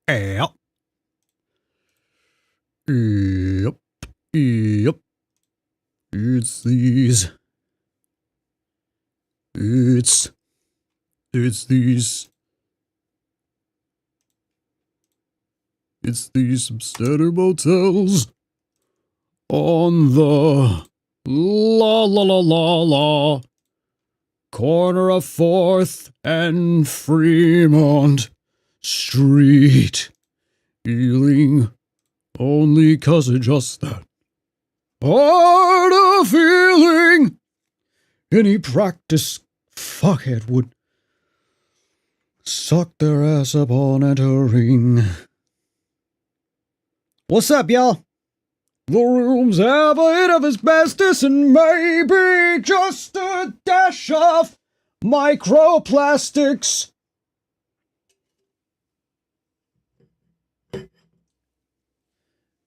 Yep. Yep. Yep. It's these. It's these. It's these substandard motels on the la corner of 4th and Fremont Street. Feeling only 'cause of just that. Hard of feeling. Any practice fuckhead would suck their ass upon entering. What's up, y'all? The rooms have a hit of asbestos and maybe just a dash of microplastics.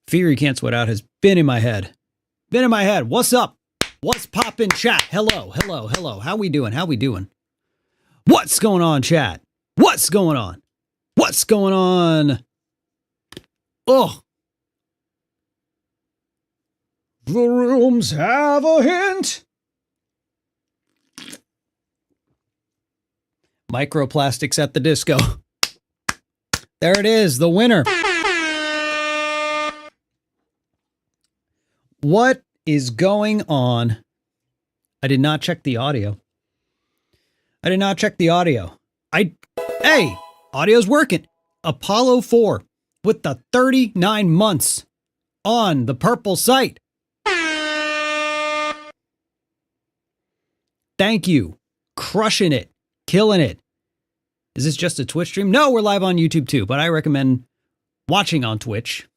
Fear you can't sweat out has been in my head. Been in my head. What's up? What's poppin', chat? Hello. How we doing? What's going on, chat? What's going on? Oh. The rooms have a hint. Microplastics at the disco. There it is, the winner. What is going on? I did not check the audio. Hey, audio's working. Apollo 4 with the 39 months on the purple site. Thank you. Crushing it. Killing it. Is this just a Twitch stream? No, we're live on YouTube too, but I recommend watching on Twitch.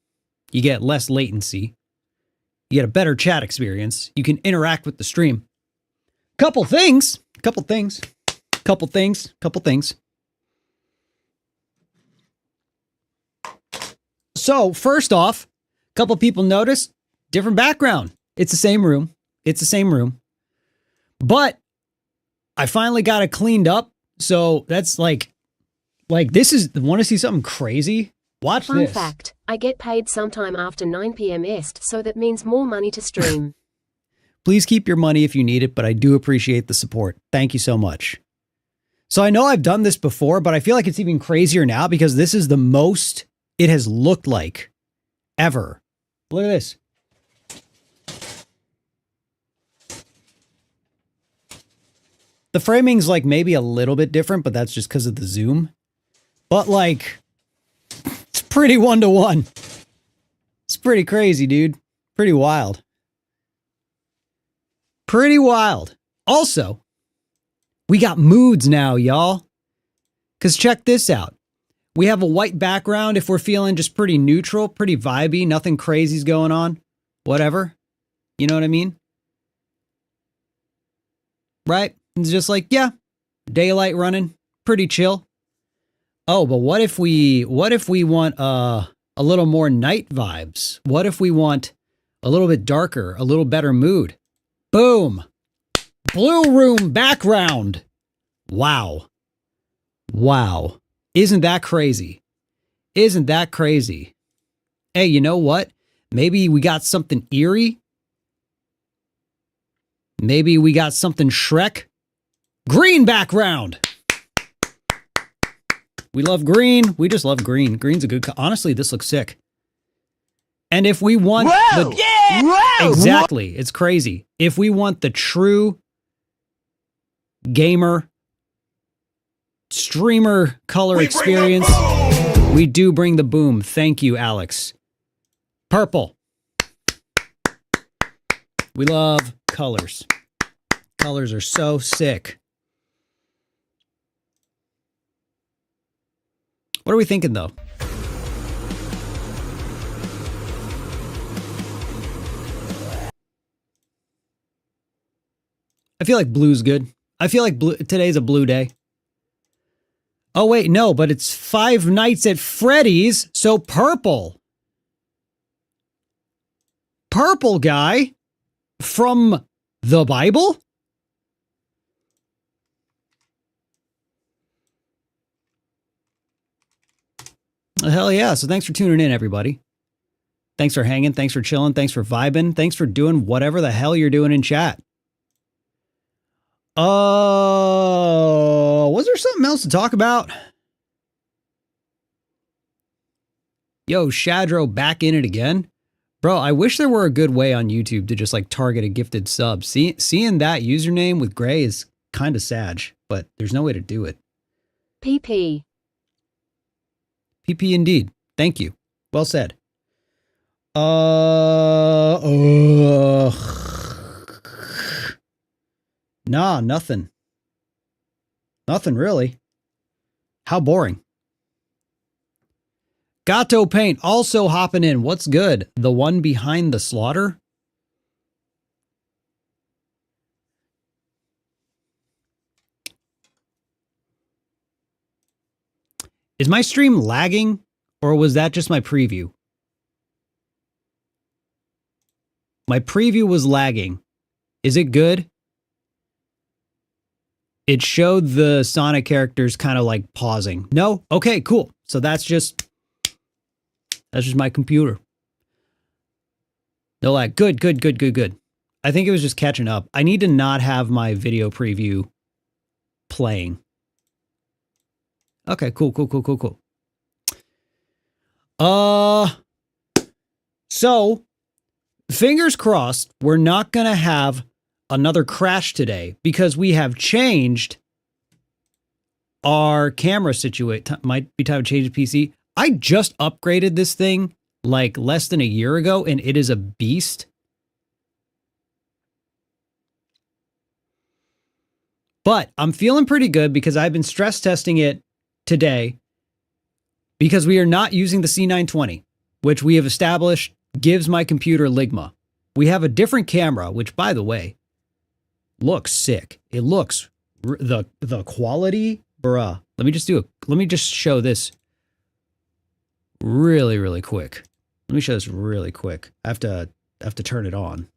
You get less latency. You get a better chat experience. You can interact with the stream. Couple things. So, first off, a couple people noticed different background. It's the same room. But I finally got it cleaned up. So that's like this is, want to see something crazy? Watch this. Fun fact, I get paid sometime after 9 p.m. Est, so that means more money to stream. Please keep your money if you need it, but I do appreciate the support. Thank you so much. So I know I've done this before, but I feel like it's even crazier now because this is the most it has looked like ever. Look at this. The framing's like maybe a little bit different, but that's just because of the zoom. But like, it's pretty 1-to-1. It's pretty crazy, dude. Pretty wild. Also, we got moods now, y'all. Because check this out. We have a white background if we're feeling just pretty neutral, pretty vibey, nothing crazy's going on. Whatever. You know what I mean? Right? It's just like, yeah, daylight running, pretty chill. Oh, but what if we want a little more night vibes? What if we want a little bit darker, a little better mood? Boom. Blue room background. Wow. Isn't that crazy? Hey, you know what? Maybe we got something eerie. Maybe we got something Shrek. Green background. We love green. We just love green. Green's a good... Honestly, this looks sick. And if we want... Exactly. It's crazy. If we want the true gamer streamer color experience, we do bring the boom. Thank you, Alex. Purple. We love colors. Colors are so sick. What are we thinking, though? I feel like blue's good. I feel like today's a blue day. Oh, wait, no, but it's Five Nights at Freddy's, so purple. Purple guy from the Bible? Hell yeah. So thanks for tuning in, everybody. Thanks for hanging. Thanks for chilling. Thanks for vibing. Thanks for doing whatever the hell you're doing in chat. Was there something else to talk about? Yo, Shadro back in it again. Bro, I wish there were a good way on YouTube to just like target a gifted sub. Seeing that username with Gray is kind of sad, but there's no way to do it. PP. PP indeed. Thank you. Well said. Nah, nothing. Nothing really. How boring. Gato Paint also hopping in. What's good? The one behind the slaughter? Is my stream lagging, or was that just my preview? My preview was lagging. Is it good? It showed the Sonic characters kind of like pausing. No? Okay, cool. So that's just my computer. No lag. Good. I think it was just catching up. I need to not have my video preview playing. Okay, cool. So fingers crossed we're not going to have another crash today because we have changed our camera situation. Might be time to change the PC. I just upgraded this thing like less than a year ago, and it is a beast. But I'm feeling pretty good because I've been stress testing it today because we are not using the C920, which we have established gives my computer Ligma. We have a different camera, which, by the way, looks sick. It looks the quality, bruh. Let me just show this really quick. Let me show this really quick. I have to turn it on.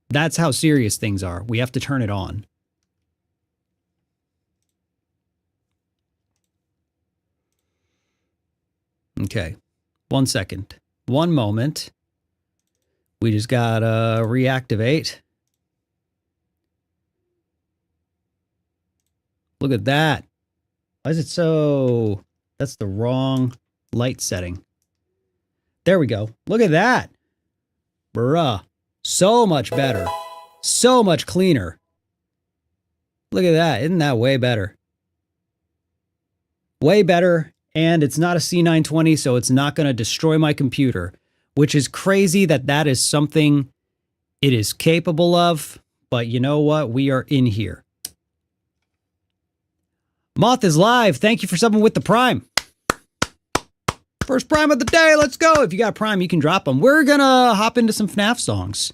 That's how serious things are. We have to turn it on. Okay. 1 second. 1 moment. We just gotta reactivate. Look at that. Why is it so... That's the wrong light setting. There we go. Look at that. Bruh. So much better. So much cleaner. Look at that. Isn't that way better? Way better. And it's not a C920, so it's not going to destroy my computer, which is crazy that that is something it is capable of. But you know what? We are in here. Moth is live. Thank you for subbing with the Prime. First Prime of the day. Let's go. If you got Prime, you can drop them. We're going to hop into some FNAF songs.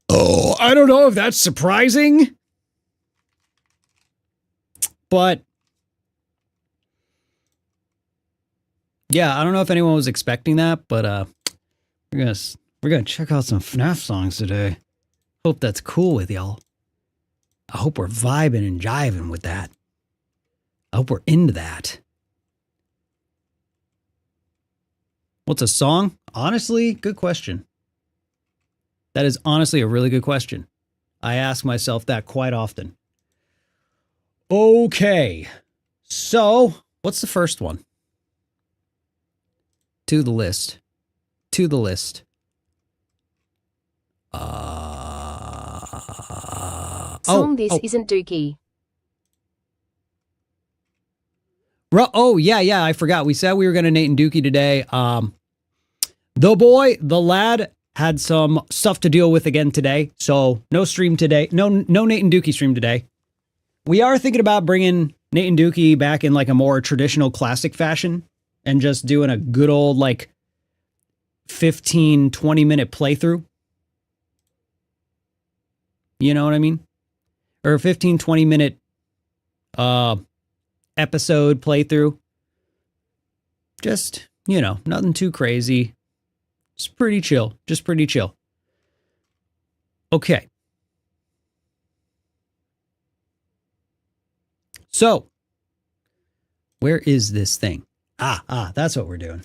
Oh, I don't know if that's surprising. But yeah, I don't know if anyone was expecting that, but we're gonna check out some FNAF songs today. Hope that's cool with y'all. I hope we're vibing and jiving with that. I hope we're into that. What's a song? Honestly, good question. That is honestly a really good question. I ask myself that quite often. Okay, so what's the first one? To the list. To the list. This isn't Dookie. Oh, yeah, I forgot. We said we were going to Nate and Dookie today. The lad had some stuff to deal with again today, so no stream today. No Nate and Dookie stream today. We are thinking about bringing Nate and Dookie back in like a more traditional classic fashion and just doing a good old like 15, 20-minute playthrough. You know what I mean? Or a 15, 20-minute episode playthrough. Just, you know, nothing too crazy. Just pretty chill. Just pretty chill. Okay. So, where is this thing? That's what we're doing.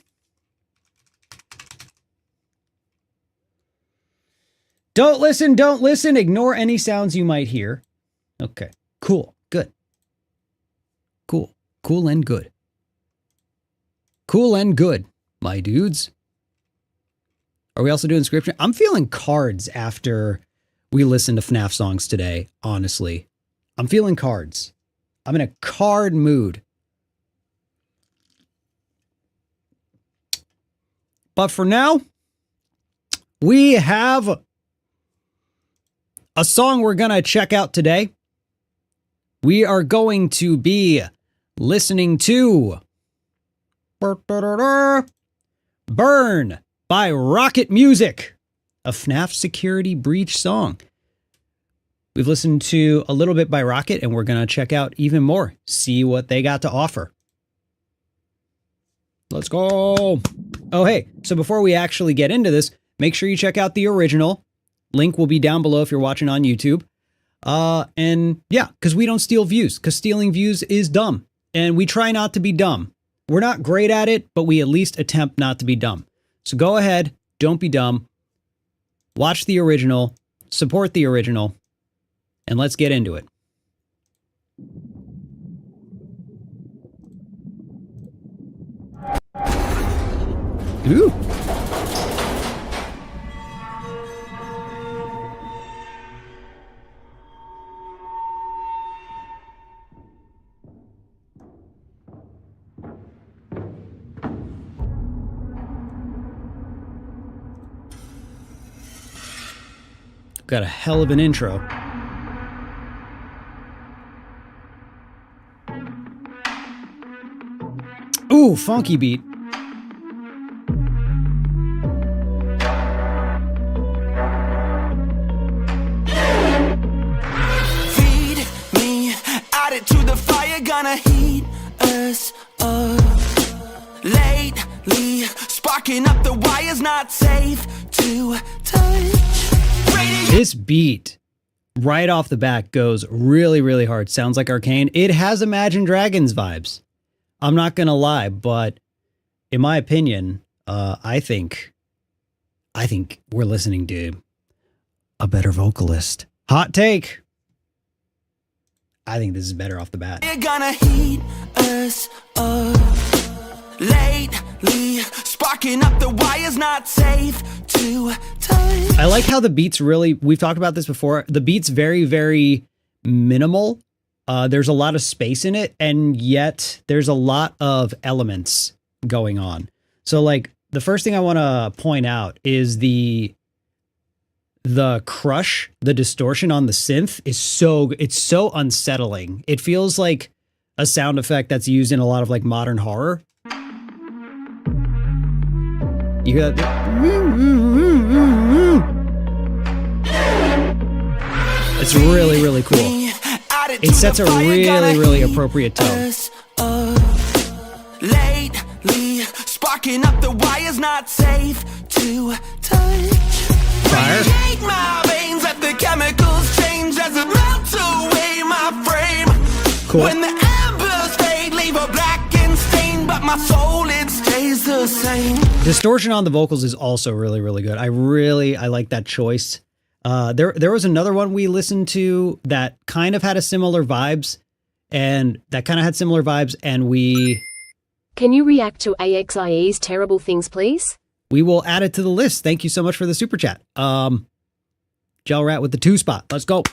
Don't listen. Ignore any sounds you might hear. Okay, cool, good. Cool and good. Cool and good, my dudes. Are we also doing scripture? I'm feeling cards after we listen to FNAF songs today, honestly. I'm feeling cards. I'm in a card mood. But for now, we have a song we're going to check out today. We are going to be listening to Burn by Rockit Music, a FNAF security breach song. We've listened to a little bit by Rockit, and we're going to check out even more, see what they got to offer. Let's go. Oh, hey, so before we actually get into this, make sure you check out the original. Link will be down below if you're watching on YouTube. And yeah, because we don't steal views, because stealing views is dumb. And we try not to be dumb. We're not great at it, but we at least attempt not to be dumb. So go ahead, don't be dumb. Watch the original, support the original, and let's get into it. Ooh. Got a hell of an intro. Ooh, funky beat. Feed me, add it to the fire, gonna heat us up. Lately, sparking up the wires, not safe to touch. This beat right off the bat goes really, really hard. Sounds like Arcane. It has Imagine Dragons vibes. I'm not going to lie, but in my opinion, I think we're listening to a better vocalist. Hot take. I think this is better off the bat. You're gonna heat us up. Lately, sparking up the wires, not safe to touch. I like how the beats really, we've talked about this before, the beat's very, very minimal. There's a lot of space in it, and yet there's a lot of elements going on. So like the first thing I want to point out is the crush, the distortion on the synth is it's so unsettling. It feels like a sound effect that's used in a lot of like modern horror. You hear that? It's really, really cool. It sets a really, really appropriate tone. Lately, sparking up the wires, not safe to touch. Fire. Radiate my veins, let the chemicals change as it melts away my frame. Cool. When the embers fade, leave a blackened stain, but my soul, it stays the same. Distortion on the vocals is also really, really good. I like that choice. There was another one we listened to that kind of had similar vibes, and we... Can you react to AXIE's terrible things, please? We will add it to the list. Thank you so much for the super chat. Gel Rat with the 2 spot. Let's go.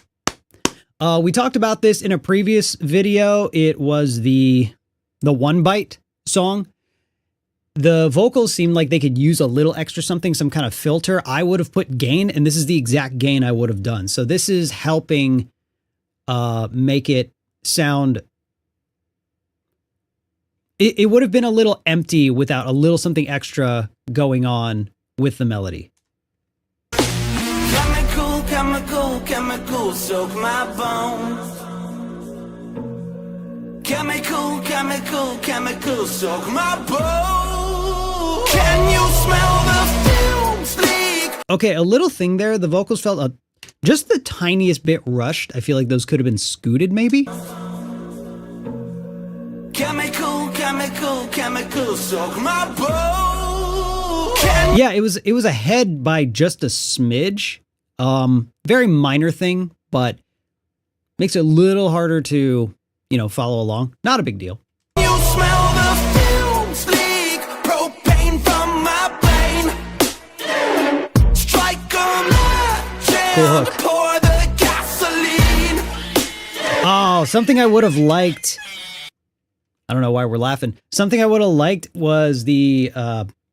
We talked about this in a previous video. It was the 1 Byte song. The vocals seemed like they could use a little extra something, some kind of filter. I would have put gain, and this is the exact gain I would have done. So this is helping make it sound... It would have been a little empty without a little something extra going on with the melody. Chemical, chemical, chemical, soak my bones. Chemical, chemical, chemical, soak my bones. Can you smell the fumes leak? Okay, a little thing there. The vocals felt just the tiniest bit rushed. I feel like those could have been scooted maybe. Chemical, chemical, chemical. chemicals soak my boat. Can Yeah, it was ahead by just a smidge. Very minor thing, but makes it a little harder to, follow along. Not a big deal. you smell the fumes leak? Propane from my brain. Strike a match Cool and hook. pour the gasoline. Oh, something I would have liked. I don't know why we're laughing. Something I would have liked was the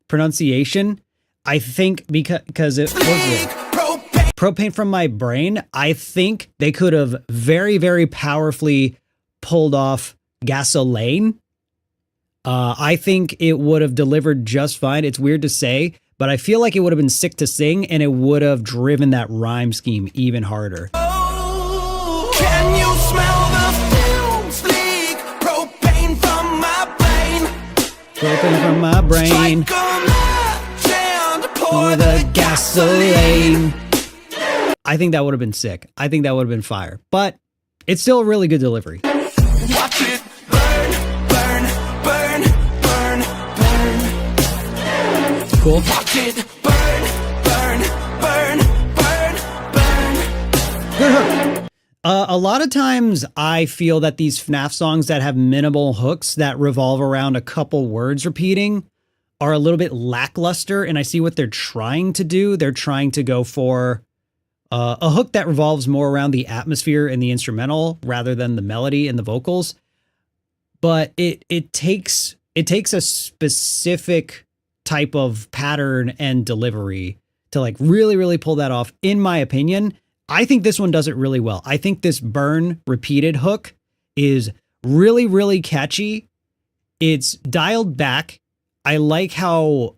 pronunciation. I think because it was Leak propane. propane from my brain. I think they could have very, very powerfully pulled off gasoline. I think it would have delivered just fine. It's weird to say, but I feel like it would have been sick to sing, and it would have driven that rhyme scheme even harder. Can you smell the fumes leak? Propane from my brain. Propane from my brain. Strike a match and pour Pour the the gasoline. gasoline. I think that would have been sick. I think that would have been fire. But it's still a really good delivery. Watch it burn, burn, burn, burn, burn. Cool. Watch it burn, burn, burn, burn, burn. Good hook. A lot of times I feel that these FNAF songs that have minimal hooks that revolve around a couple words repeating are a little bit lackluster, and I see what they're trying to do. They're trying to go for a hook that revolves more around the atmosphere and the instrumental rather than the melody and the vocals. But it takes a specific type of pattern and delivery to like really, really pull that off, in my opinion. I think this one does it really well. I think this burn repeated hook is really, really catchy. It's dialed back. I like how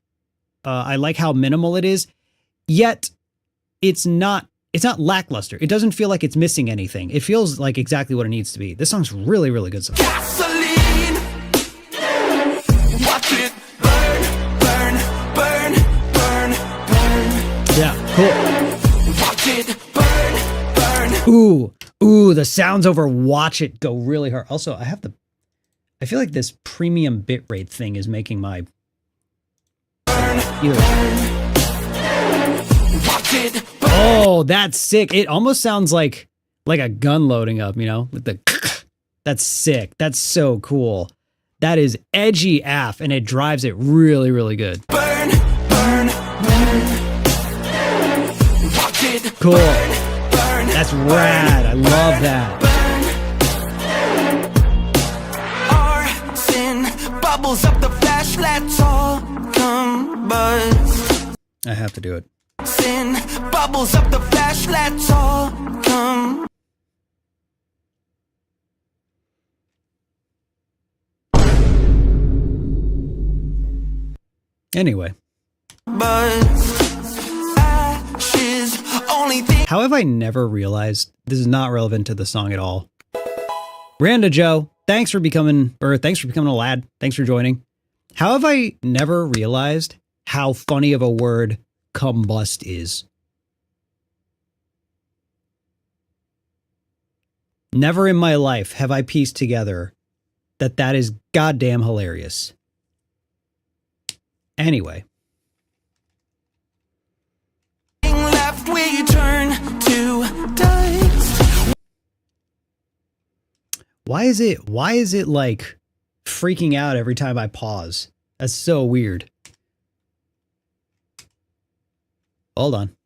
minimal it is, yet it's not lackluster. It doesn't feel like it's missing anything. It feels like exactly what it needs to be. This song's really, really good. Gasoline. Watch it burn, burn, burn, burn, burn. Yeah, cool. Watch it burn, burn. Ooh, the sounds over Watch It go really hard. Also, I feel like this premium bitrate thing is making my either. Watch it burn. Oh, that's sick. It almost sounds like a gun loading up, with the that's sick. That's so cool. That is edgy AF, and it drives it really, really good. Burn, burn, burn. Watch it Cool. burn, burn. That's rad. I love that. Arson bubbles up the flash. Let's all combust. I have to do it. Sin bubbles up the flash. Let's all come. Anyway, Ashes, only thing. how have I never realized this is not relevant to the song at all? Randa Joe, thanks for becoming a lad. Thanks for joining. How have I never realized how funny of a word combust is? Never in my life have I pieced together that is goddamn hilarious. Anyway. Left we turn to dust. Why is it like freaking out every time I pause? That's so weird. Hold on.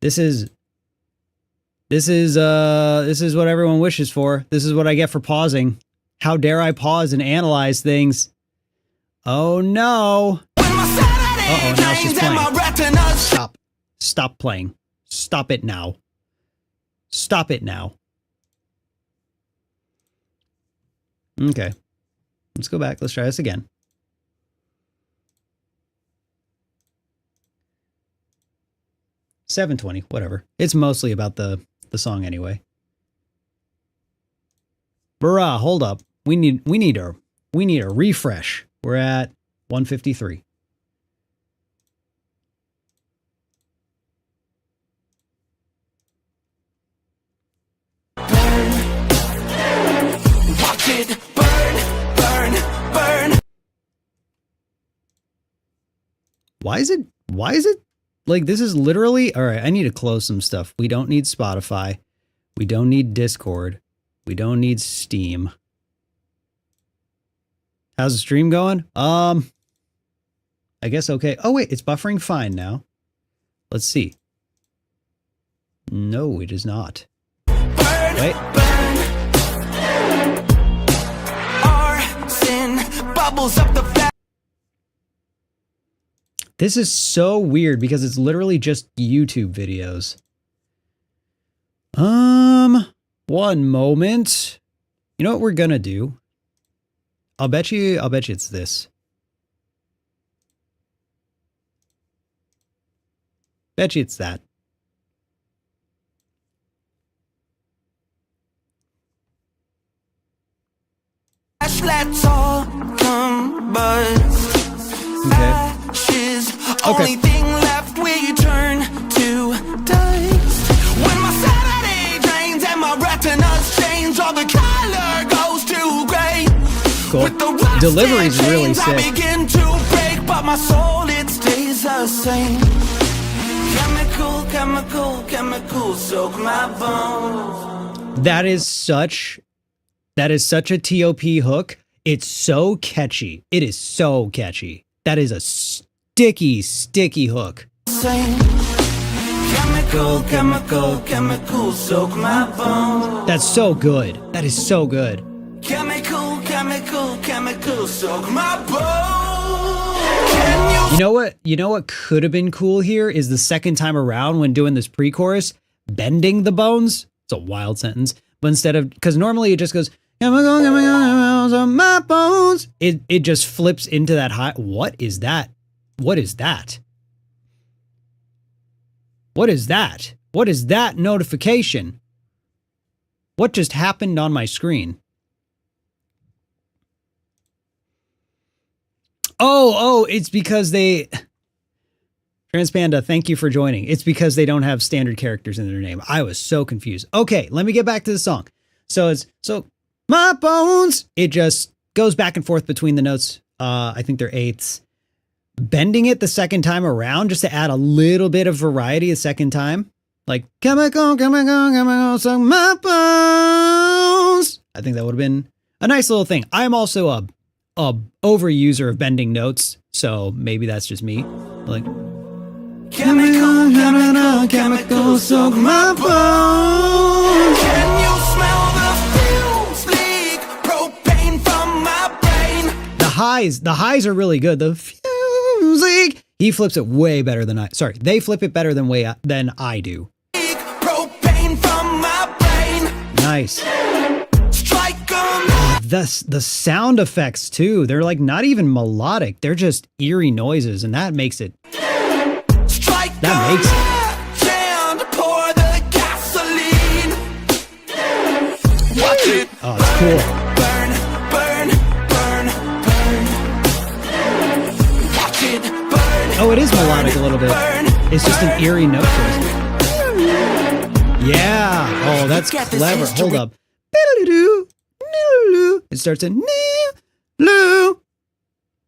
This is what everyone wishes for. This is what I get for pausing. How dare I pause and analyze things? Oh no. Uh-oh, now it's just playing. Stop playing. Stop it now. Stop it now. Okay. Let's go back. Let's try this again. $7.20, whatever. It's mostly about the song anyway. Bruh, hold up. We need a refresh. We're at 153. Watch it burn, burn, Why is it like this is literally, all right, I need to close some stuff. We don't need Spotify. We don't need Discord. We don't need Steam. How's the stream going? I guess okay. Oh wait, it's buffering fine now. Let's see. No, it is not. Wait. Our sin bubbles up the This is so weird because it's literally just YouTube videos. One moment. You know what we're gonna do? I'll bet you it's this. Bet you it's that. Let's all combust. Ashes, only thing left we turn to dust. When my sanity drains and my retinas change, all the color goes to gray. Cool. With the rust Delivery's and really chains, sick. I begin to break, but my soul, it stays the same. Chemical, soak my bones. That is such a TOP hook. It's so catchy. It is so catchy. That is a sticky hook. Same. Chemical, soak my bones. That's so good. That is so good. Chemical, soak my bones. Can you You know what could have been cool here is the second time around when doing this pre-chorus, bending the bones. It's a wild sentence, but instead of, because normally it just goes, my bones. It just flips into that high. What is that? What is that? What is that? What is that notification? What just happened on my screen? Oh, it's because they... Transpanda, thank you for joining. It's because they don't have standard characters in their name. I was so confused. Okay, let me get back to the song. So my bones. It just goes back and forth between the notes. I think they're eighths. Bending it the second time around just to add a little bit of variety the second time. Like, chemical, so my bones. I think that would have been a nice little thing. I'm also a overuser of bending notes, so maybe that's just me. Like, chemical, soak my bones. Can you smell the fumes leak? Propane from my brain. The highs are really good. The fumes leak. He flips it way better than they flip it better than I do. Propane from my brain. Nice. Strike 'em. The sound effects too. They're like not even melodic. They're just eerie noises, and that makes it. That makes it. Pour the gasoline. Watch it. Oh, it's cool. Burn. Watch it burn. Oh, it is melodic a little bit. It's just an eerie note choice. Yeah. Oh, that's clever. Hold up. It starts in loo.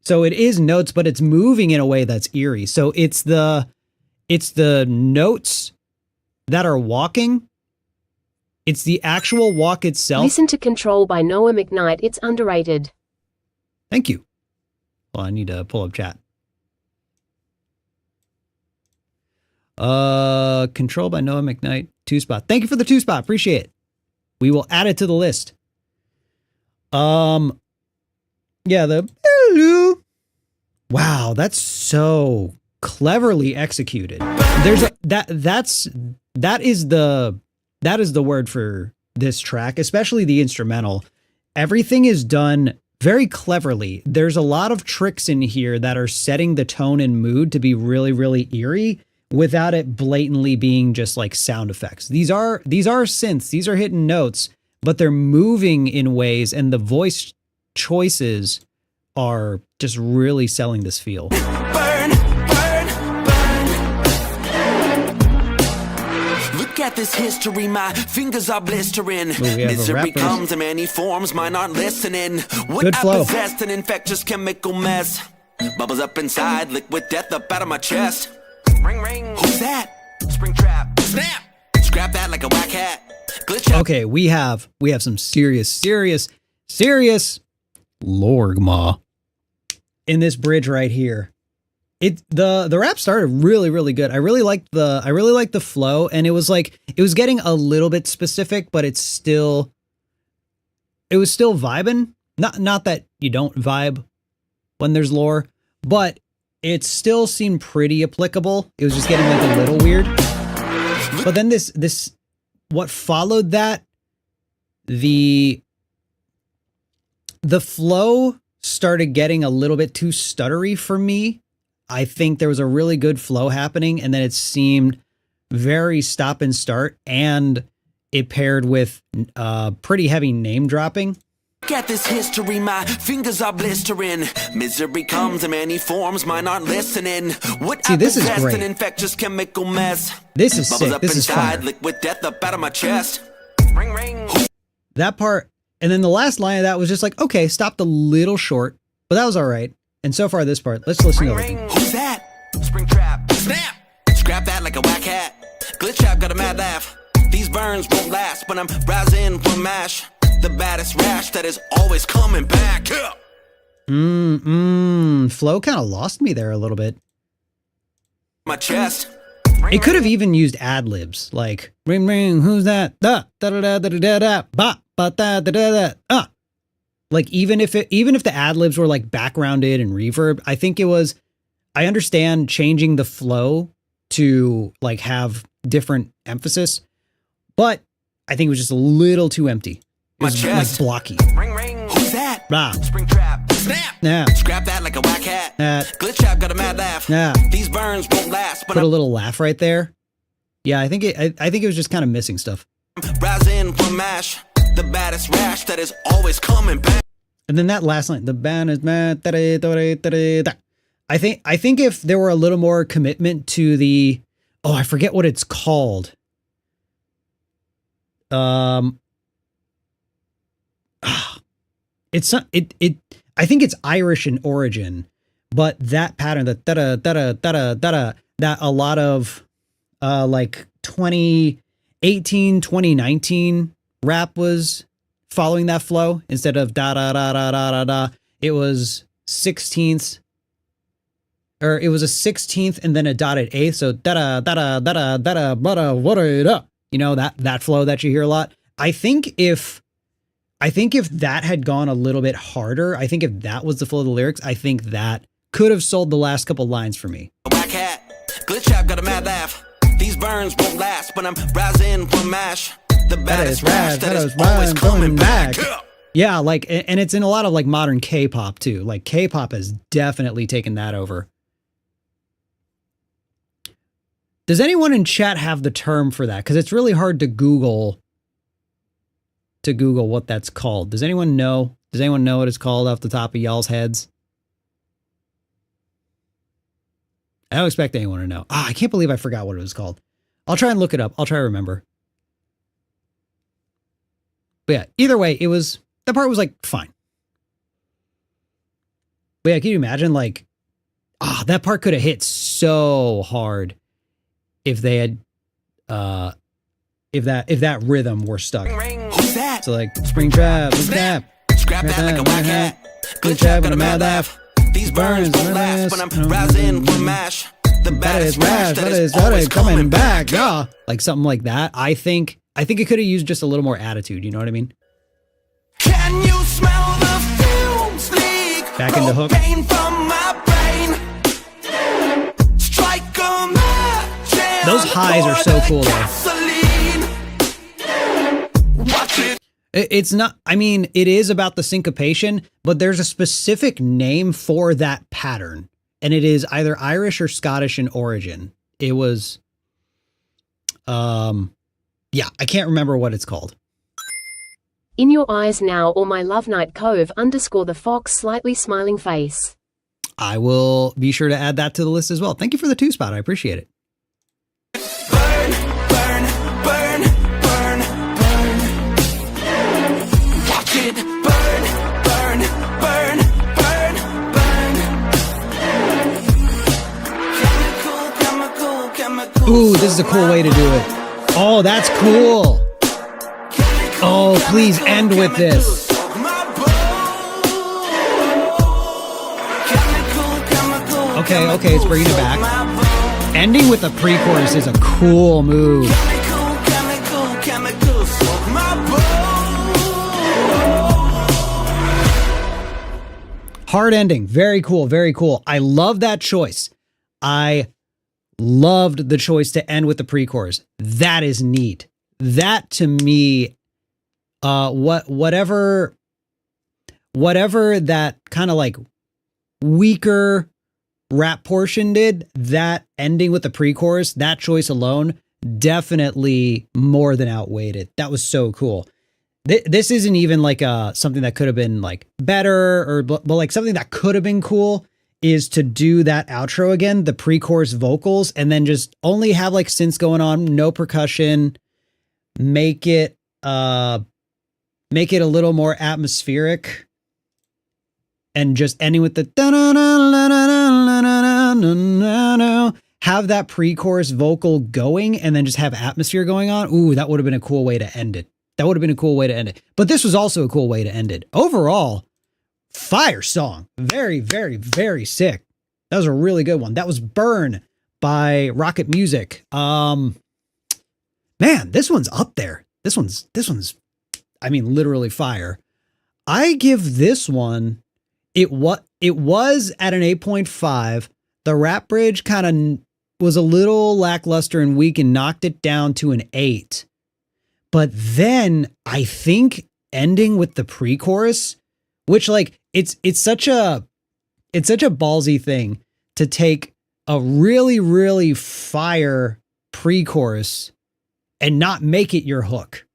So it is notes, but it's moving in a way that's eerie. So it's the notes that are walking. It's the actual walk itself. Listen to Control by Noah McKnight. It's underrated. Thank you. Well, I need to pull up chat. Control by Noah McKnight. 2-spot. Thank you for the 2-spot. Appreciate it. We will add it to the list. Yeah, wow, that's so cleverly executed. That is the word for this track, especially the instrumental. Everything is done very cleverly. There's a lot of tricks in here that are setting the tone and mood to be really, really eerie without it blatantly being just like sound effects. These are synths, these are hidden notes, but they're moving in ways, and the voice choices are just really selling this feel. Burn. Look at this history, my fingers are blistering. Misery comes in many forms, mine aren't listening. What Good I flow. possessed an infectious chemical mess. Bubbles up inside, liquid death up out of my chest. Ring ring, who's that? Spring trap, snap! Scrap that like a whack hat. Glitch out. Okay, we have some serious lorgma in this bridge right here. The rap started really good. I really liked the flow, and it was getting a little bit specific, but it was still vibing. Not that you don't vibe when there's lore, but it still seemed pretty applicable. It was just getting like a little weird. But then what followed that, the flow started getting a little bit too stuttery for me. I think there was a really good flow happening, and then it seemed very stop and start, and it paired with pretty heavy name dropping. Look at this history, my fingers are blistering. Misery comes in many forms, mine aren't listening. What See, this is great. An infectious chemical mess. This is Bubbles sick. up This is inside, fire. liquid death up out of my chest. Ring ring. That part, and then the last line of that was just like, okay, stopped a little short, but that was all right. And so far this part, let's listen to Ring it. ring. Who's that? Spring trap, snap! Scrap that like a whack hat. Glitch out, got a mad laugh. These burns won't last, but I'm rising from mash. The baddest rash that is always coming back. Flow kind of lost me there a little bit. My chest. It could have even used ad libs, like ring ring, who's that? Da da da da da da da ba ba da da da da ah. Like even if the ad libs were like backgrounded and reverb, I think it was. I understand changing the flow to like have different emphasis, but I think it was just a little too empty. It was like blocky. Ring ring. Who's that? Blah. Spring trap. Snap. Nah. Scrap that like a whack hat. Nah. Glitch out, got a mad laugh. Nah. These burns won't last, but Put a little laugh right there. Yeah, I think it was just kind of missing stuff. I'm rising from mash. The baddest rash that is always coming back. And then that last line, the band is mad. I think if there were a little more commitment to the, I forget what it's called. It's not, I think it's Irish in origin, but that pattern, that that a lot of like 2018, 2019 rap was following that flow instead of da da da da da da da. It was 16ths, or it was a 16th and then a dotted eighth. So da da da da da da da da da. You know, that flow that you hear a lot. I think if that had gone a little bit harder, I think if that was the flow of the lyrics, I think that could have sold the last couple lines for me. Whack hat. Glitch out, got a mad laugh. These burns won't last, but I'm rising from mash. The baddest rash that is always coming back. Yeah, like, and it's in a lot of like modern K-pop too. Like K-pop has definitely taken that over. Does anyone in chat have the term for that? Because it's really hard to Google what that's called. Does anyone know? Does anyone know what it's called off the top of y'all's heads? I don't expect anyone to know. I can't believe I forgot what it was called. I'll try and look it up. I'll try to remember. But yeah, either way, that part was like fine. But yeah, can you imagine like, that part could have hit so hard if they had, if that rhythm were stuck. Who's that? So like spring trap, snap, scrap that like a whack hat. Glitch out, got a mad laugh. These burns won't last, but I'm rising from mash. The baddest rash that is always coming back. Yeah, like something like that. I think it could have used just a little more attitude. You know what I mean? Can you smell the fumes leak? Back into hook. Pain from my brain. Strike a match. Those highs are so cool though. Watch it. It's not, I mean, it is about the syncopation, but there's a specific name for that pattern, and it is either Irish or Scottish in origin. It was, yeah, I can't remember what it's called. In your eyes now, or my love night cove _ the fox slightly smiling face. I will be sure to add that to the list as well. Thank you for the 2-spot. I appreciate it. Burn, burn, burn, burn, burn. Watch it burn, burn, burn, burn, burn. Ooh, this is a cool way to do it. Oh, that's cool. Oh, please end with this. Okay, it's bringing it back. Ending with a pre-chorus is a cool move. Hard ending. Very cool, very cool. I love that choice. I loved the choice to end with the pre-chorus. That is neat. That to me, whatever that kind of like weaker rap portion did, that ending with the pre-chorus, that choice alone definitely more than outweighed it. That was so cool. This isn't even like something that could have been like better or but like something that could have been cool is to do that outro again, the pre-chorus vocals, and then just only have like synths going on, no percussion, make it a little more atmospheric, and just ending with the have that pre-chorus vocal going and then just have atmosphere going on. Ooh, that would have been a cool way to end it. That would have been a cool way to end it. But this was also a cool way to end it. Overall, fire song. Very, very, very sick. That was a really good one. That was Burn by Rockit Music. Man, this one's up there. This one's, I mean, literally fire. I give this one, it was at an 8.5. The rap bridge kind of was a little lackluster and weak and knocked it down to an 8. But then I think ending with the pre-chorus, which like it's such a ballsy thing to take a really, really fire pre-chorus and not make it your hook.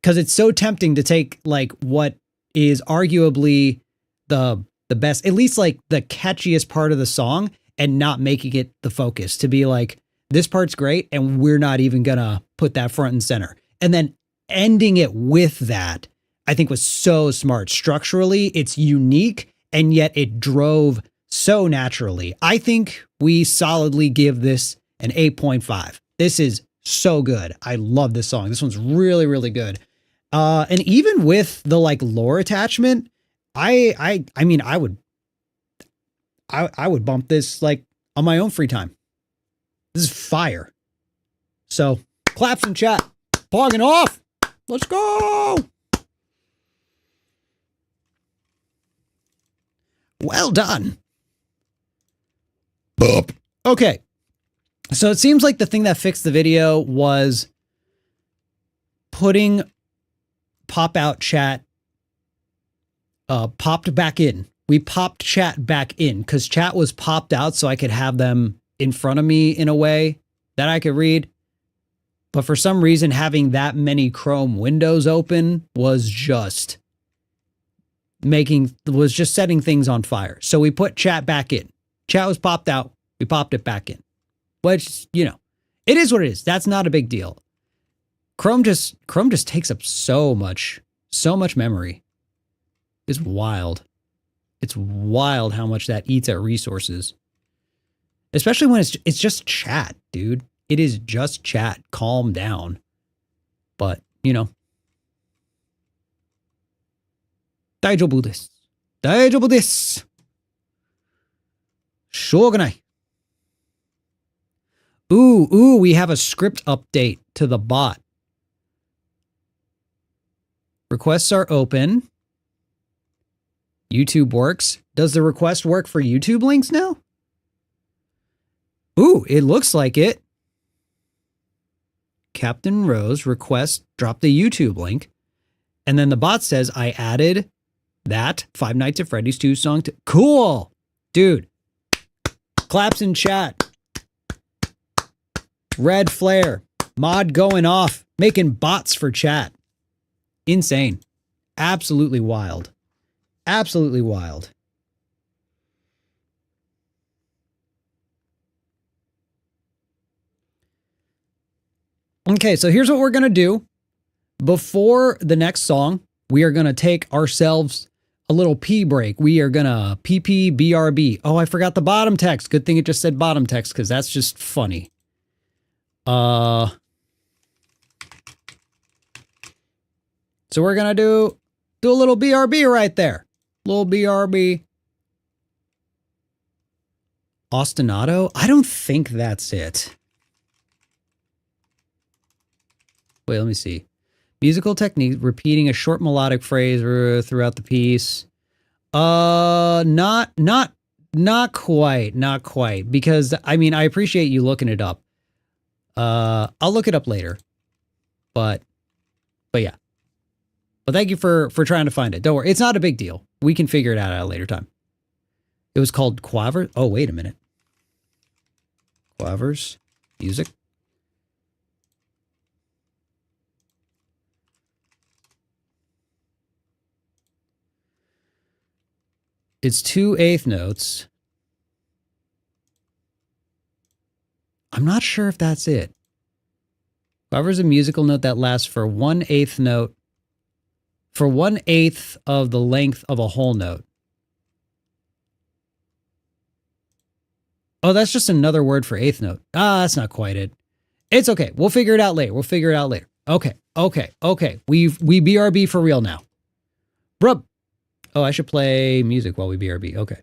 Because it's so tempting to take like what is arguably the best, at least like the catchiest part of the song, and not making it the focus, to be like, this part's great and we're not even gonna put that front and center. And then ending it with that, I think was so smart. Structurally, it's unique, and yet it drove so naturally. I think we solidly give this an 8.5. This is so good. I love this song. This one's really, really good. And even with the like lore attachment, I mean, I would bump this like on my own free time. This is fire. So claps in chat. Pogging off. Let's go. Well done. Boop. Okay. So it seems like the thing that fixed the video was putting pop out chat popped back in. We popped chat back in because chat was popped out so I could have them in front of me in a way that I could read. But for some reason, having that many Chrome windows open was just setting things on fire. So we put chat back in. Chat was popped out. We popped it back in. Which, you know, it is what it is. That's not a big deal. Chrome just takes up so much memory. It's wild. It's wild how much that eats at resources. Especially when it's just chat, dude. It is just chat. Calm down. But, you know. Daijoubu desu. Daijoubu desu. Shogunai. Ooh, we have a script update to the bot. Requests are open. YouTube works. Does the request work for YouTube links now? Ooh, it looks like it. Captain Rose request drop the YouTube link. And then the bot says, I added that Five Nights at Freddy's 2 song to... Cool! Dude. Claps in chat. Red flare. Mod going off. Making bots for chat. Insane. Absolutely wild. Absolutely wild. Okay, so here's what we're going to do. Before the next song, we are going to take ourselves a little pee break. We are going to PPBRB. Oh, I forgot the bottom text. Good thing it just said bottom text because that's just funny. So we're gonna do a little BRB right there. Little BRB. Ostinato? I don't think that's it. Wait, let me see. Musical technique, repeating a short melodic phrase throughout the piece. Not quite. Because, I mean, I appreciate you looking it up. I'll look it up later. But yeah. But thank you for trying to find it. Don't worry. It's not a big deal. We can figure it out at a later time. It was called Quavers. Oh, wait a minute. Quavers music. It's 2 eighth notes. I'm not sure if that's it. Quavers is a musical note that lasts for 1/8 note. For 1/8 of the length of a whole note. Oh, that's just another word for eighth note. Ah, that's not quite it. It's okay. We'll figure it out later. Okay. We BRB for real now. Bruh. Oh, I should play music while we BRB. Okay.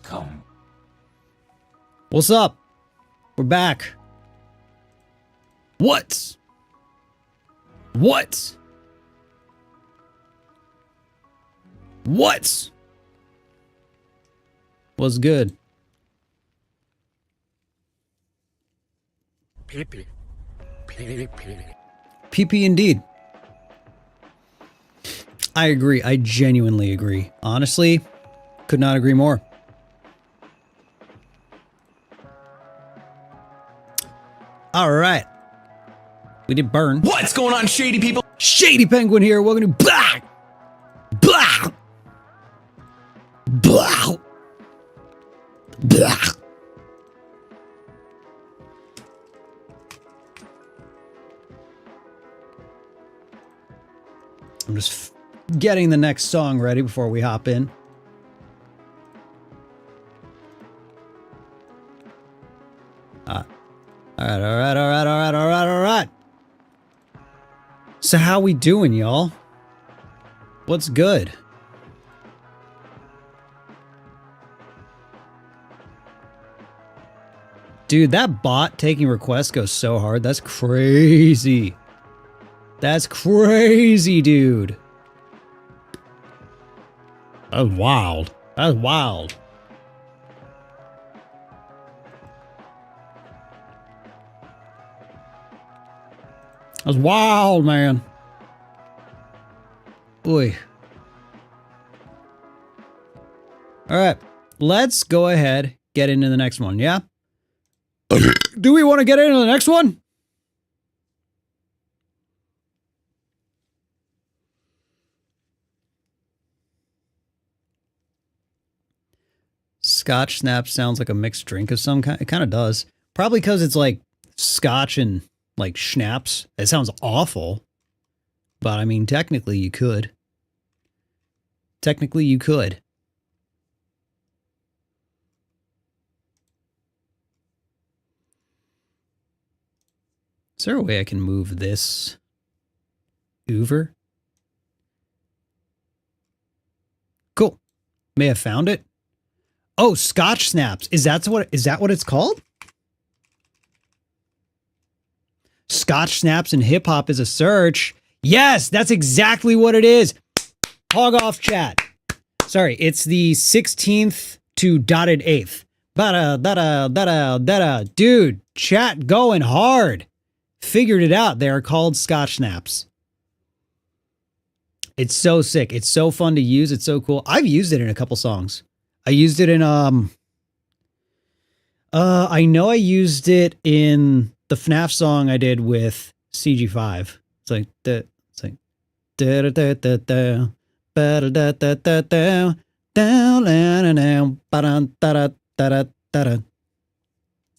Come. What's up? We're back. What? What's good? Pee-pee. PP indeed. I agree. I genuinely agree. Honestly, could not agree more. All right. We did burn. What's going on, shady people? Shady Penguin here. Welcome to Blah! Blah! Blah! Blah! I'm just getting the next song ready before we hop in. All right. So how we doing, y'all? What's good? Dude, that bot taking requests goes so hard. That's crazy. That's crazy, dude. That's wild. That's wild. That's wild, man. Oy. All right, let's go ahead, get into the next one, yeah? Do we want to get into the next one? Scotch Snap sounds like a mixed drink of some kind. It kind of does. Probably because it's like scotch and like schnapps. It sounds awful. But I mean, technically you could. Technically you could. Is there a way I can move this over? Cool. May have found it. Oh, Scotch Snaps. Is that what it's called? Scotch Snaps and hip hop is a search. Yes, that's exactly what it is. Hog off chat. Sorry, it's the 16th to dotted 8th. Dude, chat going hard. Figured it out. They are called Scotch Snaps. It's so sick. It's so fun to use. It's so cool. I've used it in a couple songs. I used it in I know I used it in the FNAF song I did with CG5. It's like it's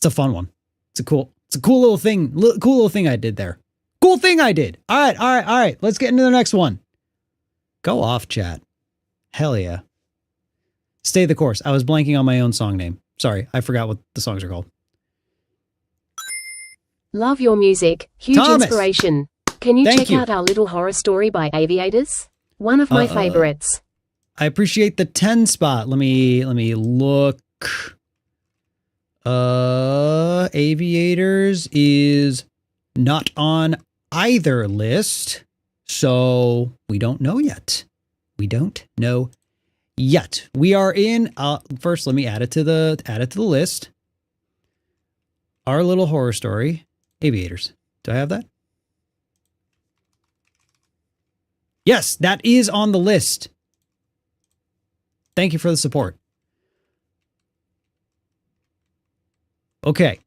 a fun one. It's a cool little thing. Cool little thing I did there. Cool thing I did. All right. Let's get into the next one. Go off, chat. Hell yeah. Stay the course. I was blanking on my own song name. Sorry, I forgot what the songs are called. Love your music. Huge Thomas. Inspiration. Can you Thank check you. out our little horror story by Aviators? One of my favorites. I appreciate the 10 spot. Let me look. Aviators is not on either list, so we don't know yet. We don't know yet. We are in first let me add it to the list. Our little horror story, Aviators. Do I have that? Yes, that is on the list. Thank you for the support. Okay.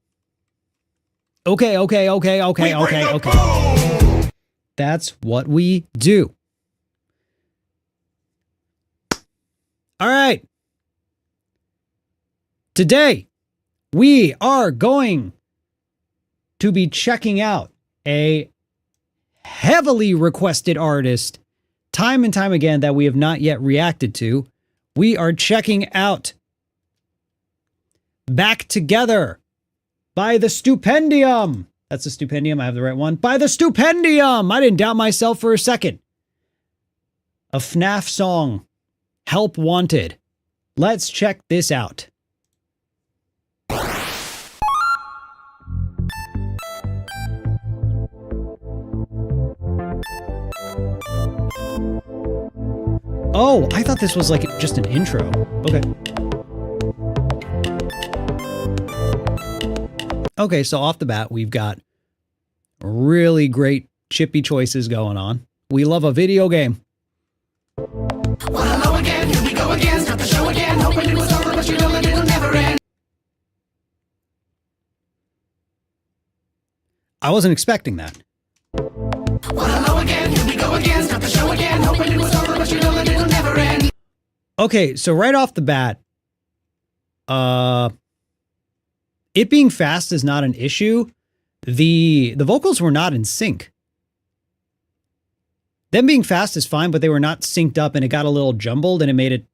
That's what we do. All right. Today, we are going to be checking out a heavily requested artist time and time again that we have not yet reacted to. We are checking out Back Together by the Stupendium. That's the Stupendium. I have the right one. By the Stupendium. I didn't doubt myself for a second. A FNAF song. Help Wanted. Let's check this out. Oh, I thought this was like just an intro. Okay. Okay, so off the bat, we've got really great chippy choices going on. We love a video game. Well, hello again, here we go again. Start the show again. Hoping it was over, but you know that it'll never end. I wasn't expecting that. Well, hello again, here we go again. Start the show again. Hoping it was over, but you know that it'll never end. Okay, so right off the bat, it being fast is not an issue. The vocals were not in sync. Them being fast is fine, but they were not synced up, and it got a little jumbled, and it made it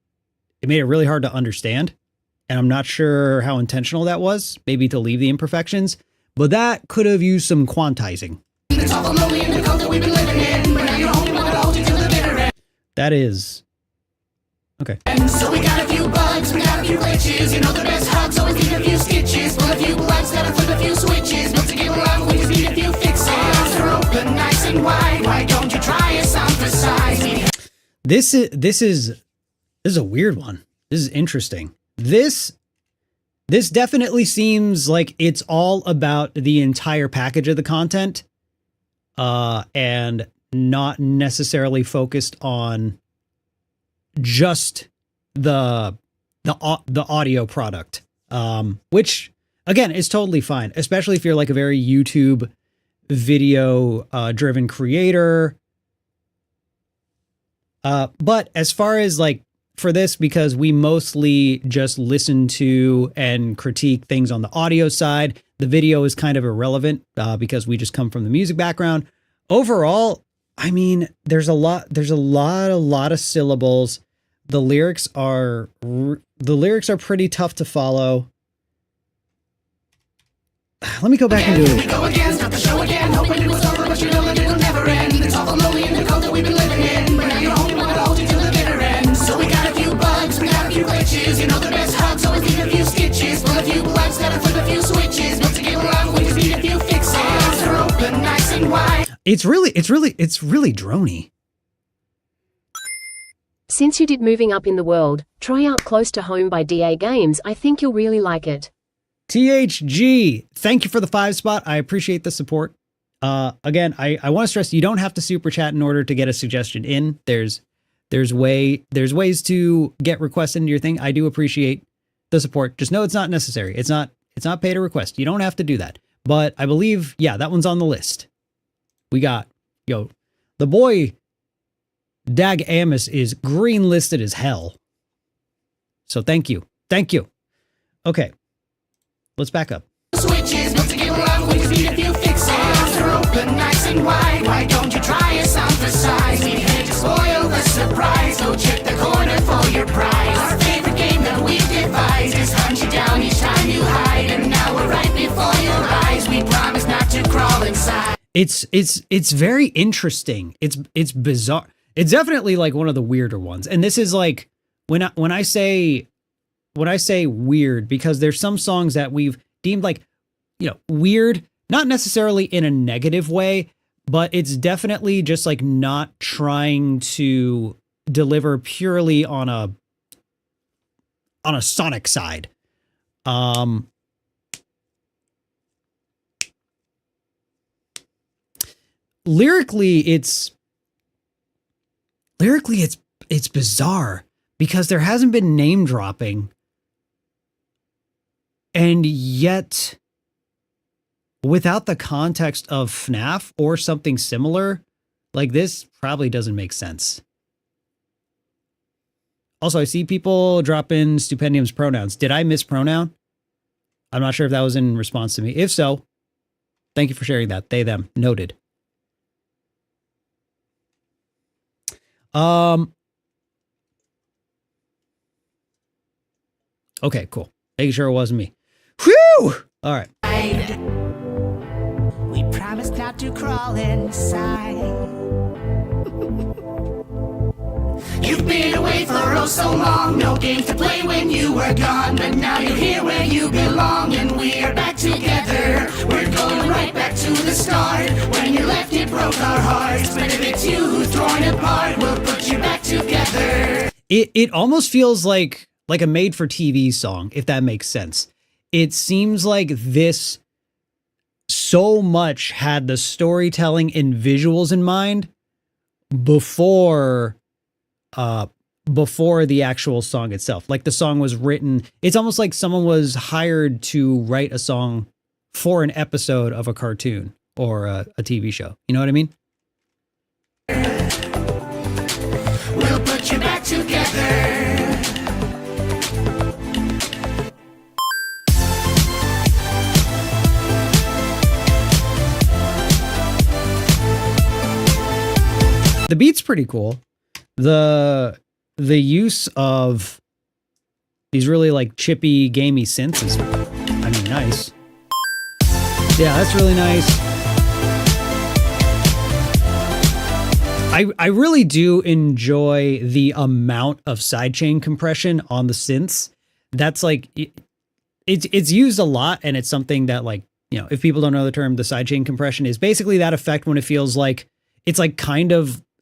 really hard to understand. And I'm not sure how intentional that was. Maybe to leave the imperfections, but that could have used some quantizing. It's awful lonely in the cult that we've been living in, but now you're home, we're gonna hold you to the bitter end. That is okay. And so we got a few bugs, we got a few glitches. You know the best hugs always leave a few stitches. Pull a few plugs, gotta flip a few switches. Built to get along, we just need a few fixes. They're open nice and wide. Why don't you try a sound for size? This is a weird one. This is interesting. This definitely seems like it's all about the entire package of the content, and not necessarily focused on just the audio product, which again is totally fine, especially if you're like a very YouTube video driven creator. But as far as like for this, because we mostly just listen to and critique things on the audio side, the video is kind of irrelevant because we just come from the music background. Overall, I mean, there's a lot of syllables. The lyrics are pretty tough to follow. Let me go back and do it. Go again, start the show again. Hoping it was over, but you know that it'll never end. It's awful lonely in the cult that we've been living in, but now you're home, we're gonna hold you to the bitter end. So we got a few bugs, we got a few glitches. You know the best hugs always leave a few stitches. Pull a few plugs, gotta flip a few switches. Built to get along, we just need a few fixes. They're open nice and wide. It's really drony. Since you did Moving Up in the World, try out Close to Home by DA Games. I think you'll really like it. THG, thank you for the 5 spot. I appreciate the support. Again, I want to stress you don't have to super chat in order to get a suggestion in. There's ways to get requests into your thing. I do appreciate the support. Just know it's not necessary. It's not pay to request. You don't have to do that. But I believe, yeah, that one's on the list. We got, the boy Dag Amos is green listed as hell. So thank you. Thank you. Okay. Let's back up. Switches, built to get along, we just need a few fixes. They're open nice and wide. Why don't you try a sound for size? We hate to spoil the surprise. Go check the corner for your prize. Our favorite game that we devise is hunt you down each time you hide. And now we're right before your eyes. We promise not to crawl inside. It's very interesting. It's bizarre. It's definitely like one of the weirder ones. And this is like when I say weird, because there's some songs that we've deemed like, weird, not necessarily in a negative way, but it's definitely just like not trying to deliver purely on a sonic side. Lyrically, it's bizarre because there hasn't been name dropping. And yet, without the context of FNAF or something similar, like this probably doesn't make sense. Also, I see people drop in Stupendium's pronouns. Did I mispronoun? I'm not sure if that was in response to me. If so, thank you for sharing that. They, them. Noted. Okay, cool. Making sure it wasn't me. Whew! All right. We promised not to crawl inside. You've been away for oh so long. No games to play when you were gone. But now you're here where you belong. And we are back together. We're going right back to the start. When you left it broke our hearts. But if it's you who's torn apart, we'll put you back together. It almost feels like a made for TV song, if that makes sense. It seems like this so much had the storytelling and visuals in mind before the actual song itself. Like the song was written, it's almost like someone was hired to write a song for an episode of a cartoon or a TV show. You know what I mean? We'll put you back together. The beat's pretty cool. The use of these really like chippy, gamey synths is, I mean, nice. Yeah, that's really nice. I really do enjoy the amount of sidechain compression on the synths. That's like, it's used a lot, and it's something that, like, you know, if people don't know the term, the sidechain compression is basically that effect when it feels like it's like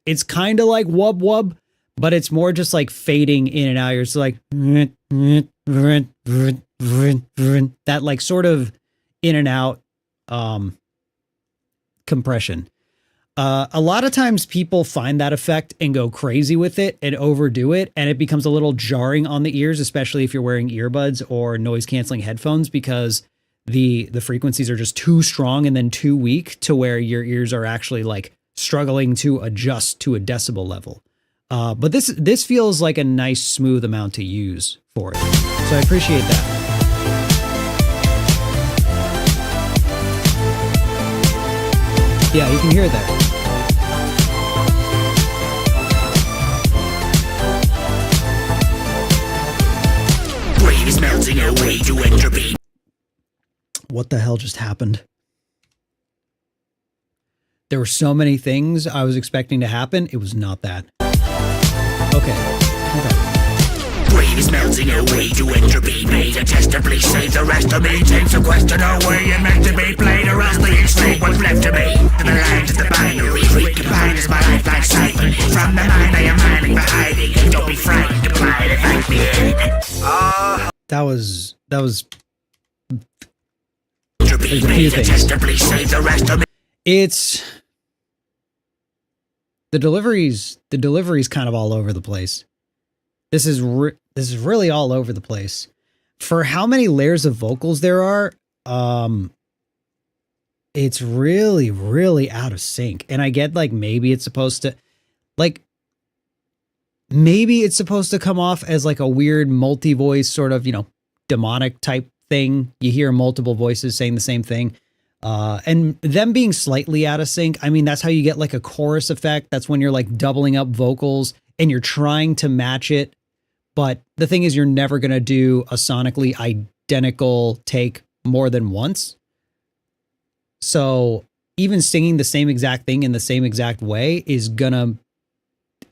it's kind of like wub wub, but it's more just like fading in and out. You're just like that, like sort of in and out compression. A lot of times people find that effect and go crazy with it and overdo it, and it becomes a little jarring on the ears, especially if you're wearing earbuds or noise canceling headphones, because the frequencies are just too strong and then too weak to where your ears are actually like struggling to adjust to a decibel level. But this feels like a nice smooth amount to use for it. So I appreciate that. Yeah, you can hear that. Brain is melting away to entropy. What the hell just happened? There were so many things I was expecting to happen. It was not that. Okay. Brain is melting away to entropy. Made a test to please save the rest of me. Takes a question away and meant to be played, or else the enslaved what's left of me. To the lines of the binary, recombined as my lifeline siphon. From the mind I am mining for hiding. Don't be frightened, apply it, thank me. That was Entropy. Made a test to please save the rest of me. it's the delivery's kind of all over the place. This is really all over the place. For how many layers of vocals there are, it's really, really out of sync. And I get like maybe it's supposed to come off as like a weird multi-voice sort of, you know, demonic type thing. You hear multiple voices saying the same thing. And them being slightly out of sync, I mean, that's how you get like a chorus effect. That's when you're like doubling up vocals and you're trying to match it. But the thing is, you're never going to do a sonically identical take more than once. So even singing the same exact thing in the same exact way is gonna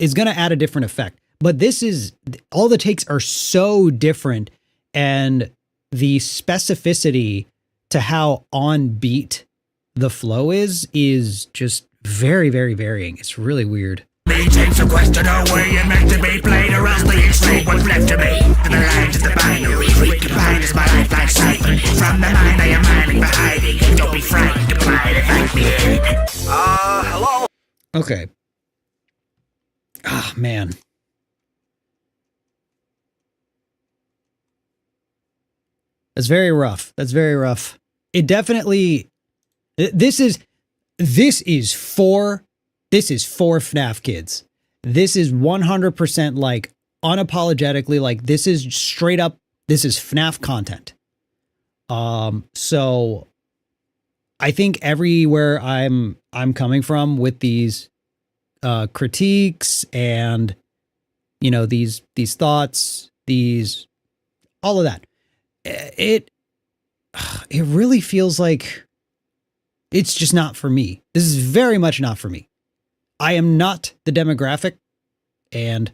add a different effect. But this is, all the takes are so different, and the specificity to how on beat the flow is just very, very varying. It's really weird. Me takes a question away and meant to be played, or else the enslaved what's left of me. To the lines of the binary, recombined as my lifeline siphon. From the mind I am mining for hiding. Don't be frightened, apply it, thank me. Hello? Okay. Ah, man. That's very rough. That's very rough. It definitely, this is for FNAF kids. This is 100% like unapologetically, like this is straight up, this is FNAF content. So I think everywhere I'm coming from with these critiques and, you know, these thoughts, all of that, it really feels like it's just not for me. This is very much not for me. I am not the demographic, and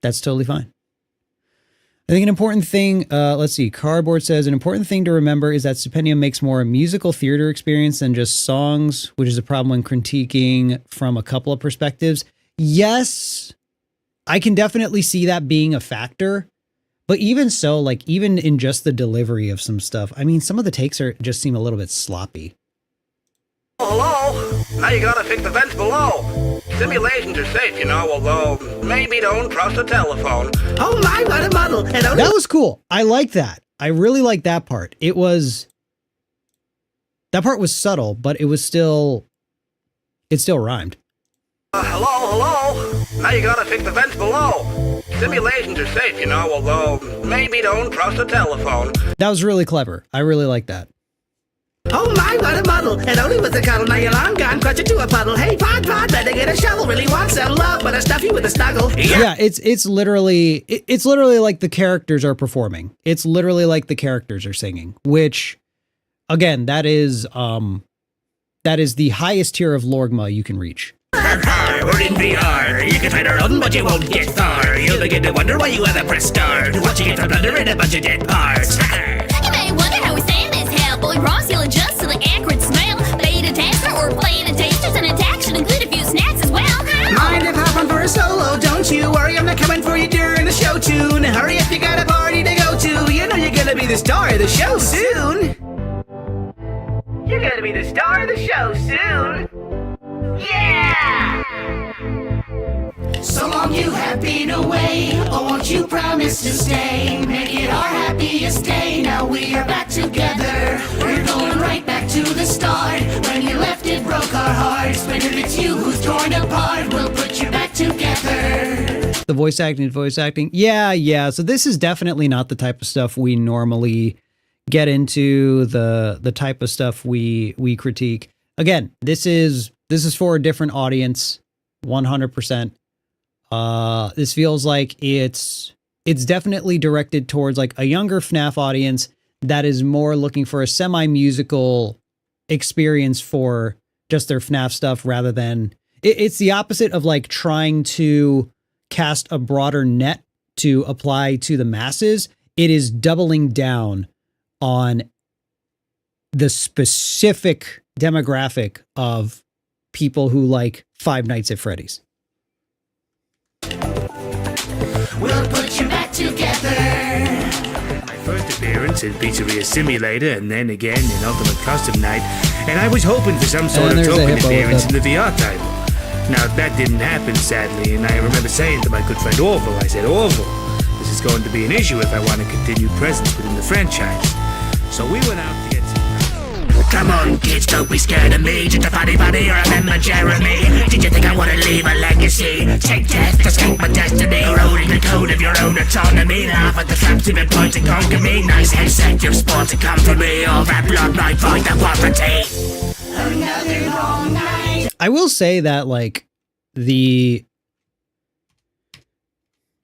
that's totally fine. I think an important thing, let's see, Cardboard says, an important thing to remember is that Stupendium makes more a musical theater experience than just songs, which is a problem when critiquing from a couple of perspectives. Yes, I can definitely see that being a factor. But even so, like, even in just the delivery of some stuff, I mean, some of the takes just seem a little bit sloppy. Hello? Now you gotta fix the vents below. Simulations are safe, you know, although maybe don't trust a telephone. Oh my, what a muddle. That was cool. I like that. I really like that part. That part was subtle, but it still rhymed. Hello? Now you gotta fix the vents below. Simulations are safe, you know, although maybe don't trust a telephone. That was really clever. I really like that. Oh my, what a muddle. It only was a cuddle, now you're long gone, crunch it to a puddle. Hey, Pod, better get a shovel. Really want some love, but I stuff you with a snuggle. Yeah, it's literally like the characters are performing. It's literally like the characters are singing, which, again, that is the highest tier of Lorgma you can reach. We're in VR. You can try to run, but you won't get far. You'll begin to wonder why you ever press start. Watching it from under in a bunch of dead parts. You may wonder how we stand this hell, but we promise you'll adjust to the acrid smell. Beta tester or beta tasters, and attack should include a few snacks as well. Mind if I hop on for a solo? Don't you worry, I'm not coming for you during the show tune. Hurry up, you got a party to go to. You know you're gonna be the star of the show soon. You're gonna be the star of the show soon. Yeah! So long you have been away, oh won't you promise to stay? Make it our happiest day, now we are back together. We're going right back to the start. When you left it broke our hearts, but if it's you who's torn apart, we'll put you back together. The voice acting. Yeah. So this is definitely not the type of stuff we normally get into, the type of stuff we critique. Again, this is for a different audience, 100%. This feels like it's definitely directed towards like a younger FNAF audience that is more looking for a semi-musical experience for just their FNAF stuff, rather than it's the opposite of like trying to cast a broader net to apply to the masses. It is doubling down on the specific demographic of people who like Five Nights at Freddy's. We'll put you back together. My first appearance in Pizzeria Simulator, and then again in Ultimate Custom Night, and I was hoping for some sort And of there's a token hippo appearance with in the VR title. Now that didn't happen, sadly, and I remember saying to my good friend Orville, I said, Orville, this is going to be an issue if I want to continue presence within the franchise. So we went out to get some... Come on, kids, don't be scared of me. Just a funny buddy or a member Jeremy. Did you think I want to leave a legacy? Take death, escape my destiny. Eroding the code of your own autonomy. Laugh at the traps you've been point to conquer me. Nice headset, you're spawned to come for me. All that blood might find the property. Another long night. I will say that like the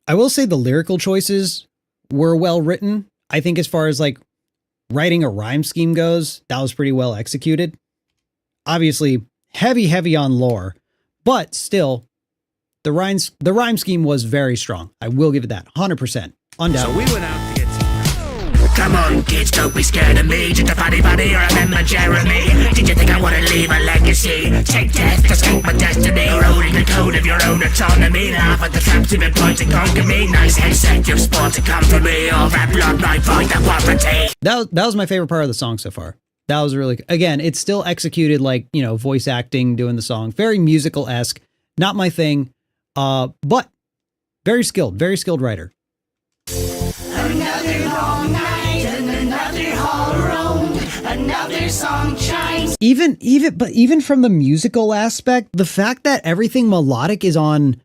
lyrical choices were well written. I think as far as like writing a rhyme scheme goes, that was pretty well executed. Obviously heavy on lore, but still the rhyme scheme was very strong. I will give it that 100%. Undoubtedly. So we went out to get some... Come on, kids, don't be scared of me. Just a funny buddy or a member Jeremy. Did you think I want to leave a legacy? Take death, escape my destiny. Eroding the code of your own autonomy. Laugh at the traps you've been point to conquer me. Nice headset, you're spawned to come for me. All that blood might find the property. That was my favorite part of the song so far. That was really, again, it's still executed like, you know, voice acting, doing the song. Very musical-esque. Not my thing, but very skilled writer. Another long night and another hall roam. Another song chimes. Even from the musical aspect, the fact that everything melodic is on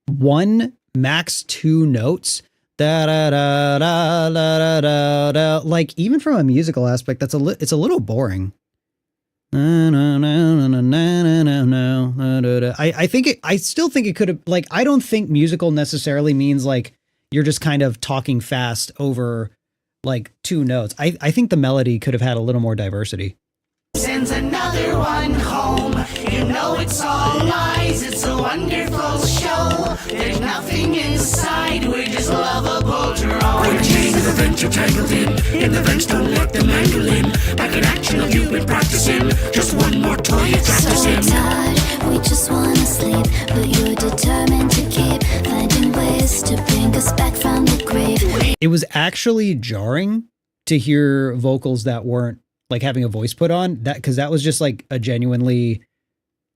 one, max 2 notes, da da da da da da da, like even from a musical aspect, it's a little boring. I still think it could have, like, I don't think musical necessarily means like you're just kind of talking fast over like 2 notes. I think the melody could have had a little more diversity. Sends another one home. You know it's all lies. It's a wonderful show. There's nothing inside. We're just lovable drones. We're chained to the vent you're tangled in the vents, don't let them mangle in. Back in action, have you been practicing? Just one more toy you're practicing. So tired, we just wanna sleep, but you're determined to keep the was actually jarring to hear vocals that weren't like having a voice put on that, because that was just like a genuinely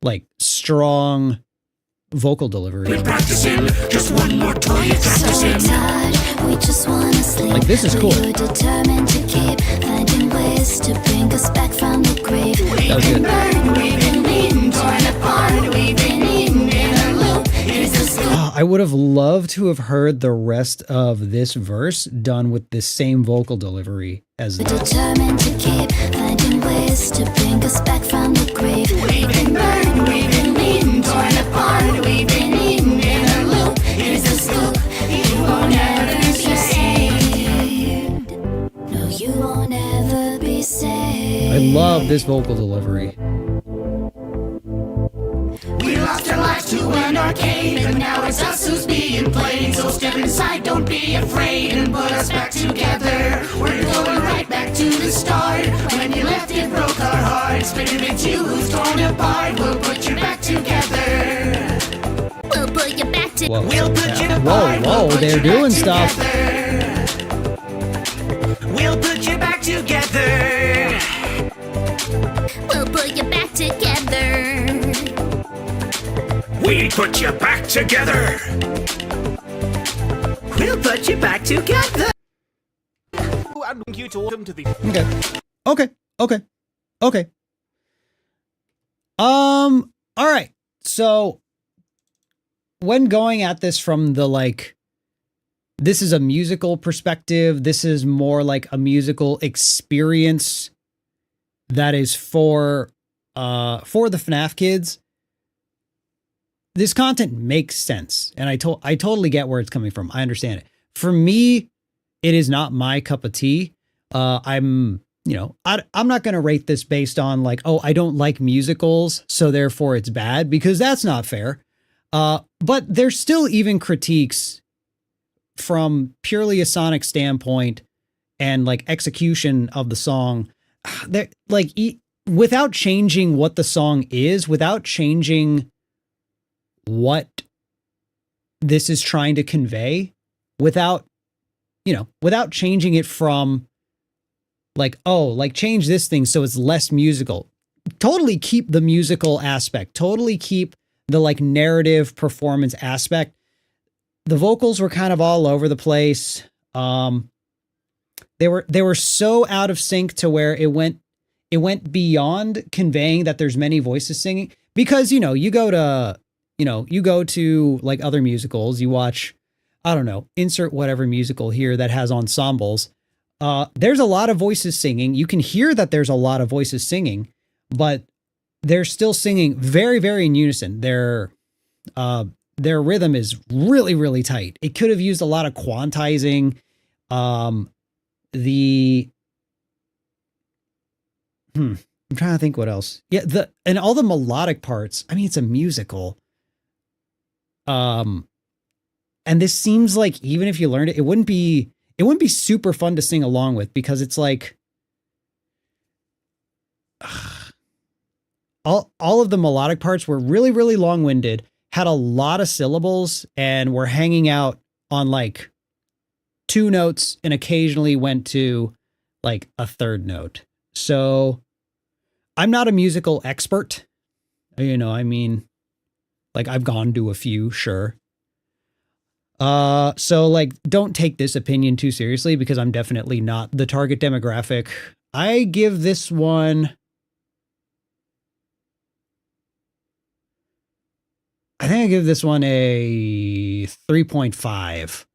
like strong vocal delivery. We're practicing just one more time. Practicing. We just wanna sleep. Like, this is cool. You're determined to keep finding ways to bring us back from the grave. That was good. We've been beaten, torn apart. We've been eaten in a loop. Here's the scoop. I would have loved to have heard the rest of this verse done with the same vocal delivery as We're that. determined to keep finding ways to bring us back from the grave. We've been burned, we've been beaten, torn apart. We've been eaten in a loop. Here's the scoop. You won't ever be saved. No, you won't ever be saved. I love this vocal delivery. We lost our lives to an arcade, and now it's us who's being played. So step inside, don't be afraid, and put us back together. We're going right back to the start. When you left, it broke our hearts, but if it's you who's torn apart, we'll put you back together. We'll put you back to. Whoa, We'll put you yeah. apart. Whoa, we'll put they're you back doing stuff. together. We'll put you back together. We'll put you back together. We put you back together. We'll put you back together. I'd like you to welcome to the Okay. All right. So when going at this from the like, this is a musical perspective, this is more like a musical experience that is for the FNAF kids. This content makes sense, and I totally get where it's coming from. I understand it. For me, it is not my cup of tea. I'm not going to rate this based on like, oh, I don't like musicals, so therefore it's bad, because that's not fair. But there's still even critiques from purely a sonic standpoint and like execution of the song. That like without changing what the song is, without changing what this is trying to convey, without changing it from like, oh, like change this thing so it's less musical. Totally keep the musical aspect, totally keep the like narrative performance aspect. The vocals were kind of all over the place. They were so out of sync to where it went beyond conveying that there's many voices singing, because you go to like other musicals, you watch, I don't know, insert whatever musical here that has ensembles. There's a lot of voices singing. You can hear that there's a lot of voices singing, but they're still singing very, very in unison. Their rhythm is really, really tight. It could have used a lot of quantizing. I'm trying to think what else. Yeah, and all the melodic parts. I mean, it's a musical. And this seems like even if you learned it, it wouldn't be super fun to sing along with, because it's like all of the melodic parts were really, really long-winded, had a lot of syllables, and were hanging out on like two notes and occasionally went to like a third note. So I'm not a musical expert. I mean, like I've gone to a few, sure. So like, don't take this opinion too seriously, because I'm definitely not the target demographic. I give this one, I think I give this one a 3.5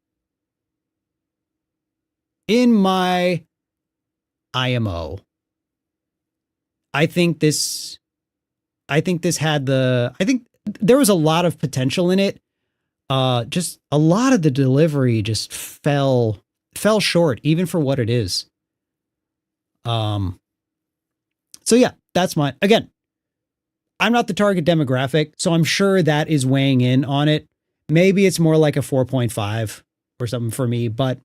in my IMO. I think there was a lot of potential in it. Just a lot of the delivery just fell short, even for what it is. So yeah, that's mine. Again, I'm not the target demographic, so I'm sure that is weighing in on it. Maybe it's more like a 4.5 or something for me, but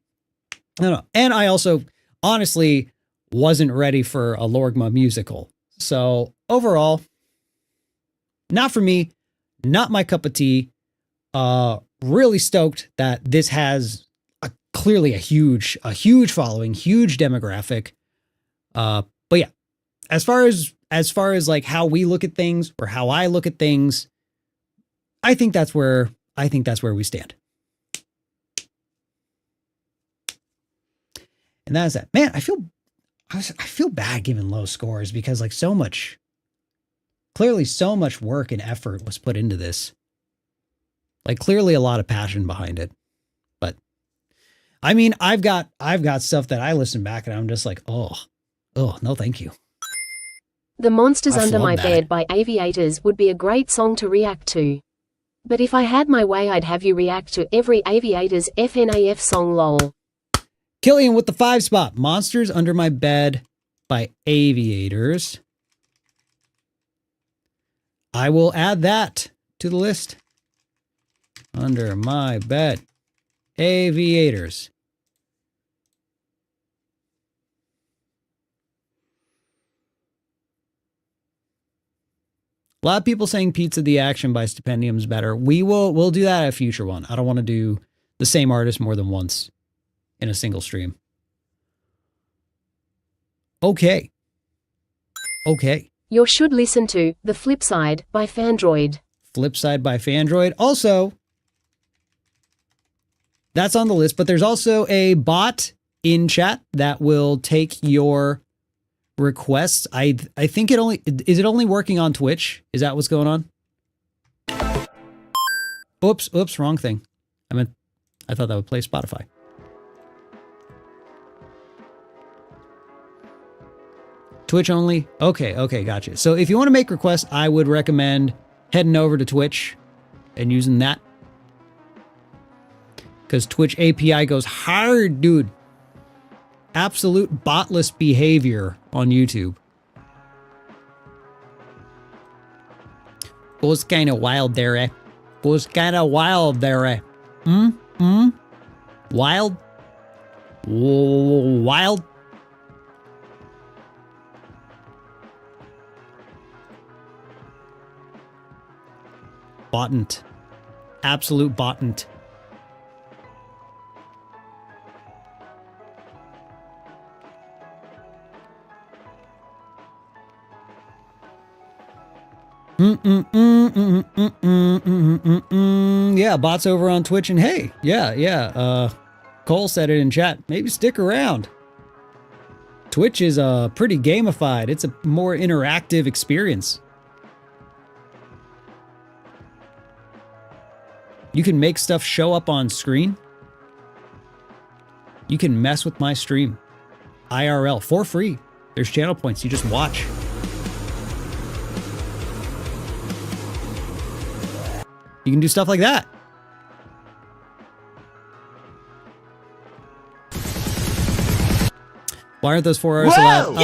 I don't know. And I also honestly wasn't ready for a Lorgma musical. So overall, not for me, not my cup of tea. Really stoked that this has a clearly a huge following, huge demographic. But yeah, as far as like how we look at things or how I look at things, I think that's where we stand. And that is that. Man, I feel bad giving low scores because like clearly so much work and effort was put into this. Like clearly a lot of passion behind it. But I mean, I've got stuff that I listen back and I'm just like, oh, no, thank you. The Monsters I Under My flub that. Bed by Aviators would be a great song to react to. But if I had my way, I'd have you react to every Aviators FNAF song lol. Killian with the 5 spot. Monsters Under My Bed by Aviators. I will add that to the list. Under My Bed. Aviators. A lot of people saying Pizza the Action by Stupendium is better. We'll do that at a future one. I don't want to do the same artist more than once in a single stream. Okay. You should listen to The Flip Side by Fandroid. Flip Side by Fandroid. Also, that's on the list, but there's also a bot in chat that will take your requests. I think it only working on Twitch? Is that what's going on? Oops, wrong thing. I thought that would play Spotify. Twitch only? Okay, gotcha. So if you want to make requests, I would recommend heading over to Twitch and using that. Because Twitch API goes hard, dude. Absolute botless behavior on YouTube. Goes kind of wild there, eh? Goes kind of wild there, eh? Wild? Wild? Botant. Absolute botant. Yeah, bots over on Twitch, and hey, yeah. Cole said it in chat. Maybe stick around. Twitch is pretty gamified. It's a more interactive experience. You can make stuff show up on screen. You can mess with my stream. IRL for free. There's channel points. You just watch. You can do stuff like that. Why aren't those 4 hours allowed?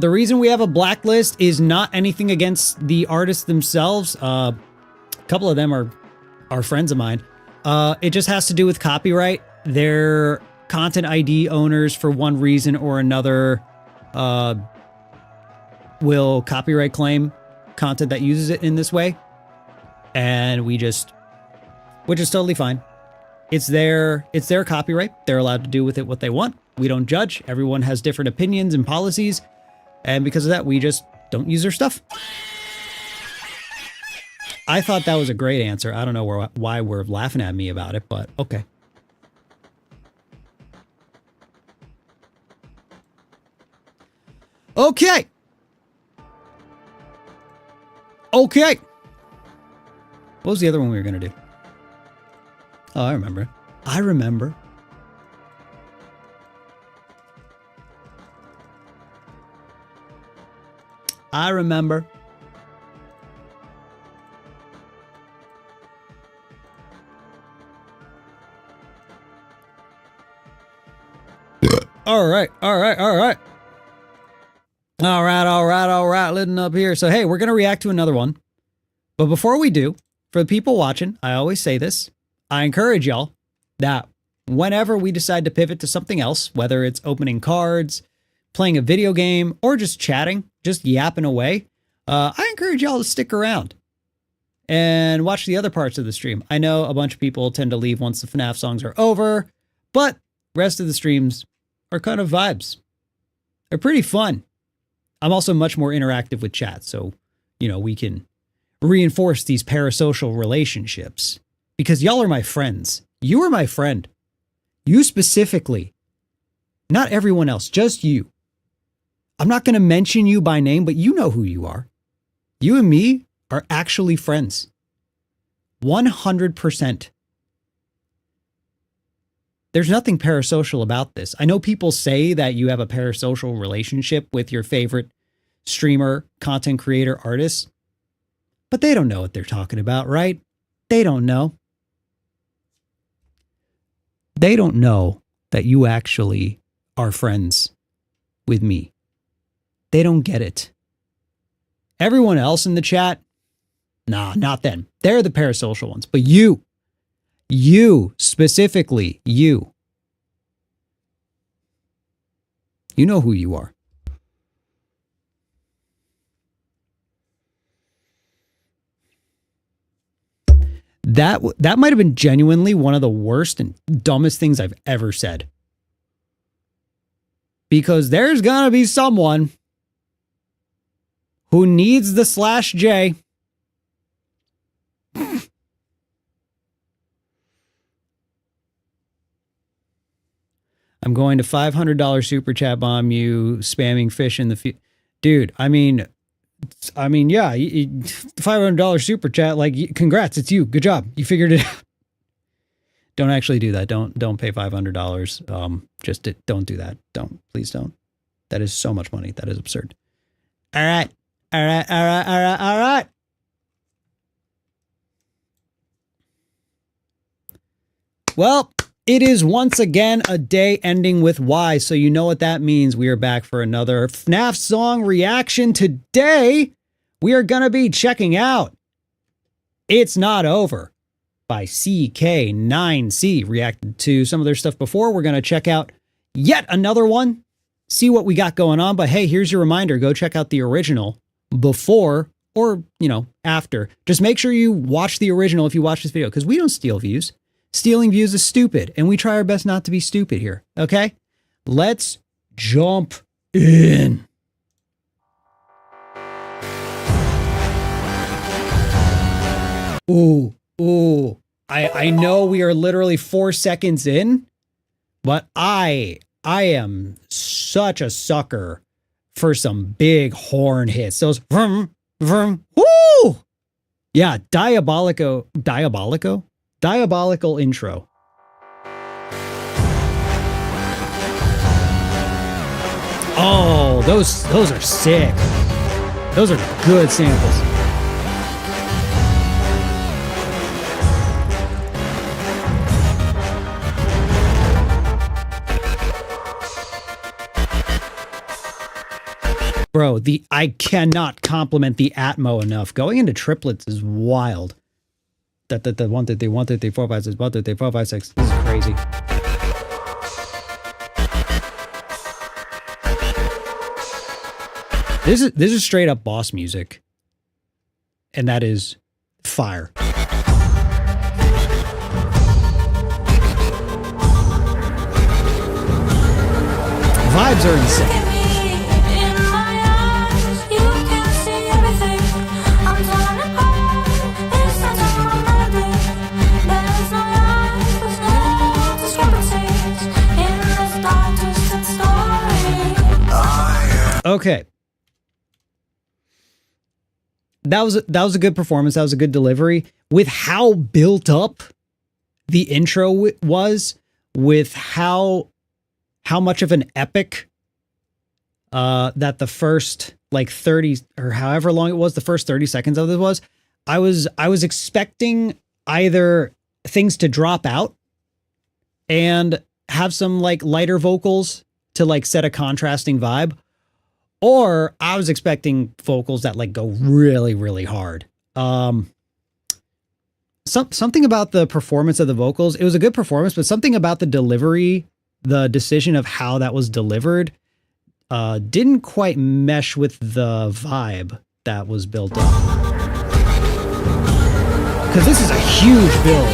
The reason we have a blacklist is not anything against the artists themselves. A couple of them are friends of mine. It just has to do with copyright. They're content ID owners for one reason or another. Will copyright claim content that uses it in this way, and which is totally fine. It's their copyright. They're allowed to do with it what they want. We don't judge. Everyone has different opinions and policies, and because of that, we just don't use their stuff. I thought that was a great answer. I don't know why we're laughing at me about it, but okay. Okay. What was the other one we were going to do? Oh, I remember. I remember. All right. Listen up here. So, hey, we're going to react to another one. But before we do, for the people watching, I always say this. I encourage y'all that whenever we decide to pivot to something else, whether it's opening cards, playing a video game, or just chatting, just yapping away, I encourage y'all to stick around. and watch the other parts of the stream. I know a bunch of people tend to leave once the FNAF songs are over, but rest of the streams are kind of vibes. They're pretty fun. I'm also much more interactive with chat, so, you know, we can reinforce these parasocial relationships. Because y'all are my friends. You are my friend. You specifically. Not everyone else, just you. I'm not going to mention you by name, but you know who you are. You and me are actually friends. 100%. There's nothing parasocial about this. I know people say that you have a parasocial relationship with your favorite streamer, content creator, artist, but they don't know what they're talking about, right? They don't know. They don't know that you actually are friends with me. They don't get it. Everyone else in the chat, nah, not them. They're the parasocial ones. But you specifically, you know who you are. That might have been genuinely one of the worst and dumbest things I've ever said. Because there's gonna be someone who needs the /J. I'm going to $500 super chat bomb you, spamming fish in the dude. I mean, yeah, $500 super chat. Like, congrats, it's you. Good job, you figured it out. Don't actually do that. Don't pay $500. Just don't do that. Please don't. That is so much money. That is absurd. All right. Well, it is once again a day ending with Y, so you know what that means. We are back for another FNAF song reaction. Today, we are going to be checking out It's Not Over by CK9C. Reacted to some of their stuff before. We're going to check out yet another one, see what we got going on. But hey, here's your reminder. Go check out the original before or, you know, after. Just make sure you watch the original if you watch this video, because we don't steal views. Stealing views is stupid, and we try our best not to be stupid here, okay? Let's jump in. Ooh. I know we are literally 4 seconds in, but I am such a sucker for some big horn hits. Those vroom, vroom, woo! Yeah, diabolical intro. Oh, those are sick. Those are good samples. Bro, I cannot compliment the Atmo enough. Going into triplets is wild. That 1 2 3 1 2 3 4 5 6 1 2 3 4 5 6. This is crazy. This is straight up boss music, and that is fire. Vibes are insane. Okay. That was a good performance. That was a good delivery. With how built up the intro was, with how much of an epic that the first like 30 or however long it was, the first 30 seconds of this was, I was expecting either things to drop out and have some like lighter vocals to like set a contrasting vibe, or I was expecting vocals that like go really, really hard. Something about the performance of the vocals, it was a good performance, but something about the delivery, the decision of how that was delivered, didn't quite mesh with the vibe that was built up. because this is a huge build.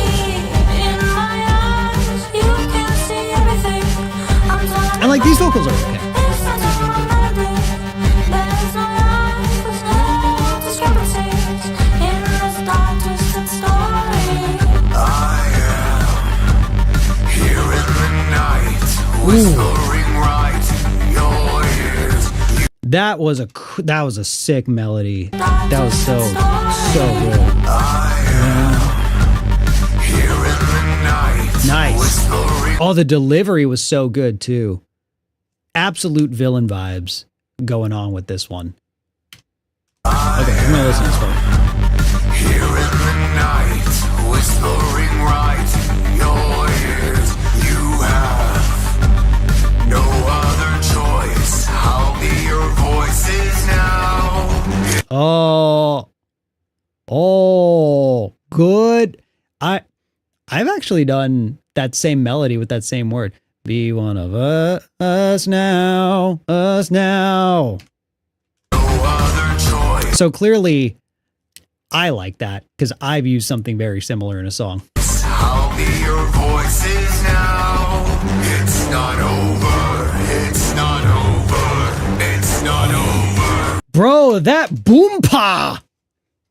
And like these vocals are okay. That was a sick melody. That was so good. Nice. Oh, the delivery was so good too. Absolute villain vibes going on with this one. Okay, I'm gonna listen to this one. Here in the night, whispering right in your ears, you have no other choice. I'll be your voices now. Oh, good. I've actually done that same melody with that same word. Be one of us now, us now. No other choice. So clearly, I like that because I've used something very similar in a song. I'll be your voices now. It's not over. It's not over. It's not over. Bro, that boompa.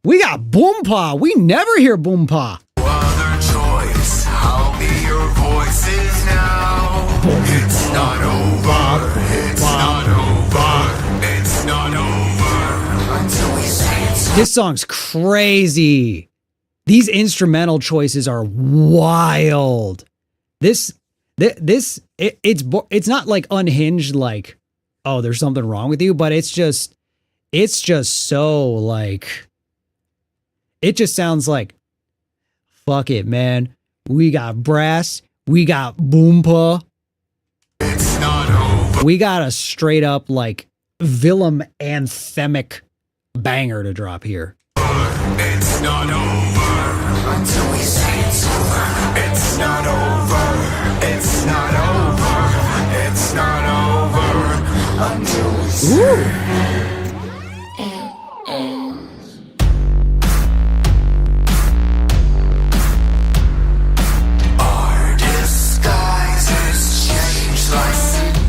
We got boompa. We never hear boompa. No other choice. I'll be your voices now. It's not over. It's not over. It's not over. Until we say it's This song's crazy. These instrumental choices are wild. It's not like unhinged, like, oh, there's something wrong with you, but it's just so like, it just sounds like, fuck it, man. We got brass, we got boompa, It's not over. we got a straight up like villain anthemic banger to drop here. It's not over until we say it's over. It's not over. It's not over. It's not over until we say it is. Our disguises change like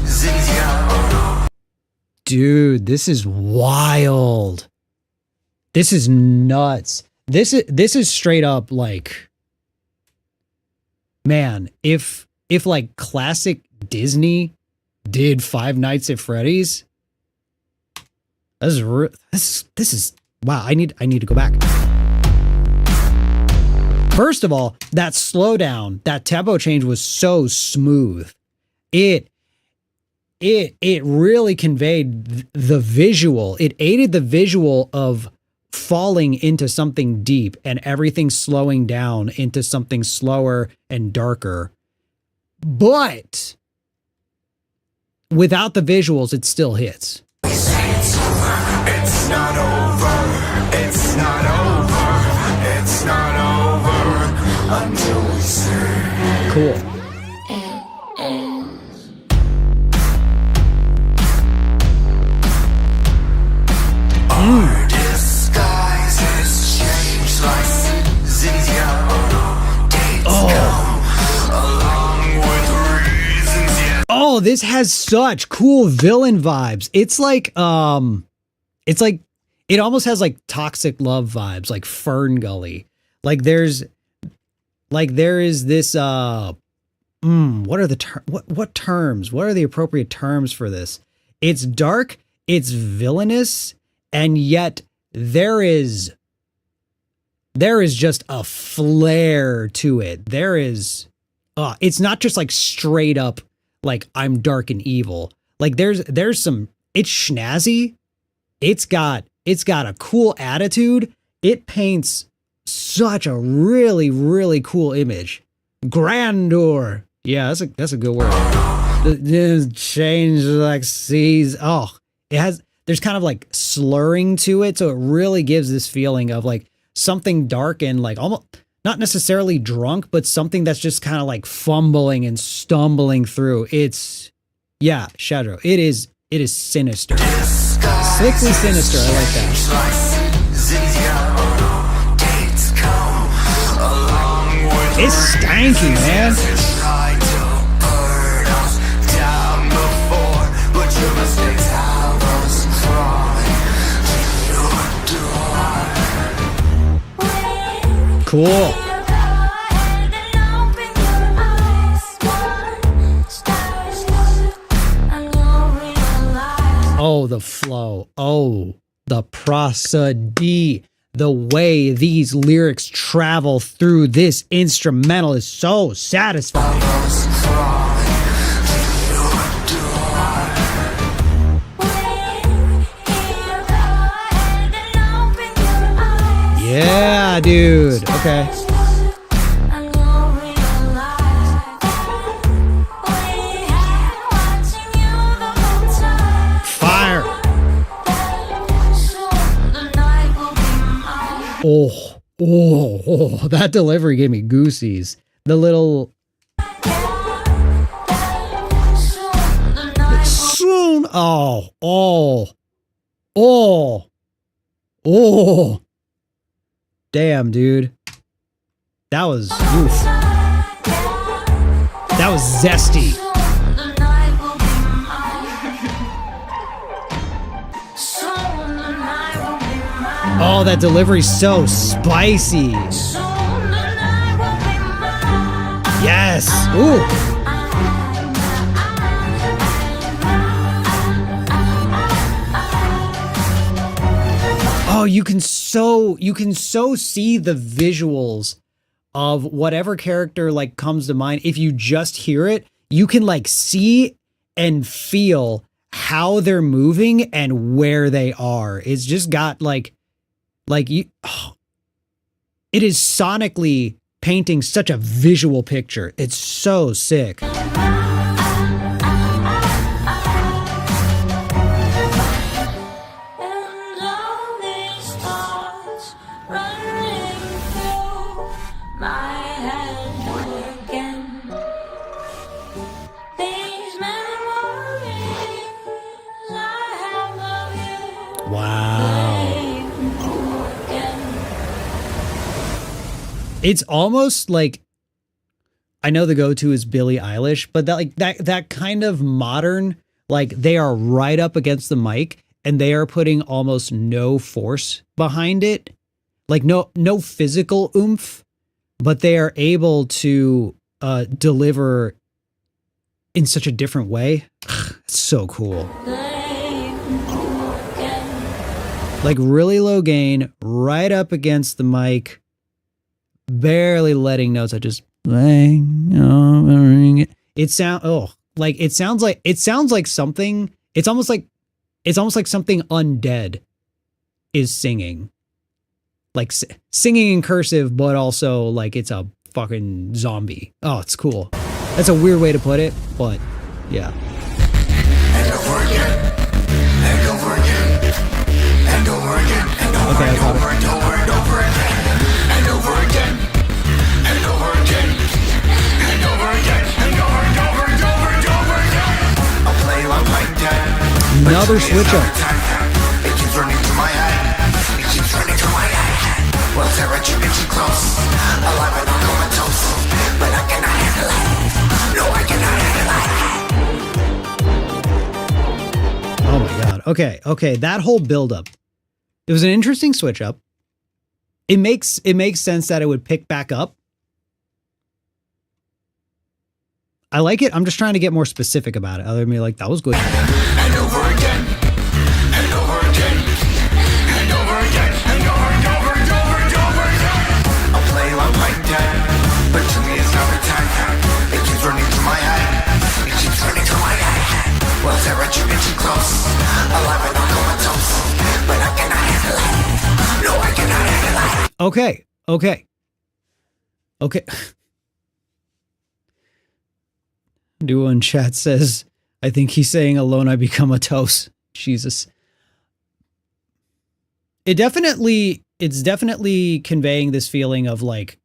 zigzag. Dude, this is wild. This is nuts. This is straight up like, man, if like classic Disney did Five Nights at Freddy's, this is wow. I need to go back. First of all, that slowdown, that tempo change was so smooth. It really conveyed the visual. It aided the visual of falling into something deep and everything slowing down into something slower and darker. But without the visuals, it still hits. We say it's over. It's not over. It's not over. It's not over until we say Cool. our disguises change like zigzag. Dates come along with reasons. Yeah. Oh, this has such cool villain vibes. It's like it almost has like Toxic Love vibes, like Fern Gully. Like there is this what are the what terms? What are the appropriate terms for this? It's dark, it's villainous, and yet there is just a flair to it. There is it's not just like straight up like I'm dark and evil. Like there's some, it's snazzy. It's got a cool attitude. It paints such a really, really cool image. Grandeur. Yeah, that's a good word. Change like seas. Oh, there's kind of like slurring to it. So it really gives this feeling of like something dark and like almost not necessarily drunk, but something that's just kind of like fumbling and stumbling through. It's, yeah, Shadow. It is sinister. Slickly sinister. I like that. Dates come It's stanky, man. Tried to burn us down before, but your mistakes have us crawling to your door. Cool. Oh, the flow. Oh, the prosody. The way these lyrics travel through this instrumental is so satisfying. Yeah, dude. Okay. Fire. Oh, that delivery gave me goosies. The little soon. Oh. Damn, dude. That was oof. That was zesty. Oh, that delivery's so spicy. Yes. Ooh. Oh, you can so see the visuals of whatever character like comes to mind. If you just hear it, you can like see and feel how they're moving and where they are. It's just got like you, it is sonically painting such a visual picture. It's so sick. It's almost like, I know the go-to is Billie Eilish, but that kind of modern, like they are right up against the mic and they are putting almost no force behind it. Like no physical oomph, but they are able to deliver in such a different way. It's so cool. Like really low gain, right up against the mic. Barely letting notes. I just it sounds like something. It's almost like something undead is singing, like singing in cursive, but also like it's a fucking zombie. Oh, it's cool. That's a weird way to put it, but yeah. And over again, and over again, and over again, and over Okay, and over and over and over again, and over again, and over again, and over again, and over and over and over and over again. I play like that. Another switch up. It keeps running through my head. It keeps running through my head. Well, Sarah, you get too close. Alive and I'm comatose, but I cannot handle it. No, I cannot handle it. Oh my god. Okay. That whole buildup. It was an interesting switch up. It makes sense that it would pick back up. I like it. I'm just trying to get more specific about it. Other than me, like, that was good. And over again, and over again, and over again, and over and over and over and over again. I play like that, but to me it's not a time. It keeps running through my head. It keeps running through my head. Well, Sarah, you get too close. Alive and I'm comatose, but I cannot handle it. No, I cannot handle it. Okay. Duo in chat says, I think he's saying alone I become a toast. Jesus. It's definitely conveying this feeling of like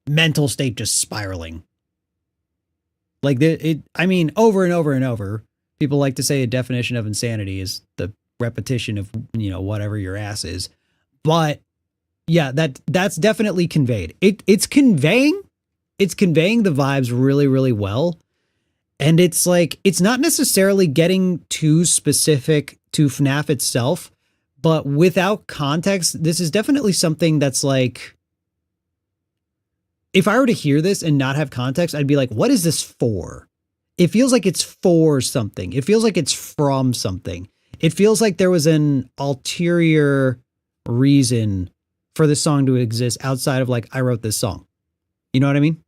mental state just spiraling. Like I mean, over and over and over, people like to say a definition of insanity is the repetition of, whatever your ass is. But yeah, that's definitely conveyed. It's conveying the vibes really, really well. And it's like, it's not necessarily getting too specific to FNAF itself, but without context, this is definitely something that's like, if I were to hear this and not have context, I'd be like, what is this for? It feels like it's for something. It feels like it's from something. It feels like there was an ulterior reason for this song to exist outside of like, I wrote this song. You know what I mean?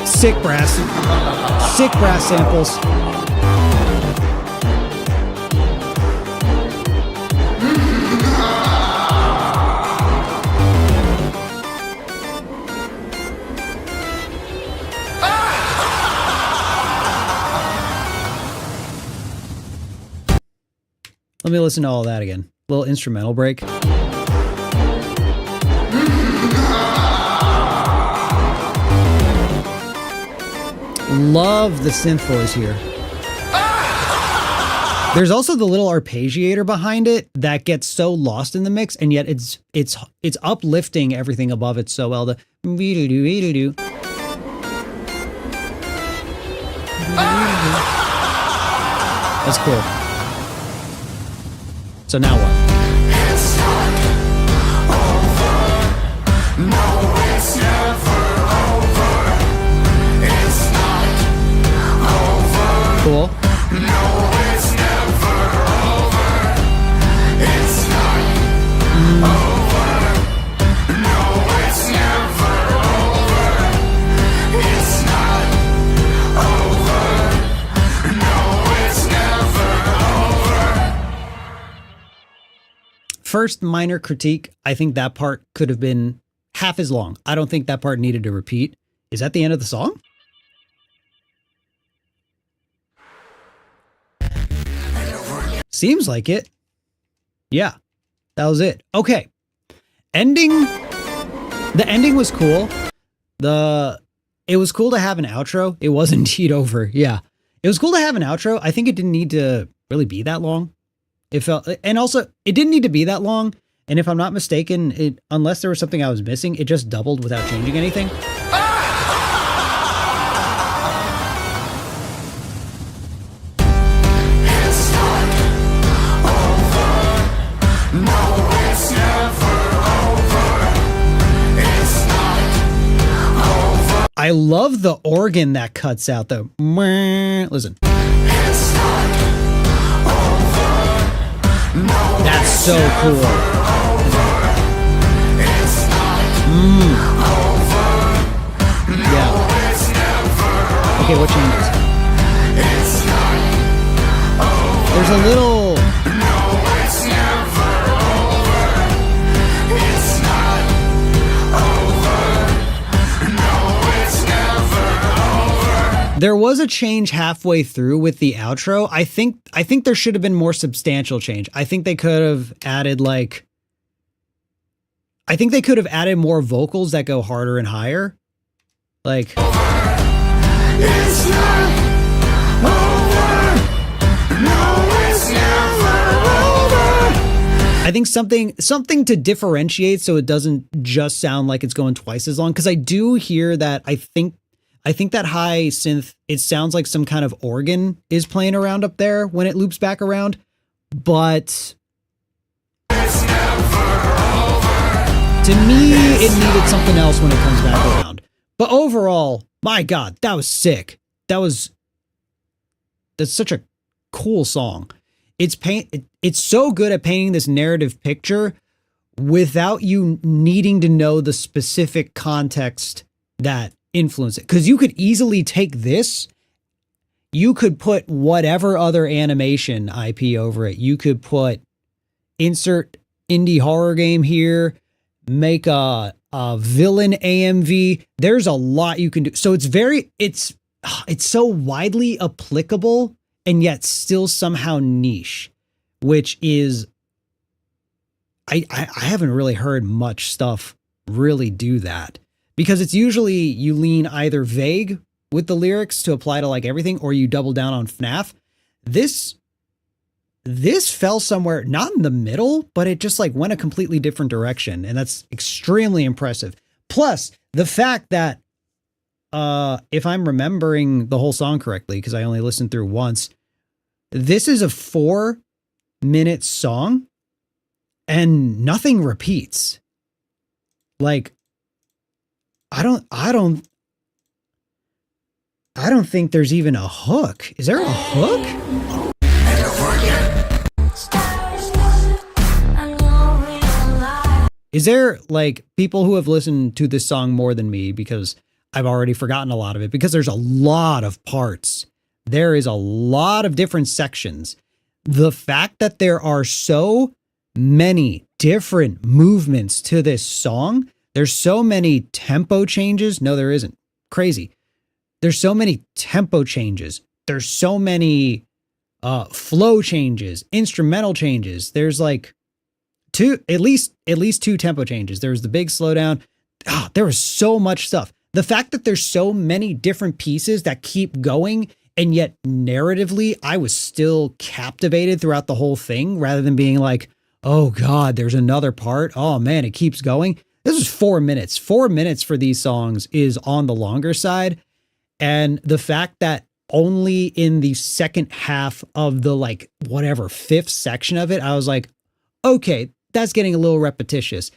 Sick brass samples. Let me listen to all that again. Little instrumental break. Love the synth voice here. There's also the little arpeggiator behind it that gets so lost in the mix, and yet it's uplifting everything above it so well. The that's cool. So now what? It's not over. No, it's never over. It's not over. Cool. No, it's never over. It's not over. No, it's never over. It's not over. No, it's never over. First minor critique, I think that part could have been half as long. I don't think that part needed to repeat. Is that the end of the song? Seems like it. Yeah, that was it. Okay. Ending. The ending was cool. It was cool to have an outro. It was indeed over. Yeah. It was cool to have an outro. I think it didn't need to really be that long. It felt, and also it didn't need to be that long. And if I'm not mistaken, unless there was something I was missing, it just doubled without changing anything. It's not over. No, it's never over. It's not over. I love the organ that cuts out the listen. It's not over. No, That's so cool. it's not over. Yeah. It's never. Okay, what changes? It's not over. There's a little. No, it's never over. It's not over. No, it's never over. There was a change halfway through with the outro. I think there should have been more substantial change. I think they could have added like. I think they could have added more vocals that go harder and higher. Like. It's not over. No, it's never over. I think something to differentiate so it doesn't just sound like it's going twice as long. Because I do hear that. I think that high synth, it sounds like some kind of organ is playing around up there when it loops back around. But It's never over. to me, it needed something else when it comes back around. But overall, my God, that was sick. That's such a cool song. It's so good at painting this narrative picture without you needing to know the specific context that influenced it. Because you could easily take this, you could put whatever other animation IP over it. You could put insert indie horror game here, make a villain AMV. There's a lot you can do. So it's so widely applicable and yet still somehow niche, which is, I haven't really heard much stuff really do that, because it's usually you lean either vague with the lyrics to apply to like everything, or you double down on FNAF. This this fell somewhere, not in the middle, but it just like went a completely different direction. And that's extremely impressive. Plus the fact that, if I'm remembering the whole song correctly, because I only listened through once, this is a 4-minute song and nothing repeats. Like, I don't think there's even a hook. Is there a hook? Is there, like, people who have listened to this song more than me, because I've already forgotten a lot of it, because there's a lot of parts. There is a lot of different sections. The fact that there are so many different movements to this song, there's so many tempo changes. No, there isn't. Crazy. There's so many tempo changes. There's so many flow changes, instrumental changes. There's like at least two tempo changes. There's the big slowdown. There was so much stuff. The fact that there's so many different pieces that keep going, and yet narratively, I was still captivated throughout the whole thing, rather than being like, oh God, there's another part. Oh man, it keeps going. This is 4 minutes. 4 minutes for these songs is on the longer side. And the fact that only in the second half of the like whatever 5th section of it, I was like, okay, that's getting a little repetitious.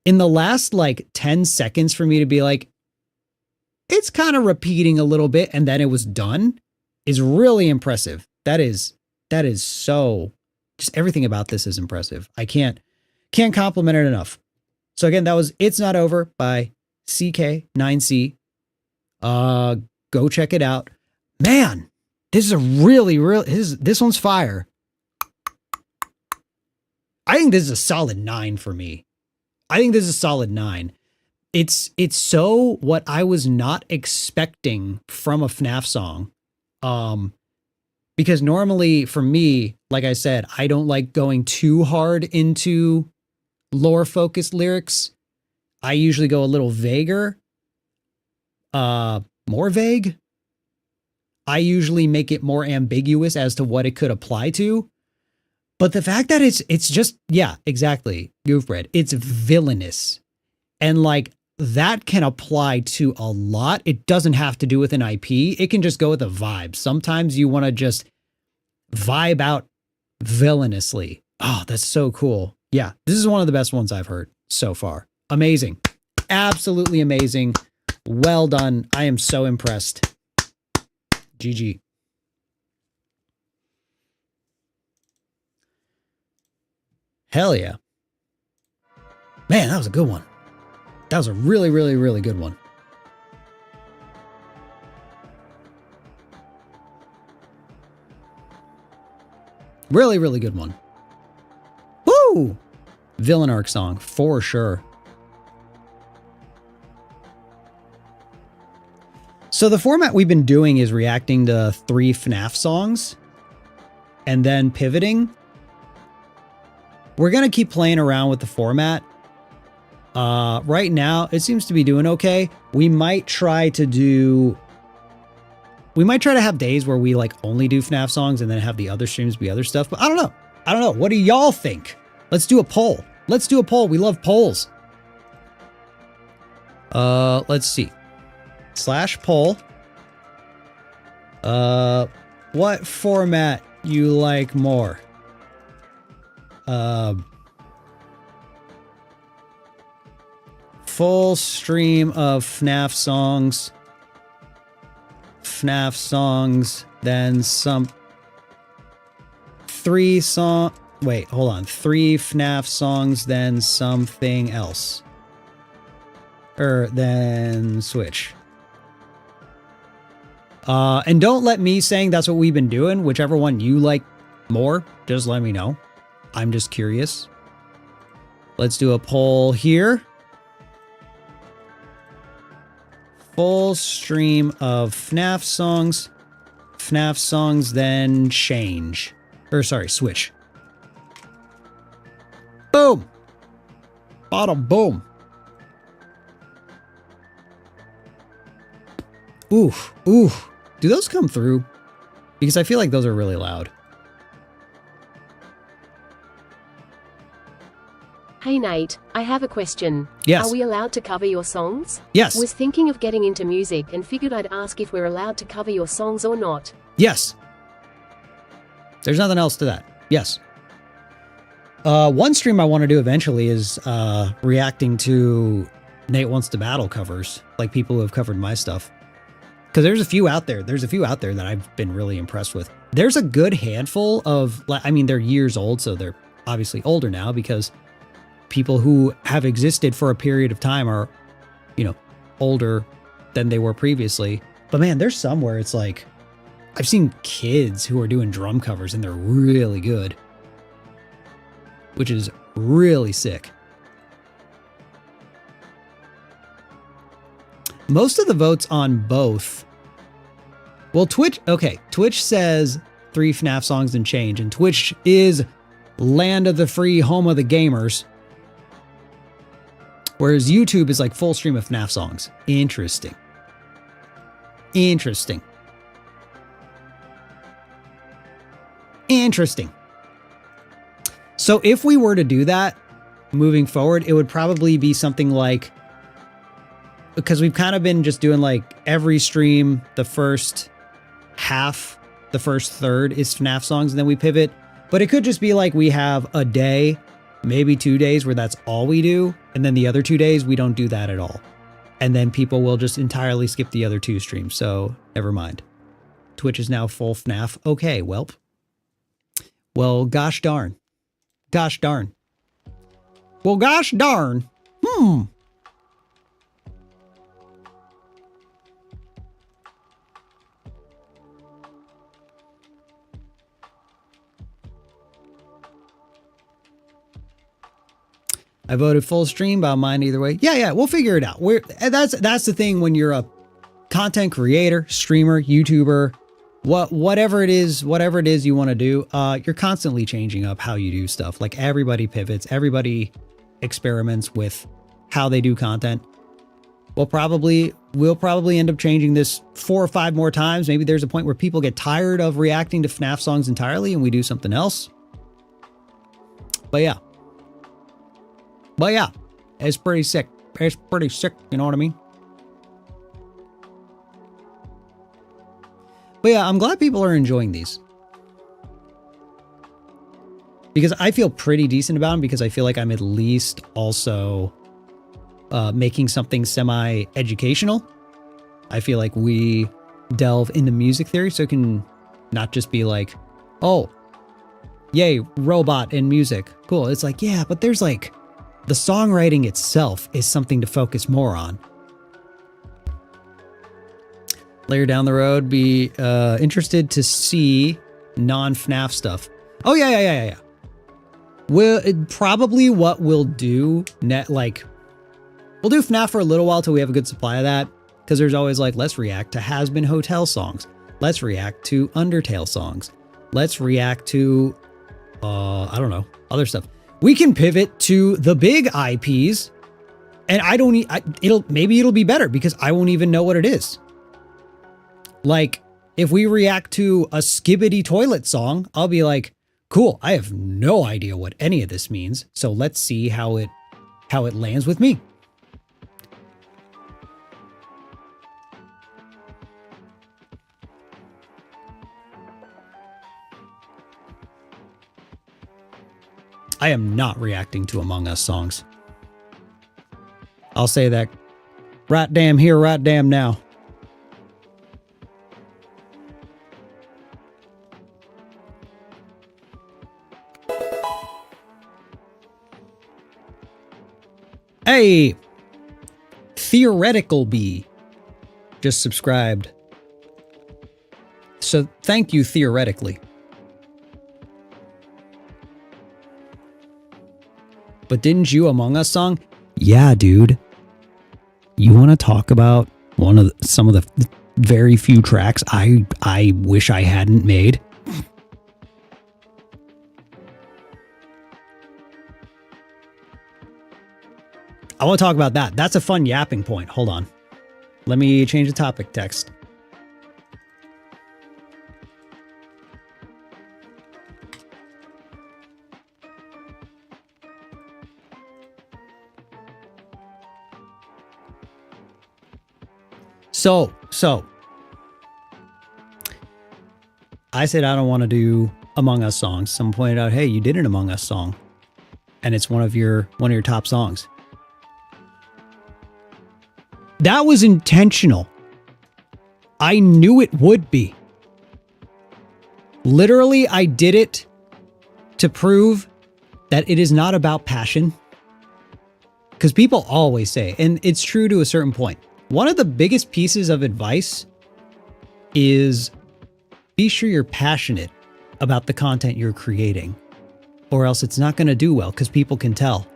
In the last like 10 seconds for me to be like, it's kind of repeating a little bit, and then it was done, is really impressive. That is so, just everything about this is impressive. I can't compliment it enough. So again, that was It's Not Over by CK9C. Go check it out. Man, this is a really, this one's fire. I think this is a solid 9 for me. I think this is a solid 9. It's so what I was not expecting from a FNAF song. Because normally for me, like I said, I don't like going too hard into lore focused lyrics. I usually go a little vaguer, more vague. I usually make it more ambiguous as to what it could apply to. But the fact that it's just, yeah, exactly, Goofbread, it's villainous. And like, that can apply to a lot. It doesn't have to do with an IP. It can just go with a vibe. Sometimes you want to just vibe out villainously. Oh, that's so cool. Yeah, this is one of the best ones I've heard so far. Amazing. Absolutely amazing. Well done. I am so impressed. GG. Hell yeah. Man, that was a good one. That was a really, really, really good one. Really, really good one. Woo! Villain arc song, for sure. So the format we've been doing is reacting to 3 FNAF songs and then pivoting. We're going to keep playing around with the format. Right now, it seems to be doing okay. We might try to have days where we like only do FNAF songs and then have the other streams be other stuff. But I don't know. I don't know. What do y'all think? Let's do a poll. Let's do a poll. We love polls. Let's see. /poll. What format you like more? Full stream of FNAF songs. FNAF songs, then some 3 FNAF songs, then something else. Then switch. And don't let me saying that's what we've been doing. Whichever one you like more, just let me know. I'm just curious. Let's do a poll here. Full stream of FNAF songs. FNAF songs, then change. Switch. Boom! Bottom, boom. Oof. Do those come through? Because I feel like those are really loud. Hey Nate, I have a question. Yes. Are we allowed to cover your songs? Yes. Was thinking of getting into music and figured I'd ask if we're allowed to cover your songs or not. Yes. There's nothing else to that. Yes. One stream I want to do eventually is reacting to Nate Wants to Battle covers, like people who have covered my stuff. Because there's a few out there. There's a few out there that I've been really impressed with. There's a good handful of, I mean, they're years old, so they're obviously older now because people who have existed for a period of time are, you know, older than they were previously. But man, there's some where it's like, I've seen kids who are doing drum covers and they're really good, which is really sick. Most of the votes on both. Well, Twitch says 3 FNAF songs and change, and Twitch is land of the free, home of the gamers. Whereas YouTube is like full stream of FNAF songs. Interesting. Interesting. Interesting. So if we were to do that moving forward, it would probably be something like, because we've kind of been just doing like every stream, the first half, the first third is FNAF songs, and then we pivot. But it could just be like we have a day, maybe 2 days where that's all we do. And then the other 2 days, we don't do that at all. And then people will just entirely skip the other 2 streams. So never mind. Twitch is now full FNAF. Okay, welp. Well, gosh darn. Gosh darn. Well, gosh darn. I voted full stream, but I'll mind either way. Yeah, we'll figure it out. That's the thing when you're a content creator, streamer, YouTuber, whatever it is you want to do, you're constantly changing up how you do stuff. Like everybody pivots, everybody experiments with how they do content. We'll probably end up changing this 4 or 5 more times. Maybe there's a point where people get tired of reacting to FNAF songs entirely and we do something else. But yeah, it's pretty sick. It's pretty sick, you know what I mean? But yeah, I'm glad people are enjoying these. Because I feel pretty decent about them, because I feel like I'm at least also making something semi-educational. I feel like we delve into music theory, so it can not just be like, oh, yay, robot and music. Cool. It's like, yeah, but there's like, the songwriting itself is something to focus more on. Later down the road, be interested to see non-FNAF stuff. Oh, yeah. Well, probably what we'll do, we'll do FNAF for a little while till we have a good supply of that. Because there's always like, let's react to Has-Been Hotel songs. Let's react to Undertale songs. Let's react to, I don't know, other stuff. We can pivot to the big IPs, and maybe it'll be better because I won't even know what it is. Like, if we react to a Skibbity Toilet song, I'll be like, cool, I have no idea what any of this means, so let's see how it lands with me. I am not reacting to Among Us songs. I'll say that right damn here, right damn now. Hey, Theoretical Bee just subscribed. So thank you, theoretically. But didn't you Among Us song? Yeah, dude. You want to talk about some of the very few tracks I wish I hadn't made? I want to talk about that. That's a fun yapping point. Hold on. Let me change the topic text. So I said I don't want to do Among Us songs. Someone pointed out, hey, you did an Among Us song. And it's one of your top songs. That was intentional. I knew it would be. Literally, I did it to prove that it is not about passion. Because people always say, and it's true to a certain point, one of the biggest pieces of advice is be sure you're passionate about the content you're creating, or else it's not going to do well because people can tell.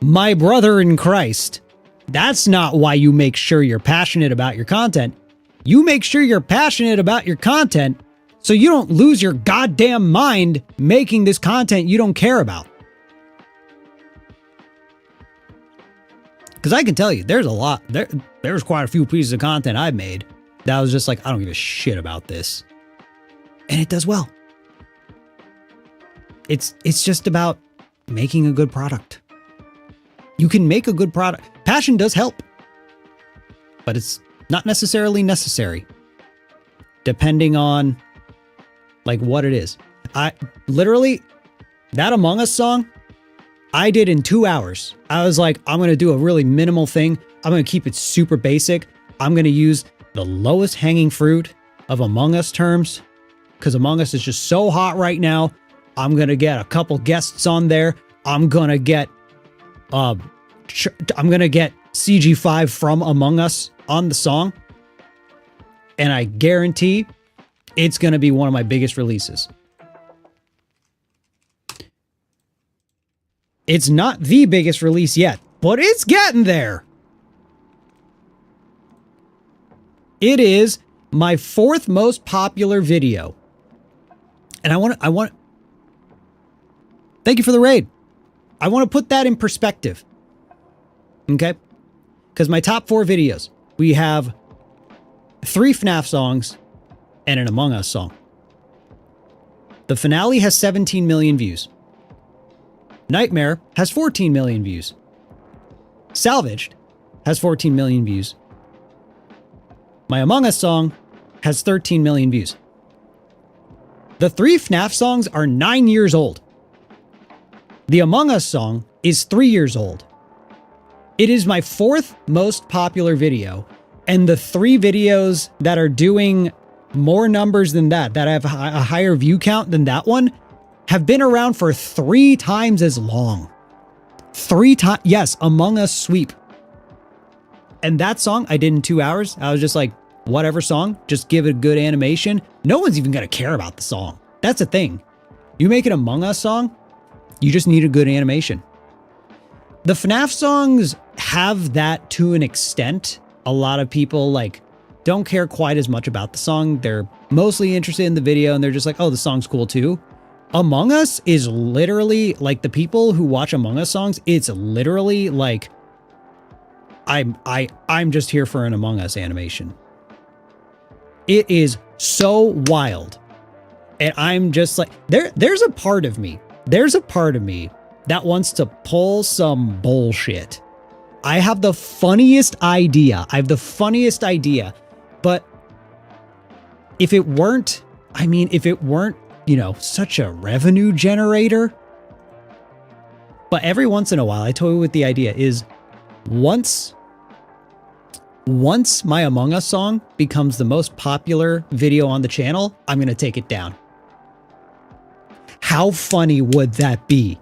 My brother in Christ, that's not why you make sure you're passionate about your content. You make sure you're passionate about your content so you don't lose your goddamn mind making this content you don't care about. Because I can tell you, there's a lot, there's quite a few pieces of content I've made that I was just like, I don't give a shit about this. And it does well. It's just about making a good product. You can make a good product. Passion does help, but it's not necessarily necessary, depending on like what it is. I literally, that Among Us song, I did in 2 hours. I was like, I'm going to do a really minimal thing. I'm going to keep it super basic. I'm going to use the lowest hanging fruit of Among Us terms because Among Us is just so hot right now. I'm going to get a couple guests on there. I'm going to get CG5 from Among Us on the song. And I guarantee it's going to be one of my biggest releases. It's not the biggest release yet, but it's getting there. It is my 4th most popular video. And I want thank you for the raid. I want to put that in perspective. Okay? Because my top 4 videos, we have 3 FNAF songs and an Among Us song. The finale has 17 million views. Nightmare has 14 million views. Salvaged has 14 million views. My Among Us song has 13 million views. The 3 FNAF songs are 9 years old. The Among Us song is 3 years old. It is my 4th most popular video, and the 3 videos that are doing more numbers than that have a higher view count than that one, have been around for 3 times as long. 3 times, yes, Among Us sweep. And that song I did in 2 hours. I was just like, whatever song, just give it a good animation. No one's even gonna care about the song. That's the thing. You make an Among Us song, you just need a good animation. The FNAF songs have that to an extent. A lot of people like don't care quite as much about the song. They're mostly interested in the video and they're just like, oh, the song's cool too. Among Us is literally like the people who watch Among Us songs. It's literally like I'm just here for an Among Us animation. It is so wild. And I'm just like, there's a part of me that wants to pull some bullshit. I have the funniest idea. But if it weren't, you know, such a revenue generator. But every once in a while, I toy with the idea is once my Among Us song becomes the most popular video on the channel, I'm going to take it down. How funny would that be?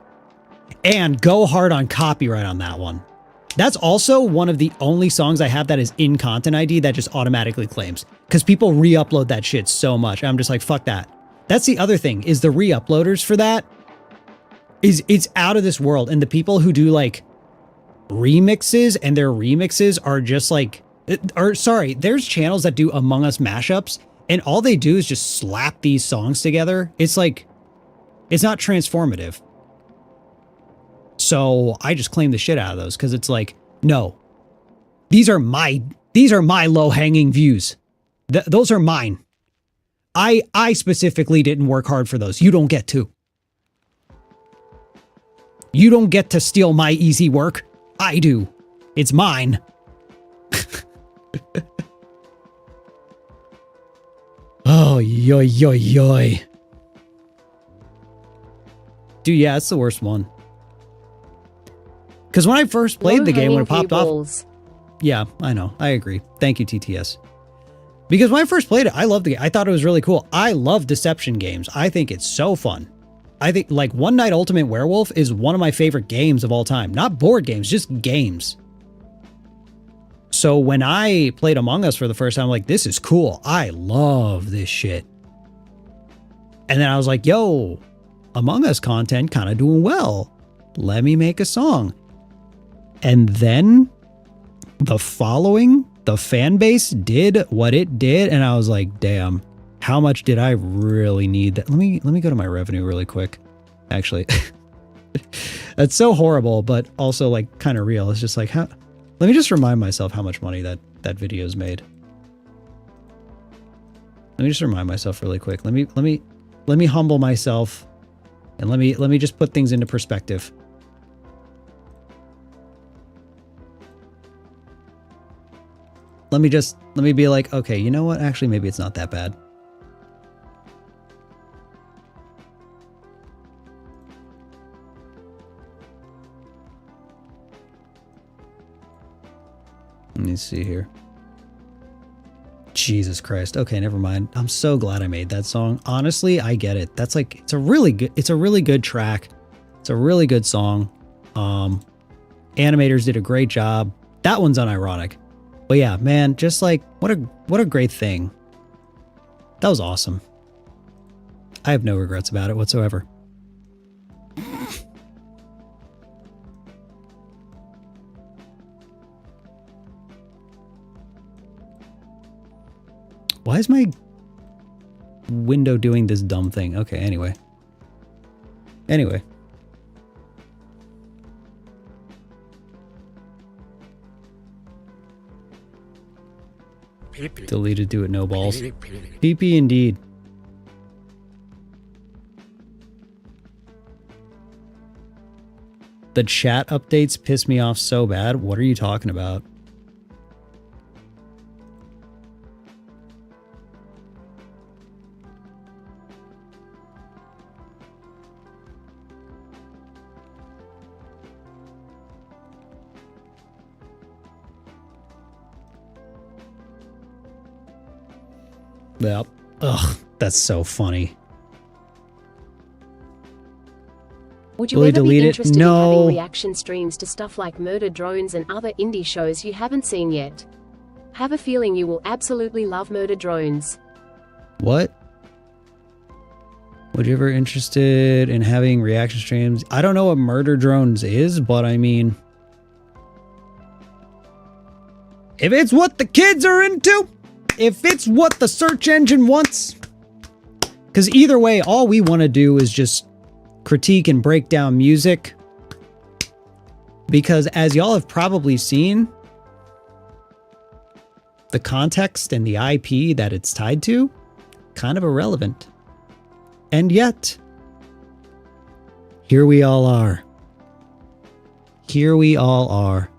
And go hard on copyright on that one. That's also one of the only songs I have that is in Content ID that just automatically claims. Because people re-upload that shit so much. I'm just like, fuck that. That's the other thing, is the re-uploaders for that it's out of this world. And the people who do like remixes, and their remixes are just like, there's channels that do Among Us mashups, and all they do is just slap these songs together. It's like, it's not transformative. So I just claim the shit out of those because it's like, no, these are my low-hanging views. Those are mine. I specifically didn't work hard for those. You don't get to. You don't get to steal my easy work. I do. It's mine. yo, yo, yo. Dude, yeah, it's the worst one. Because when I first played the game, when it popped off... Yeah, I know. I agree. Thank you, TTS. Because when I first played it, I loved the game. I thought it was really cool. I love deception games. I think it's so fun. I think, like, One Night Ultimate Werewolf is one of my favorite games of all time. Not board games, just games. So when I played Among Us for the first time, I'm like, this is cool. I love this shit. And then I was like, yo, Among Us content kind of doing well. Let me make a song. And then the fan base did what it did. And I was like, damn, how much did I really need that? Let me go to my revenue really quick. Actually, that's so horrible, but also like kind of real. It's just like, let me just remind myself how much money that video's made. Let me just remind myself really quick. Let me humble myself and let me just put things into perspective. Let me be like, okay, you know what? Actually, maybe it's not that bad. Let me see here. Jesus Christ. Okay, never mind. I'm so glad I made that song. Honestly, I get it. That's like, it's a really good track. It's a really good song. Animators did a great job. That one's unironic. But yeah, man, just like, what a great thing. That was awesome. I have no regrets about it whatsoever. Why is my window doing this dumb thing? Okay, anyway. Deleted, do it, no balls. PP indeed. The chat updates piss me off so bad. What are you talking about? Yep. Ugh, that's so funny. Would you ever be interested in having reaction streams to stuff like Murder Drones and other indie shows you haven't seen yet? Have a feeling you will absolutely love Murder Drones. What? Would you ever interested in having reaction streams? I don't know what Murder Drones is, but I mean, if it's what the kids are into, if it's what the search engine wants, because either way, all we want to do is just critique and break down music, because as y'all have probably seen, the context and the IP that it's tied to, kind of irrelevant. And yet, here we all are. Here we all are.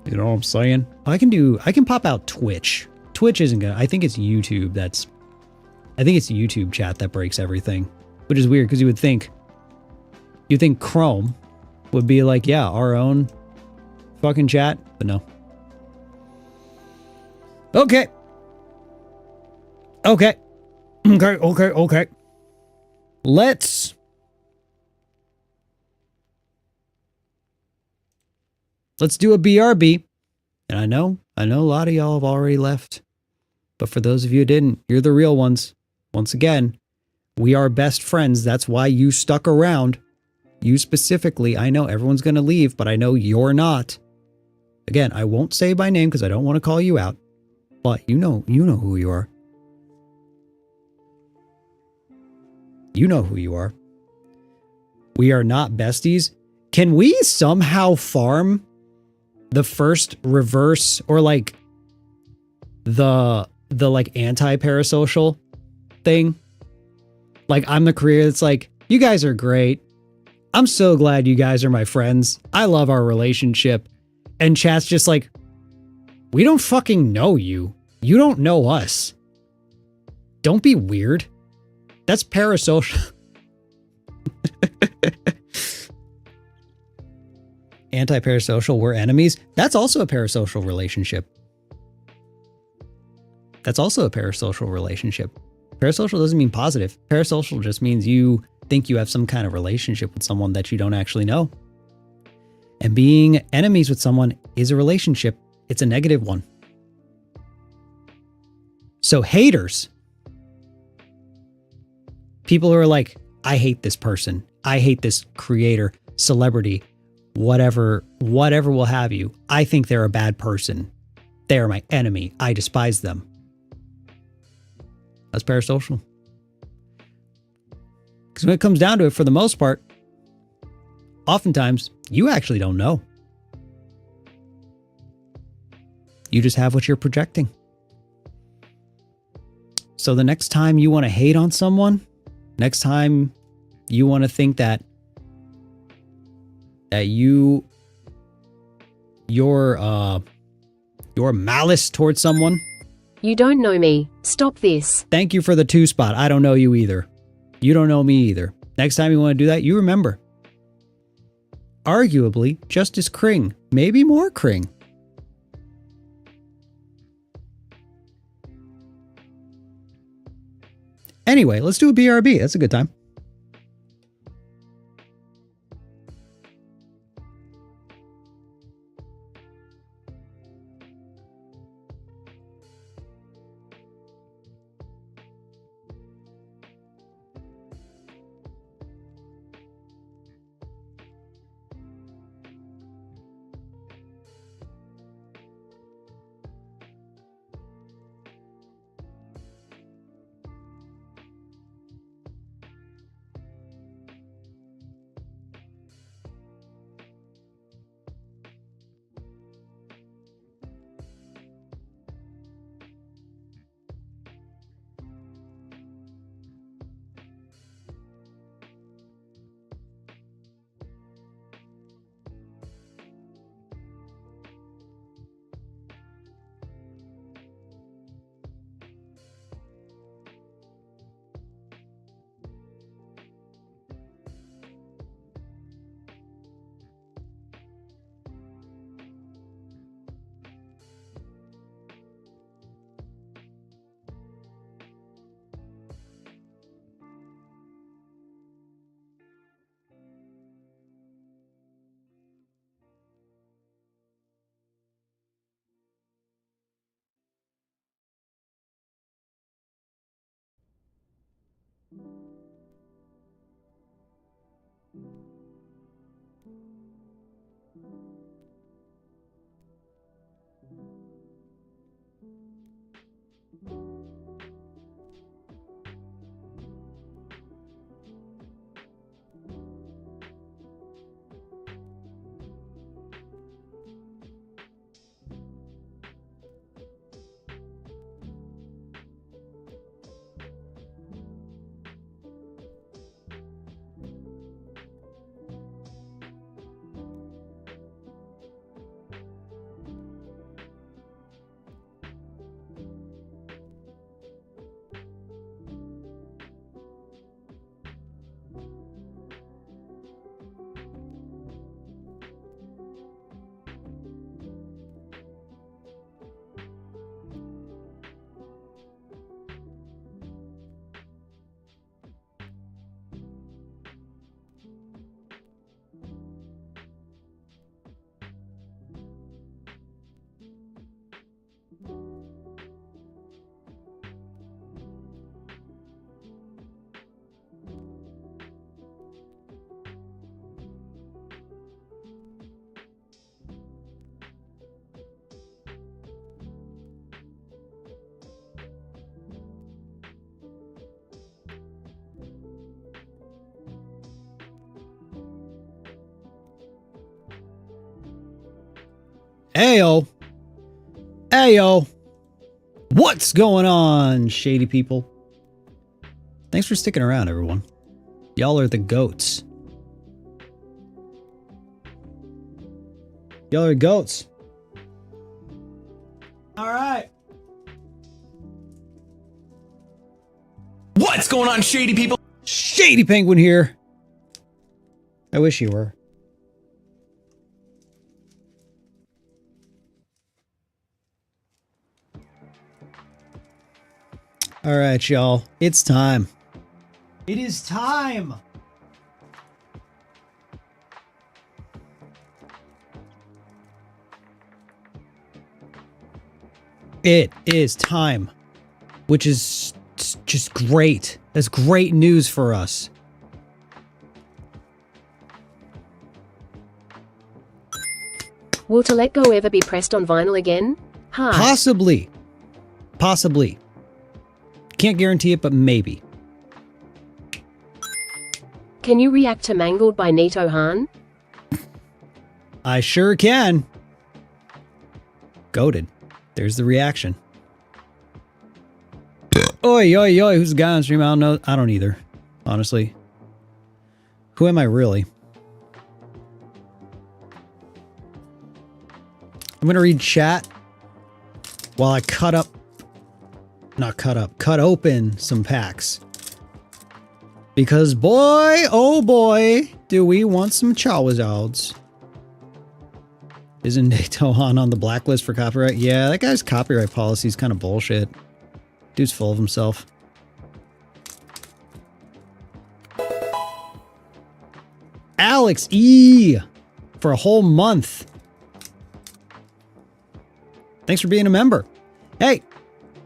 You know what I'm saying? I can pop out Twitch. Twitch isn't gonna, I think it's YouTube I think it's YouTube chat that breaks everything. Which is weird, because you'd think Chrome would be like, yeah, our own fucking chat, but no. Okay. Let's do a BRB. And I know a lot of y'all have already left. But for those of you who didn't, you're the real ones. Once again, we are best friends. That's why you stuck around. You specifically. I know everyone's going to leave, but I know you're not. Again, I won't say by name because I don't want to call you out. But you know who you are. You know who you are. We are not besties. Can we somehow farm the first reverse or like the like anti-parasocial thing? Like, I'm the creator that's like, you guys are great. I'm so glad you guys are my friends. I love our relationship. And chat's just like, we don't fucking know you. You don't know us. Don't be weird. That's parasocial. Anti-parasocial, we're enemies. That's also a parasocial relationship. That's also a parasocial relationship. Parasocial doesn't mean positive. Parasocial just means you think you have some kind of relationship with someone that you don't actually know. And being enemies with someone is a relationship. It's a negative one. So haters, people who are like, I hate this person. I hate this creator, celebrity, whatever will have you. I think they're a bad person. They are my enemy. I despise them. That's parasocial. Because when it comes down to it, for the most part, oftentimes, you actually don't know. You just have what you're projecting. So the next time you want to hate on someone, next time you want to think that your malice towards someone. You don't know me. Stop this. Thank you for the 2 spot. I don't know you either. You don't know me either. Next time you want to do that, you remember. Arguably, Justice Kring. Maybe more Kring. Anyway, let's do a BRB. That's a good time. Ayo. Ayo. What's going on, shady people? Thanks for sticking around, everyone. Y'all are the goats. Y'all are goats. All right. What's going on, shady people? Shady Penguin here. I wish you were. All right, y'all. It's time. It is time. It is time, which is just great. That's great news for us. Will To Let Go ever be pressed on vinyl again? Hi. Possibly. Possibly. Can't guarantee it, but maybe. Can you react to Mangled by Nito Han? I sure can. Goated. There's the reaction. Oi, oi, oi. Who's the guy on stream? I don't know. I don't either. Honestly. Who am I really? I'm going to read chat while I cut open some packs. Because boy, oh boy, do we want some Charizards. Isn't Natohan on the blacklist for copyright? Yeah, that guy's copyright policy is kind of bullshit. Dude's full of himself. Alex E! For a whole month. Thanks for being a member. Hey,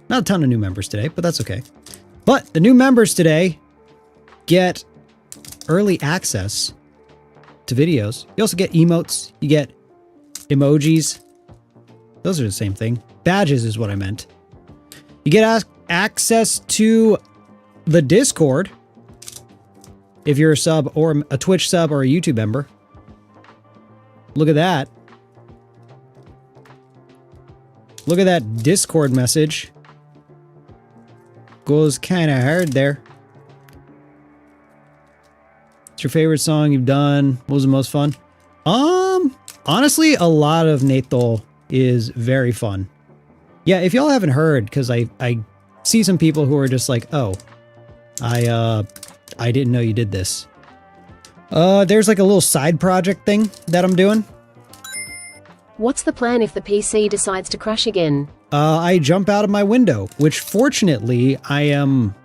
not a ton of new members today, but that's okay. But the new members today get early access to videos. You also get emotes. You get emojis. Those are the same thing. Badges is what I meant. You get access to the Discord if you're a sub or a Twitch sub or a YouTube member. Look at that. Look at that Discord message. Goes kind of hard there. What's your favorite song you've done? What was the most fun? Honestly, a lot of Nato is very fun. Yeah, if y'all haven't heard, because I see some people who are just like, oh, I didn't know you did this. There's like a little side project thing that I'm doing. What's the plan if the PC decides to crash again? I jump out of my window, which fortunately I am,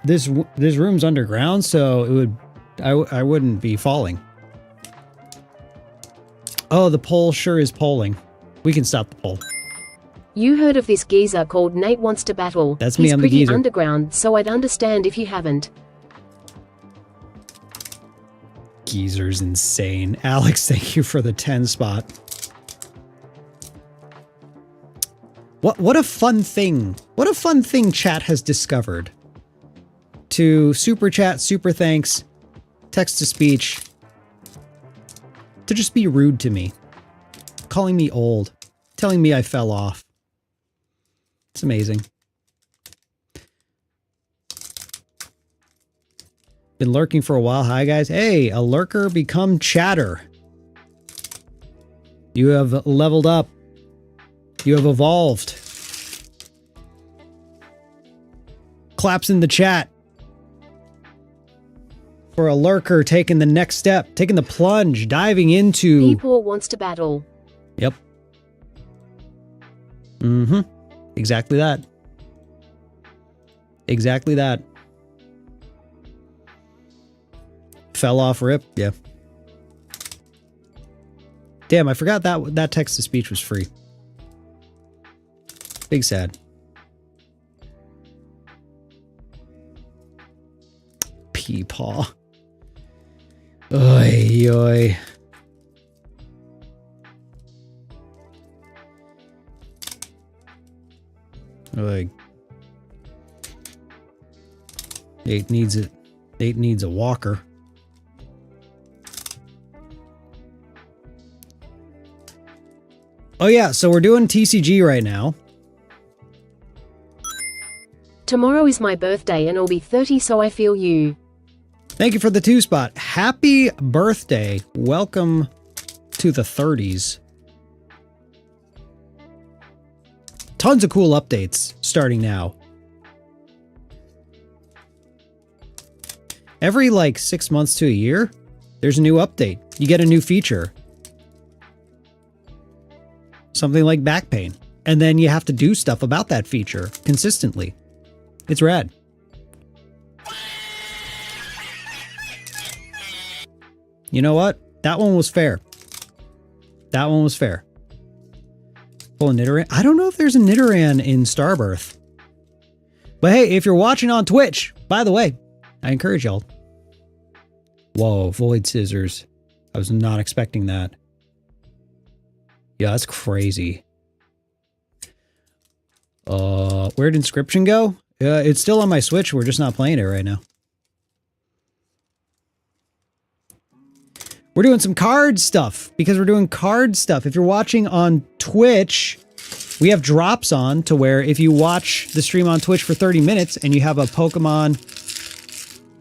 this room's underground, so it would, I wouldn't be falling. Oh, the poll sure is polling. We can stop the poll. You heard of this geezer called NateWantsToBattle? That's me, I'm the geezer. He's pretty underground, so I'd understand if you haven't. Geezer's insane. Alex, thank you for the 10 spot. What a fun thing. What a fun thing chat has discovered. To super chat, super thanks, text to speech, to just be rude to me, calling me old, telling me I fell off. It's amazing. Been lurking for a while. Hi guys. Hey, a lurker become chatter. You have leveled up. You have evolved. Claps in the chat. For a lurker taking the next step, taking the plunge, diving into... People wants to battle. Yep. Mm-hmm. Exactly that. Exactly that. Fell off rip, yeah. Damn, I forgot that text-to-speech was free. Big sad. Peepaw. Oi, oi. Oi. Nate needs it. Nate needs a walker. Oh yeah, so we're doing TCG right now. Tomorrow is my birthday and I'll be 30, so I feel you. Thank you for the 2 spot. Happy birthday. Welcome to the 30s. Tons of cool updates starting now. Every like 6 months to a year, there's a new update. You get a new feature. Something like back pain. And then you have to do stuff about that feature consistently. It's rad. You know what? That one was fair. That one was fair. Pull a Nidoran. I don't know if there's a Nidoran in Starbirth. But hey, if you're watching on Twitch, by the way, I encourage y'all. Whoa, Void Scissors. I was not expecting that. Yeah, that's crazy. Where'd Inscription go? It's still on my Switch. We're just not playing it right now. We're doing some card stuff because we're doing card stuff. If you're watching on Twitch, we have drops on to where if you watch the stream on Twitch for 30 minutes and you have a Pokemon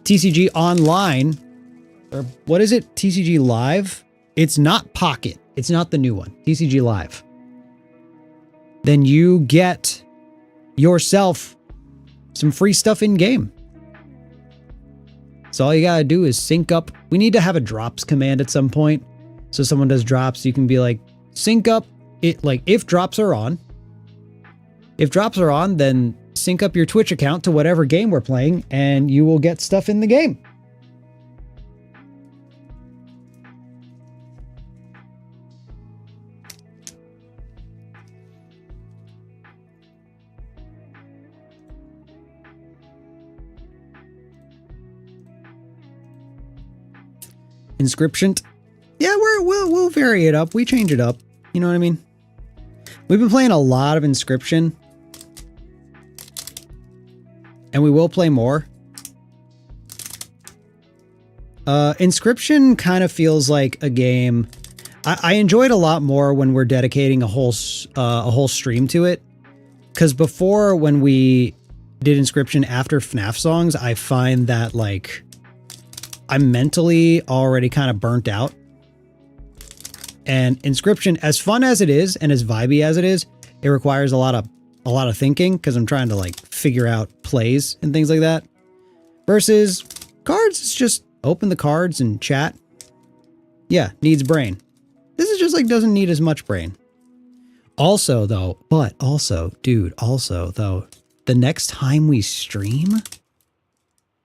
TCG online, or what is it? TCG Live? It's not Pocket. It's not the new one. TCG Live. Then you get yourself some free stuff in game. So all you gotta do is sync up. We need to have a drops command at some point. So someone does drops, you can be like, sync up it, like if drops are on. If drops are on, then sync up your Twitch account to whatever game we're playing and you will get stuff in the game. Inscription. Yeah, we'll vary it up. We change it up. You know what I mean? We've been playing a lot of Inscription. And we will play more. Inscription kind of feels like a game. I enjoy it a lot more when we're dedicating a whole stream to it. Because before, when we did Inscription after FNAF songs, I find that like I'm mentally already kind of burnt out. And Inscription, as fun as it is and as vibey as it is, it requires a lot of thinking because I'm trying to like figure out plays and things like that. Versus cards, it's just open the cards and chat. Yeah, needs brain. This is just like doesn't need as much brain. Also though, the next time we stream,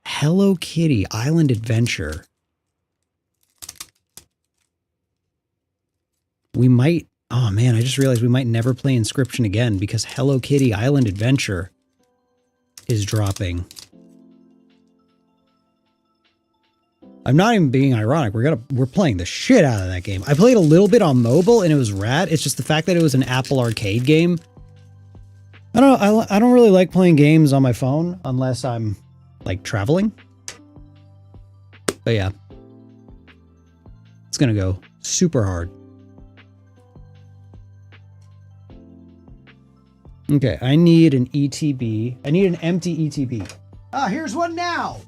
Hello Kitty Island Adventure. We might, oh man, I just realized we might never play Inscription again because Hello Kitty Island Adventure is dropping. I'm not even being ironic. We're playing the shit out of that game. I played a little bit on mobile and it was rad. It's just the fact that it was an Apple Arcade game. I don't know. I don't really like playing games on my phone unless I'm like traveling. But yeah, it's gonna go super hard. Okay, I need an ETB. I need an empty ETB. Ah, here's one now.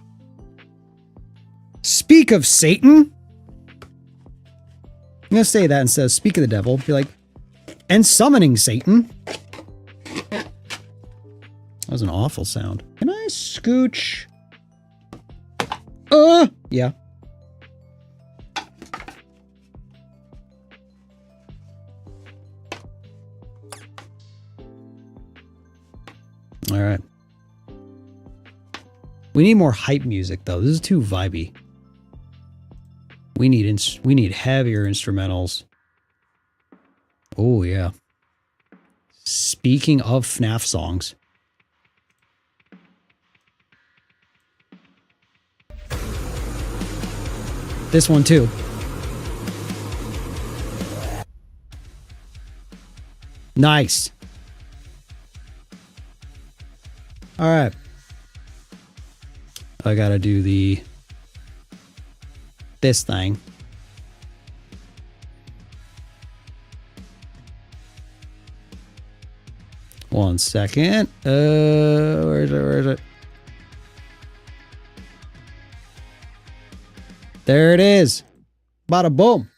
Speak of Satan. I'm gonna say that instead of speak of the devil. Be like, and summoning Satan. That was an awful sound. Can I scooch? Yeah. All right. We need more hype music though. This is too vibey. We need heavier instrumentals. Oh yeah. Speaking of FNAF songs. This one too. Nice. All right. I gotta do this thing. One second. Where is it? There it is. Bada boom.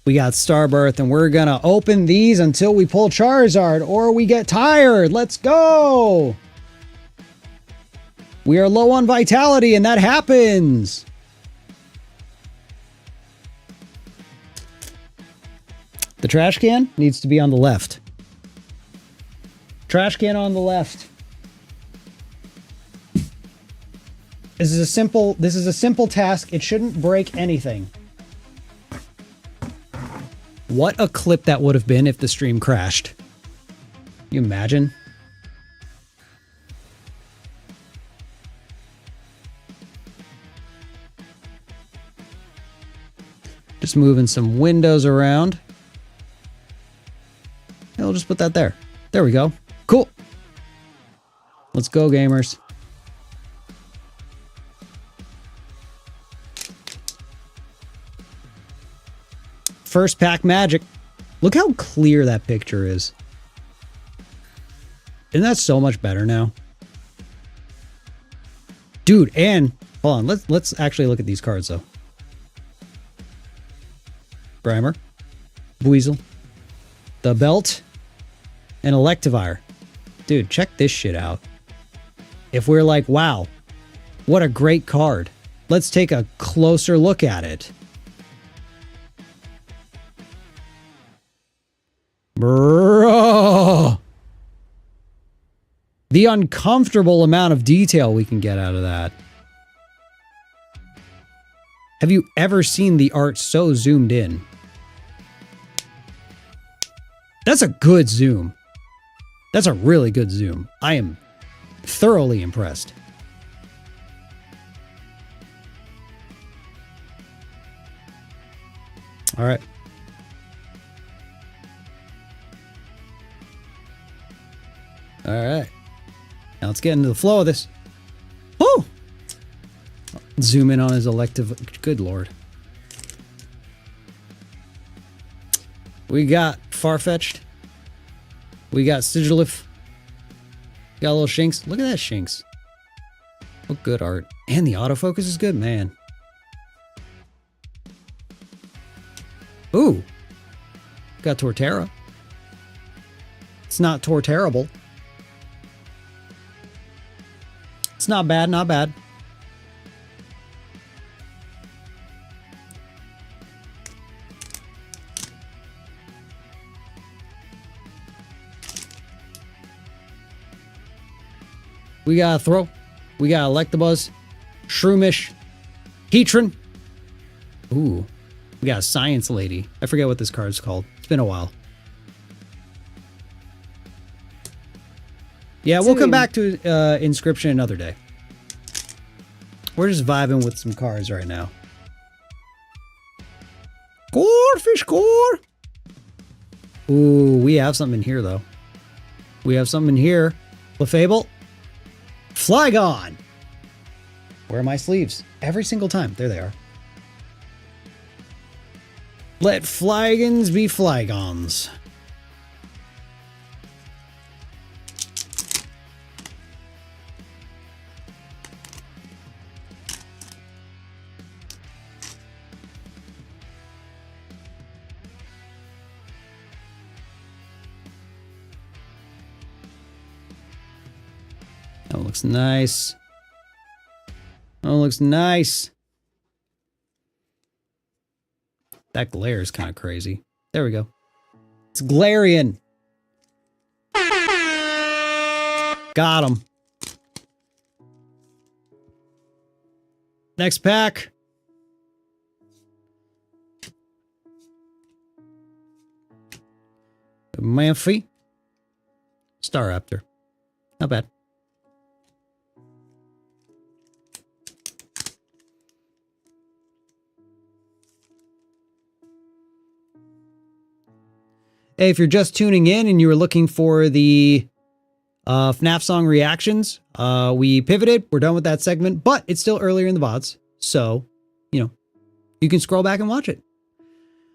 We got Starbirth, and we're gonna open these until we pull Charizard or we get tired. Let's go. We are low on vitality, and that happens. The trash can needs to be on the left. Trash can on the left. This is a simple task. It shouldn't break anything. What a clip that would have been if the stream crashed. You imagine? Just moving some windows around. And we'll just put that there. There we go. Cool. Let's go, gamers. First pack magic. Look how clear that picture is. Isn't that so much better now? Dude, and hold on, let's actually look at these cards though. Grimer, Weasel, the Belt, and Electivire. Dude, check this shit out. If we're like, wow, what a great card. Let's take a closer look at it. Bro. The uncomfortable amount of detail we can get out of that. Have you ever seen the art so zoomed in? That's a good zoom. That's a really good zoom. I am thoroughly impressed. All right. All right. Now let's get into the flow of this. Woo! Zoom in on his elective. Good lord. We got Farfetch'd. We got Sigilif. Got a little Shinx. Look at that Shinx. What good art. And the autofocus is good, man. Ooh. Got Torterra. It's not Torterrible. It's not bad, not bad. We got a Throw. We got Electabuzz. Shroomish. Heatran. Ooh. We got a Science Lady. I forget what this card's called. It's been a while. Yeah, we'll come back to Inscription another day. We're just vibing with some cards right now. Fish core. Ooh, we have something in here, though. We have something in here. Clefable. Flygon. Where are my sleeves? Every single time. There they are. Let Flygons be Flygons. That looks nice. Oh, looks nice. That glare is kind of crazy. There we go. It's Galarian. Got him. Next pack. Manphy. Staraptor. Not bad. Hey, if you're just tuning in and you were looking for the FNAF song reactions, we pivoted. We're done with that segment, but it's still earlier in the VODs. So, you know, you can scroll back and watch it.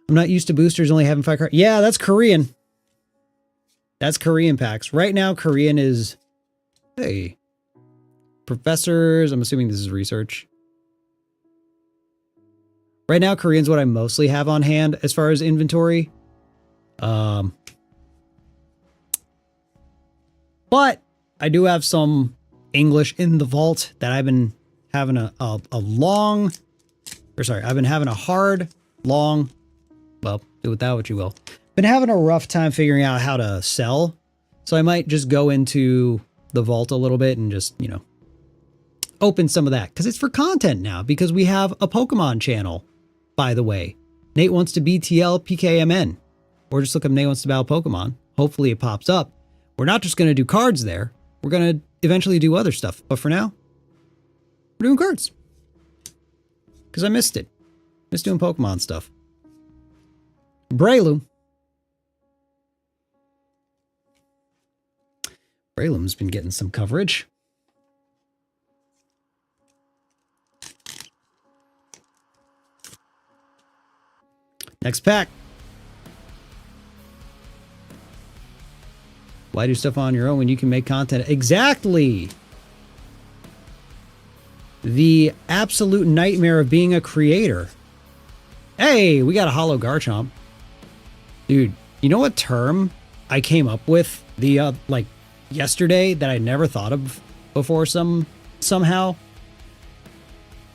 I'm not used to boosters only having 5 cards. Yeah, that's Korean. That's Korean packs. Right now, Korean is... Hey. Professors. I'm assuming this is research. Right now, Korean's what I mostly have on hand as far as inventory. But I do have some English in the vault that I've been having a hard, long, well, do with that what you will. Been having a rough time figuring out how to sell. So I might just go into the vault a little bit and just, you know, open some of that. Because it's for content now. Because we have a Pokemon channel, by the way. Nate Wants to BTL PKMN. Or just look up Nate Wants to Battle Pokemon. Hopefully it pops up. We're not just going to do cards there. We're going to eventually do other stuff. But for now, we're doing cards. Because I missed it. Missed doing Pokemon stuff. Breloom. Breloom's been getting some coverage. Next pack. Why do stuff on your own when you can make content? Exactly. The absolute nightmare of being a creator. Hey, we got a hollow Garchomp. Dude, you know what term I came up with like yesterday that I never thought of before somehow?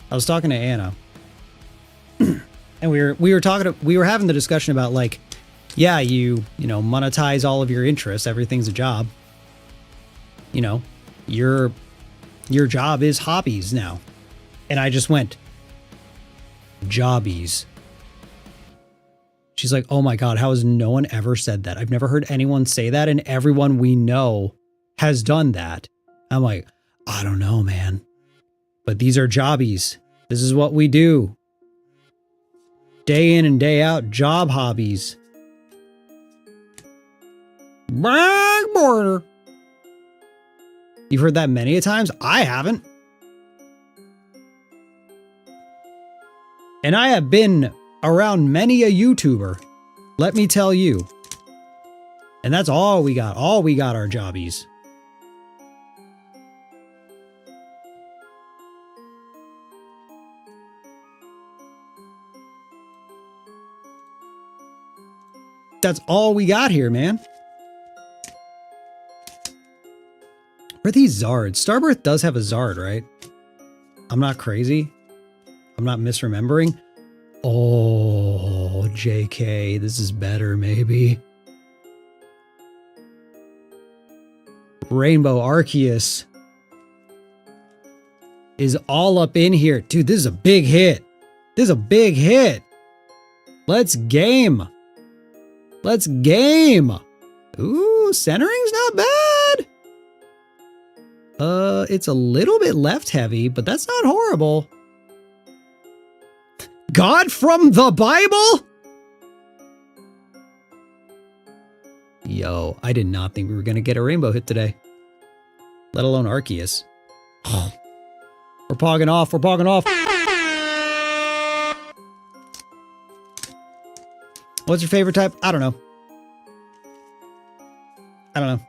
I was talking to Anna. And we were having the discussion about like, yeah, you know, monetize all of your interests, everything's a job. You know, your job is hobbies now. And I just went, jobbies. She's like, oh my God, how has no one ever said that? I've never heard anyone say that, and everyone we know has done that. I'm like, I don't know, man. But these are jobbies. This is what we do. Day in and day out, job hobbies. Back border. You've heard that many a times? I haven't. And I have been around many a YouTuber, let me tell you. And that's all we got. All we got are jobbies. That's all we got here, man. Where are these Zards? Starbirth does have a Zard, right? I'm not crazy. I'm not misremembering. Oh, JK, this is better, maybe. Rainbow Arceus is all up in here. Dude, this is a big hit. This is a big hit. Let's game. Let's game. Ooh, centering's not bad. It's a little bit left heavy, but that's not horrible. God from the Bible? Yo, I did not think we were going to get a rainbow hit today. Let alone Arceus. We're pogging off. We're pogging off. What's your favorite type? I don't know. I don't know.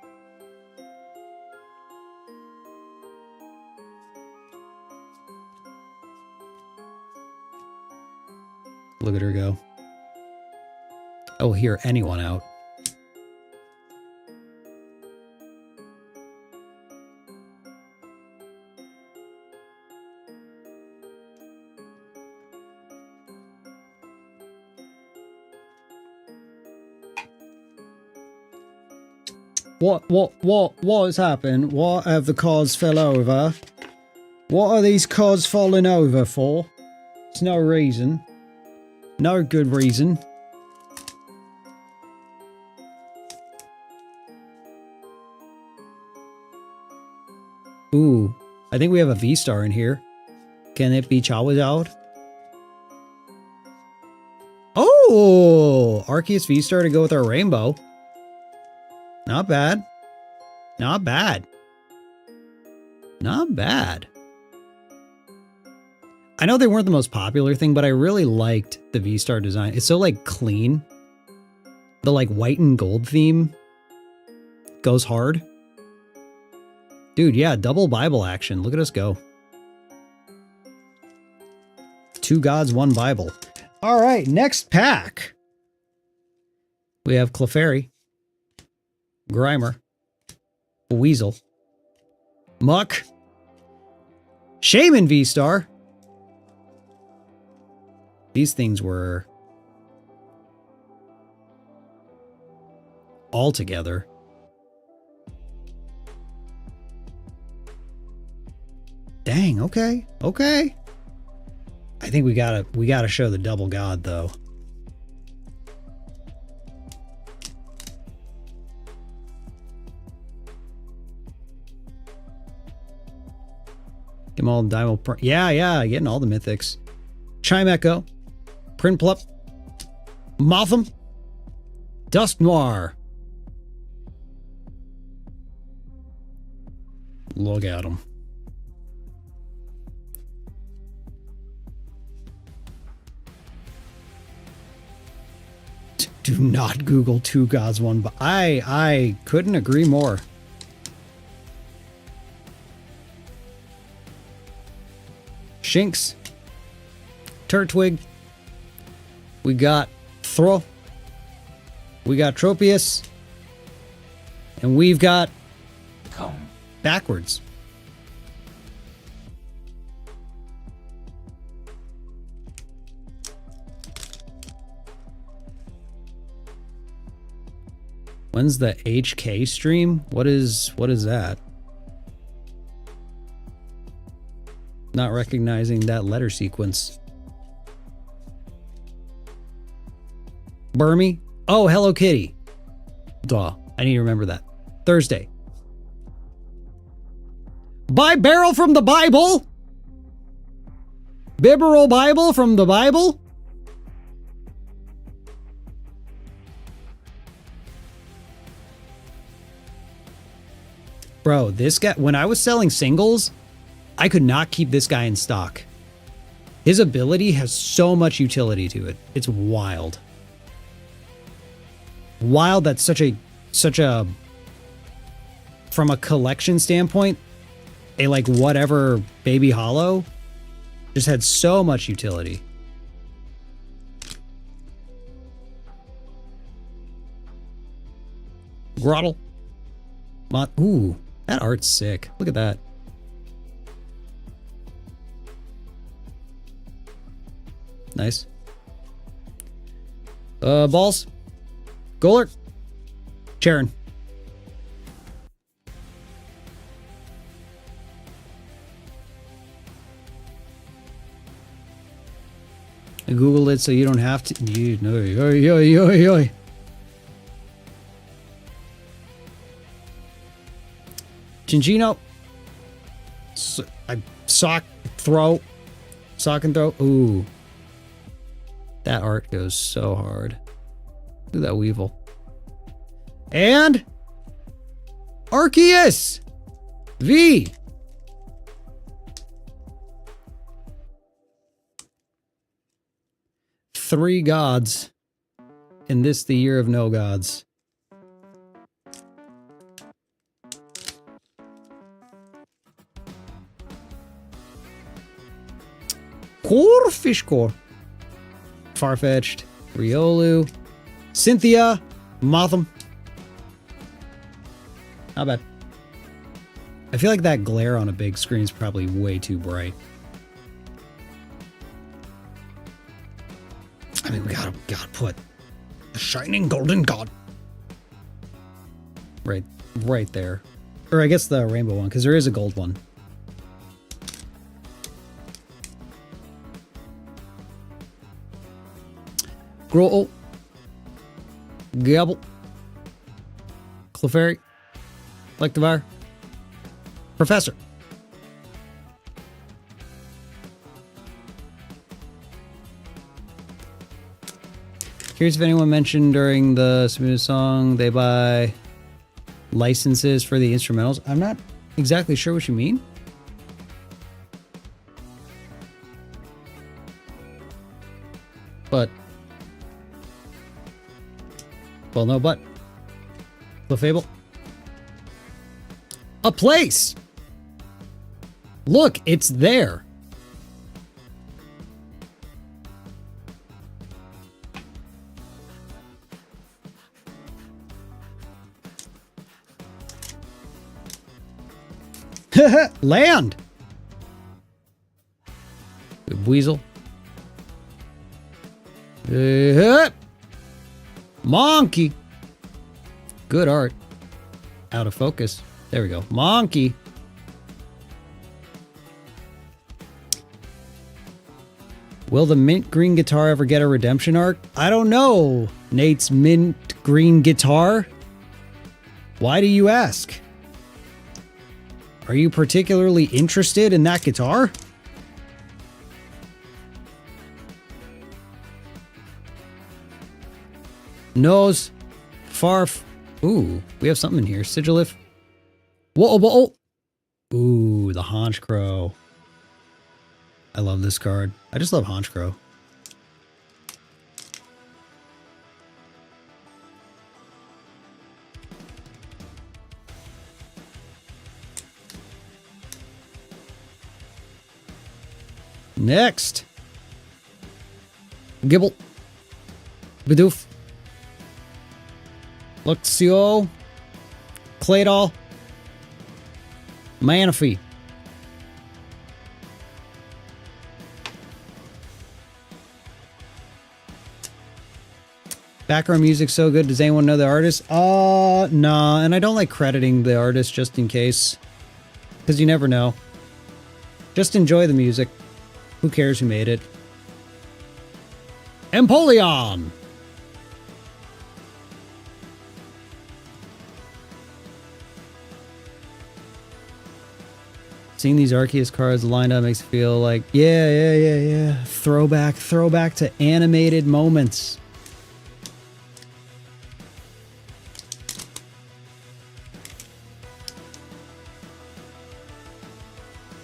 Look at her go. Oh, hear anyone out. What has happened? What have the cards fell over? What are these cards falling over for? It's no reason. No good reason. Ooh, I think we have a V-Star in here. Can it be Charizard? Oh, Arceus V-Star to go with our rainbow. Not bad. Not bad. Not bad. I know they weren't the most popular thing, but I really liked the V-Star design. It's so like clean. The like white and gold theme goes hard. Dude, yeah, double Bible action. Look at us go. 2 gods, 1 Bible. All right, next pack. We have Clefairy, Grimer, Weasel, Muck, Shaman V-Star. These things were all together. Dang, okay. Okay. I think we gotta show the double god though. Get them all Dymo. Yeah, getting all the mythics. Chime Echo. Prinplup. Motham. Dusk Noir. Look at them. Do not Google two gods, one, but I couldn't agree more. Shinx. Turtwig. We got Thro. We got Tropius. And we've got Come backwards. When's the HK stream? What is that? Not recognizing that letter sequence. Burmy? Oh, Hello Kitty. Duh. I need to remember that. Thursday. Buy barrel from the Bible? Bibberal Bible from the Bible? Bro, this guy, when I was selling singles, I could not keep this guy in stock. His ability has so much utility to it. It's wild. Wild that's such a, from a collection standpoint, a like whatever baby hollow just had so much utility. Grottle. Ooh, that art's sick. Look at that. Nice. Balls. Golert. Charon. I Googled it so you don't have to. You know, Gingino. Sock and throw. Ooh. That art goes so hard. Look at that Weevil. And Arceus V. Three gods in this, the year of no gods. Core fish core. Farfetched, Riolu, Cynthia, Motham. Not bad. I feel like that glare on a big screen is probably way too bright. I mean, we gotta put the shining golden god right there, or I guess the rainbow one, because there is a gold one. Growl, Gabble, Clefairy, Electivire, Professor. Curious if anyone mentioned during the Smooth song they buy licenses for the instrumentals. I'm not exactly sure what you mean. But well, no, but Clefable. A place. Look, it's there. Land. Weasel. Monkey. Good art. Out of focus. There we go. Monkey. Will the mint green guitar ever get a redemption arc? I don't know. Nate's mint green guitar? Why do you ask? Are you particularly interested in that guitar? Nose. Farf. Ooh, we have something in here. Sigilif. Whoa, whoa. Ooh, the Haunch Crow. I love this card. I just love Haunch Crow. Next. Gibble. Bidoof. Luxio. Claydol. Manaphy. Background music's so good. Does anyone know the artist? Nah. And I don't like crediting the artist just in case. Because you never know. Just enjoy the music. Who cares who made it? Empoleon! Seeing these Arceus cards lined up makes it feel like, yeah. Throwback to animated moments.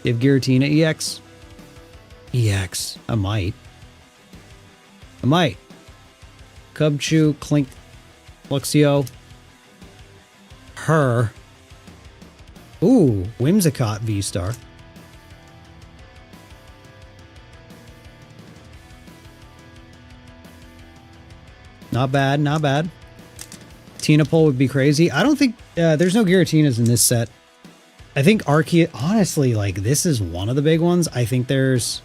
You have Giratina EX? EX. I might. Cubchoo, Clink, Luxio. Her. Ooh, Whimsicott V-Star. Not bad, not bad. Tinapole would be crazy. I don't think... there's no Giratinas in this set. I think Arceus... Honestly, like, this is one of the big ones. I think there's...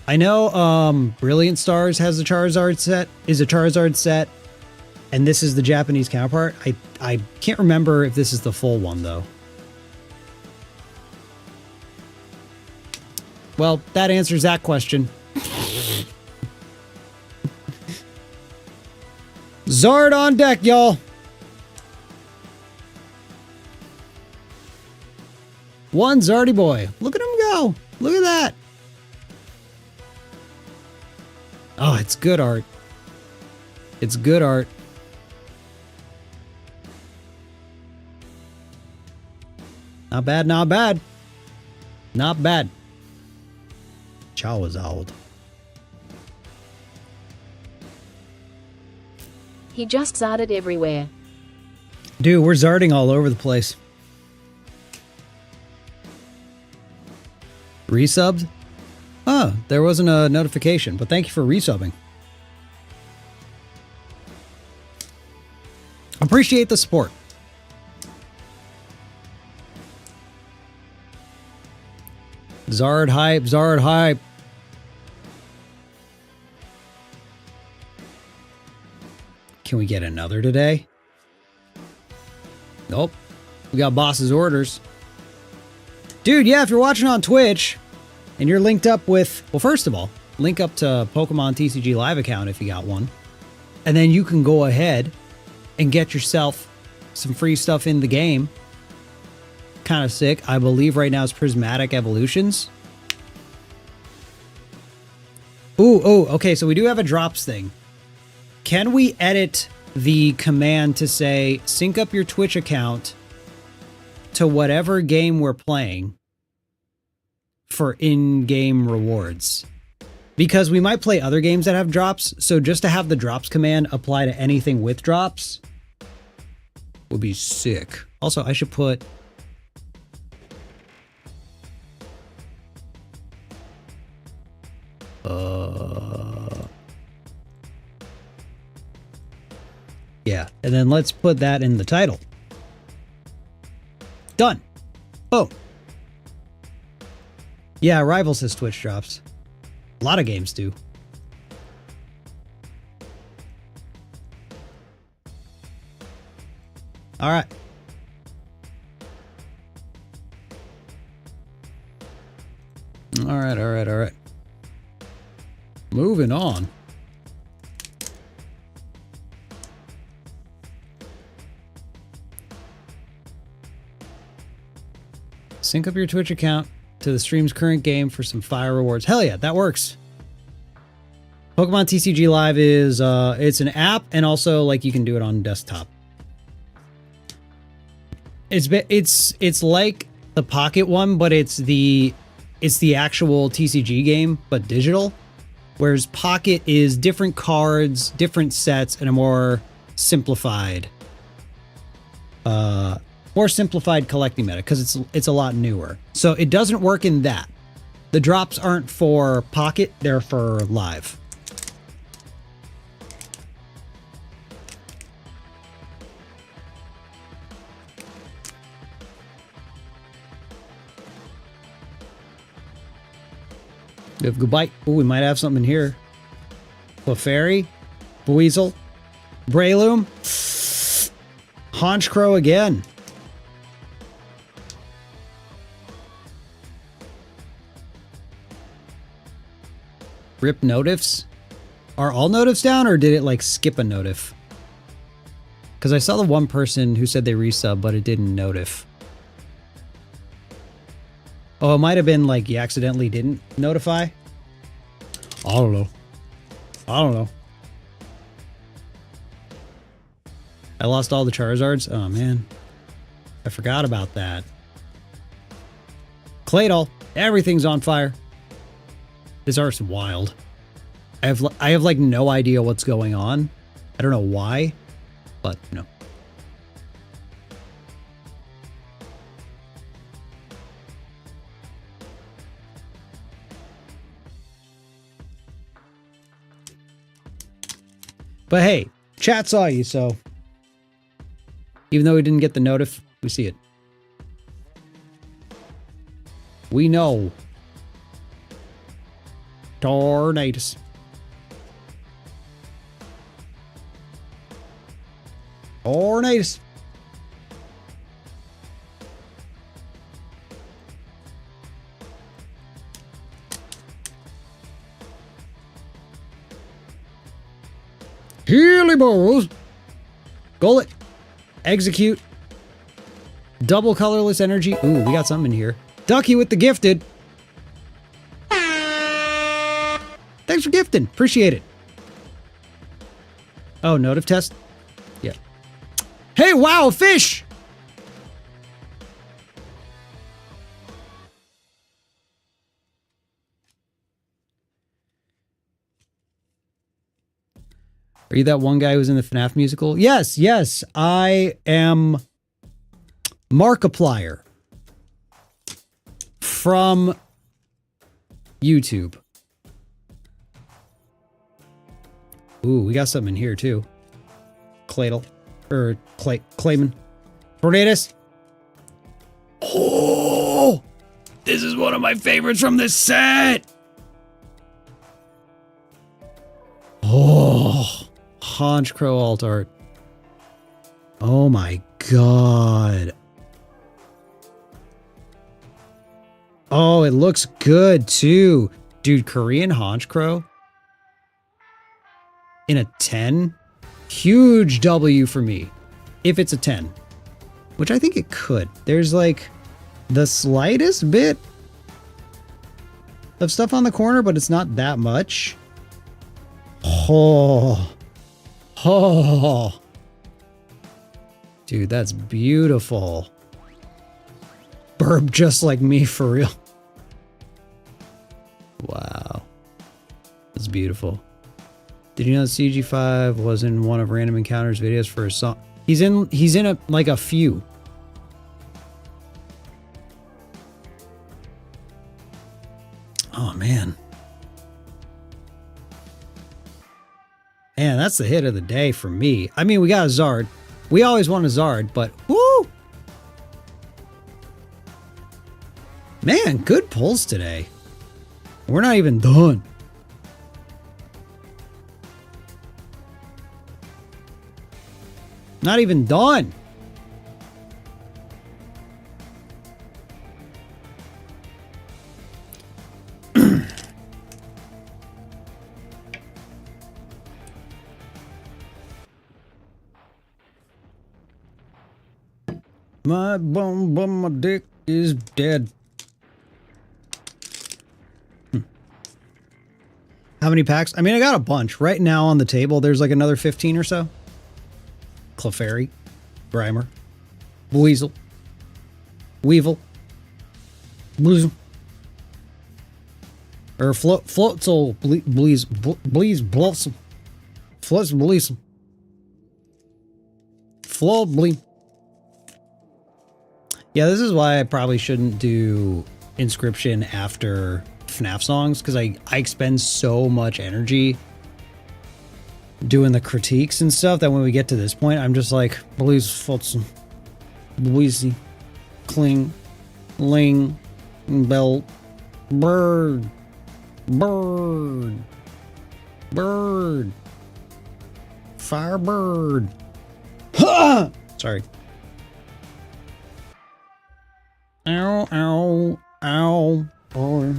I know Brilliant Stars has a Charizard set. And this is the Japanese counterpart. I can't remember if this is the full one, though. Well, that answers that question. Zard on deck, y'all. One Zardy boy. Look at him go. Look at that. Oh, it's good art. It's good art. Not bad, not bad. Not bad. Charizard. He just zarded everywhere. Dude, we're zarding all over the place. Resubbed? Oh, there wasn't a notification, but thank you for resubbing. Appreciate the support. Zard hype, Zard hype. Can we get another today? Nope. We got boss's orders. Dude, yeah, if you're watching on Twitch and you're linked up with... Well, first of all, link up to Pokemon TCG Live account if you got one. And then you can go ahead and get yourself some free stuff in the game. Kind of sick. I believe right now it's Prismatic Evolutions. Ooh, okay, so we do have a drops thing. Can we edit the command to say, sync up your Twitch account to whatever game we're playing for in-game rewards? Because we might play other games that have drops, so just to have the drops command apply to anything with drops would be sick. Also, I should put... Yeah, and then let's put that in the title. Done. Oh. Yeah, Rival says Twitch drops. A lot of games do. All right. All right. Moving on. Sync up your Twitch account to the stream's current game for some fire rewards. Hell yeah, that works. Pokemon TCG Live is it's an app, and also like you can do it on desktop. It's like the Pocket one, but it's the actual TCG game, but digital. Whereas Pocket is different cards, different sets, and a more simplified collecting meta, because it's a lot newer. So it doesn't work in that. The drops aren't for Pocket, they're for Live. We have Goodbye. Oh, we might have something here. Clefairy, Buizel, Breloom, Honchkrow again. Rip notifs. Are all notifs down, or did it like skip a notif? Because I saw the one person who said they resub, but it didn't notif. Oh, it might have been like you accidentally didn't notify. I don't know. I lost all the Charizards. Oh man, I forgot about that. Claydol, everything's on fire. This art's wild. I have like no idea what's going on. I don't know why, but no. But hey, chat saw you, so even though we didn't get the notif, we see it. We know. Tornadus. Tornadus. Healy balls. Gullet. Execute. Double colorless energy. Ooh, we got something in here. Ducky with the gifted. Thanks for gifting. Appreciate it. Oh, notif test? Yeah. Hey, wow, fish! Are you that one guy who's in the FNAF musical? Yes, yes. I am Markiplier from YouTube. Ooh, we got something in here too. Claydol. Or Clayman. Tornadus. Oh! This is one of my favorites from this set! Oh! Honchkrow alt art. Oh my god. Oh, it looks good too. Dude, Korean Honchkrow in a 10? Huge W for me. If it's a 10. Which I think it could. There's like the slightest bit of stuff on the corner, but it's not that much. Oh. Oh. Dude, that's beautiful. Burp just like me, for real. Wow. That's beautiful. Did you know that CG5 was in one of Random Encounters videos for a song? He's in a like a few. Oh man. Man, that's the hit of the day for me. I mean, we got a Zard. We always want a Zard, but whoo! Man, good pulls today. We're not even done. Not even done. My bum, my dick is dead. How many packs? I mean, I got a bunch. Right now on the table, there's like another 15 or so. Clefairy, Grimer, Weasel, Weevil, Bleeze, or Floatzel, Bleeze, Blossom, Flutz, Bleeze, Flo, Bleeze. Yeah, this is why I probably shouldn't do Inscription after FNAF songs, because I expend so much energy doing the critiques and stuff that when we get to this point, I'm just like, Bleeze, Flotzen, Bleezy, Cling, Ling, Bell, Bird, Bird, Bird, Firebird. Sorry. Ow, ow, ow, boy.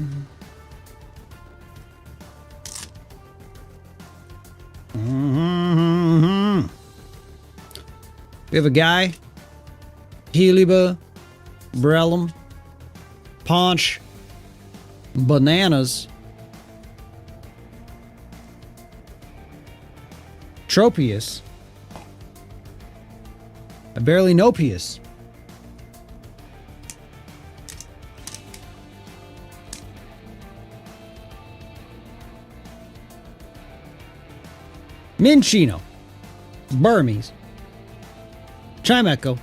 We have a guy, Heliba, Brellum, Paunch, Bananas, Tropius. I barely know Pius. Minchino, Burmese, Chimecho,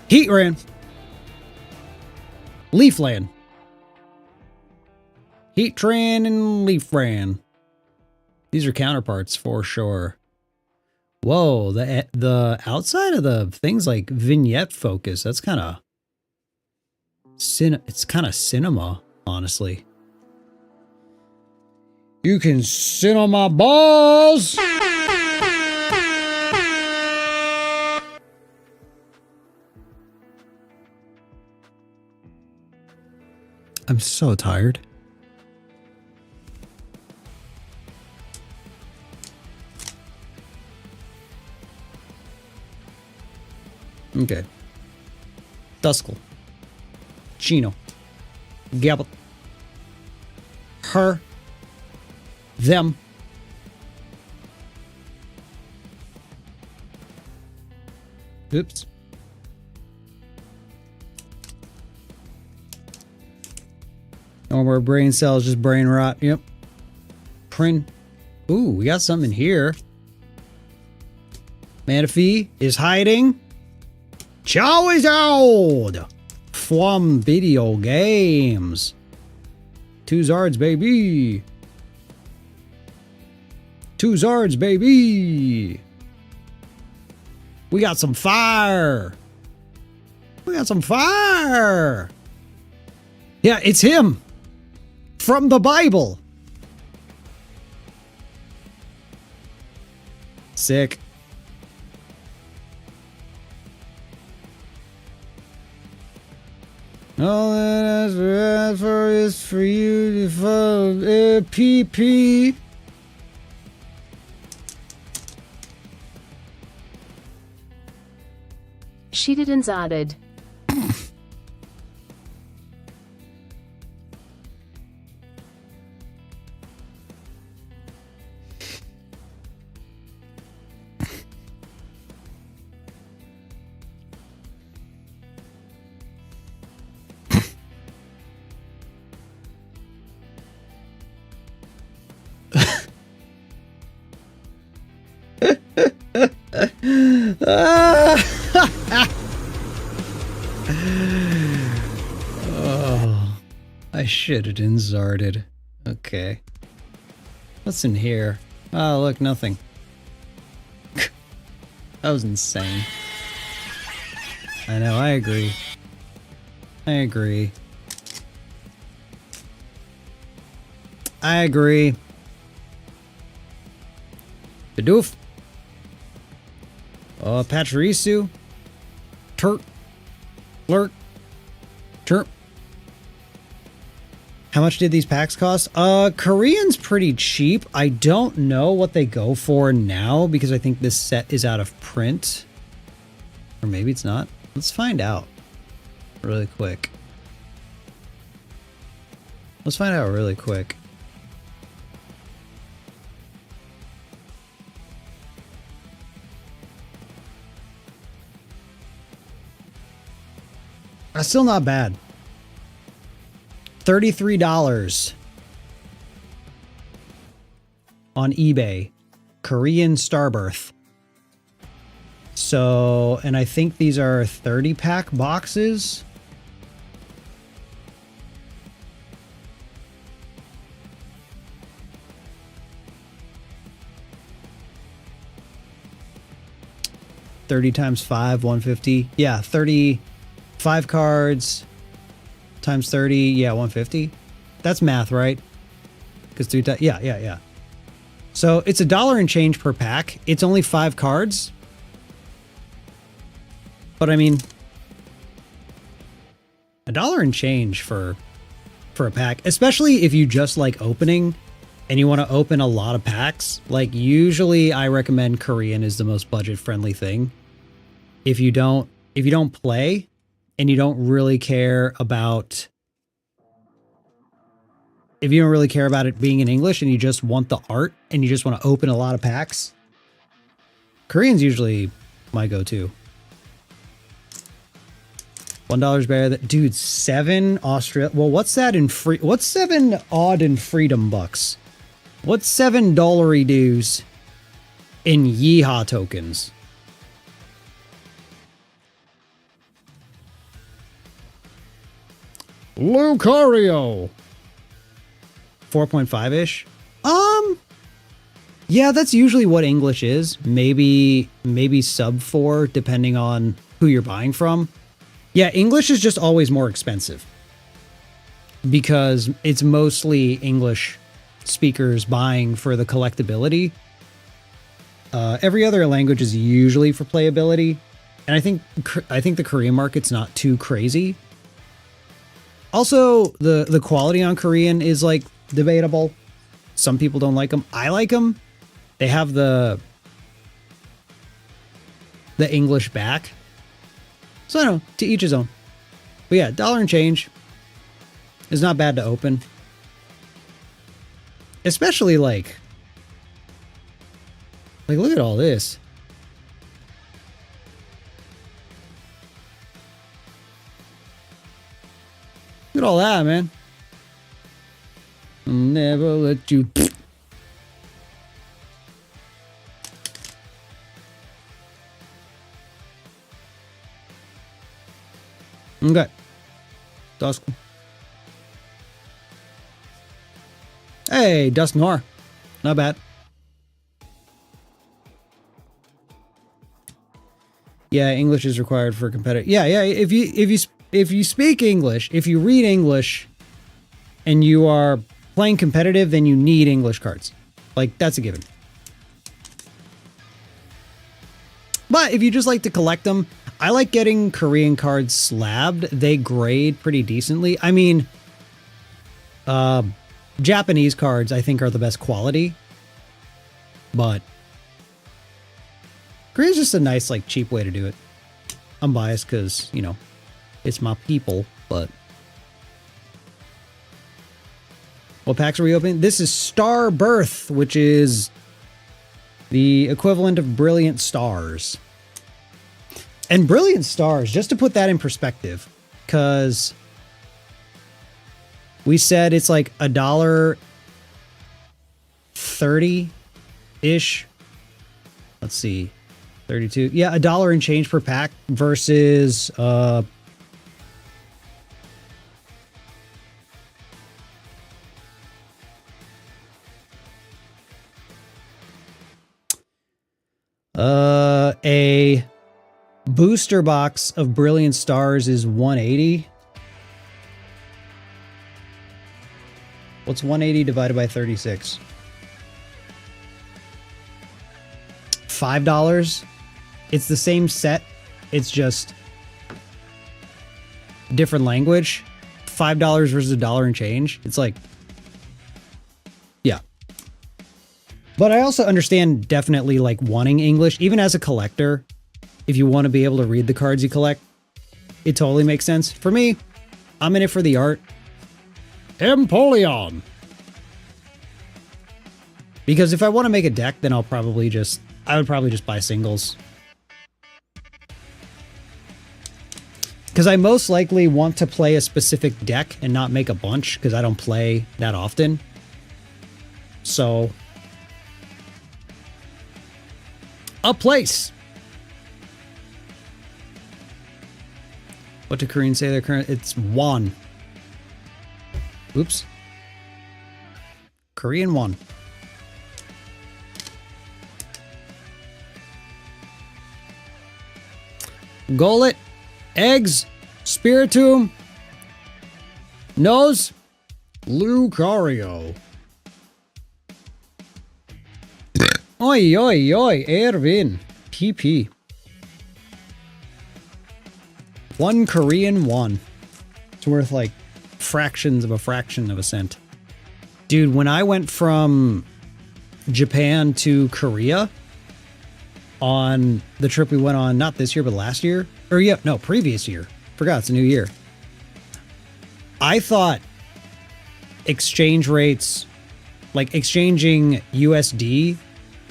Heatran, Leafland, Heatran and Leafran. These are counterparts for sure. Whoa, the outside of the things like vignette focus, that's kind of it's kind of cinema, honestly. You can sit on my balls. I'm so tired. Okay. Duskull. Chino. Gabbit. Her. Them. Oops. No more brain cells, just brain rot. Yep. Print. Ooh, we got something here. Manaphy is hiding. Chow is out from video games. 2 Zards, baby. 2 Zards, baby. We got some fire. We got some fire. Yeah, it's him. From the Bible. Sick. All that I ask for is for you to follow PP. Shitted and zarded. Oh, I shitted and zarded. Okay. What's in here? Oh, look, nothing. That was insane. I know, I agree. I agree. I agree. Bidoof. Pachirisu. Turk. Lurk. Chirp. How much did these packs cost? Korean's pretty cheap. I don't know what they go for now because I think this set is out of print. Or maybe it's not. Let's find out really quick. Let's find out really quick. That's still not bad. $33 on eBay. Korean Starbirth. So, and I think these are 30-pack boxes. $30 times 5, $150. Yeah, 35 cards times 30. Yeah, $150. That's math, right? Because 3 times. Yeah. So it's $1 and change per pack. It's only 5 cards. But I mean, $1 and change for a pack, especially if you just like opening and you want to open a lot of packs. Like usually I recommend Korean is the most budget friendly thing. If you don't play and you don't really care about it being in English and you just want the art and you just want to open a lot of packs, Korean's usually my go-to. $1 better than, dude, 7 Australia. Well, what's that in free? What's 7 odd in freedom bucks? What's $7 dues in Yeehaw tokens? Lucario. 4.5-ish. Yeah, that's usually what English is. Maybe sub 4, depending on who you're buying from. Yeah, English is just always more expensive because it's mostly English speakers buying for the collectability. Every other language is usually for playability, and I think the Korean market's not too crazy. Also, the quality on Korean is like debatable. Some people don't like them. I like them. They have the English back. So I don't know, to each his own. But yeah, $1 and change is not bad to open. Especially like look at all this. Look at all that, man. I'll never let you. Okay. Dusk. Hey, Dust Noir. Not bad. Yeah, English is required for competitive. Yeah. If you speak English, if you read English, and you are playing competitive, then you need English cards. Like that's a given. But if you just like to collect them, I like getting Korean cards slabbed. They grade pretty decently. I mean, Japanese cards I think are the best quality, but Korea's just a nice, like, cheap way to do it. I'm biased because, you know, it's my people, but what packs are we opening? This is Star Birth, which is the equivalent of Brilliant Stars. And Brilliant Stars, just to put that in perspective, because we said it's like $1.30-ish. Let's see. 32. Yeah, $1 and change per pack versus a booster box of Brilliant Stars is $180. What's 180 divided by 36? $5. It's the same set. It's just different language. $5 versus $1 and change. It's like, yeah. But I also understand definitely like wanting English, even as a collector. If you want to be able to read the cards you collect, it totally makes sense. For me, I'm in it for the art. Empoleon. Because if I want to make a deck, then I would probably just buy singles. Because I most likely want to play a specific deck and not make a bunch, because I don't play that often. So, a place. What do Koreans say their current? It's won. Oops. Korean won. Gullet. Eggs, Spiritomb, Nose, Lucario. Oi, oi, oi, Erwin. PP. 1 Korean won. It's worth like fractions of a fraction of a cent. Dude, when I went from Japan to Korea on the trip we went on, not this year, but last year, or yeah, no, previous year. Forgot it's a new year. I thought exchange rates, like exchanging USD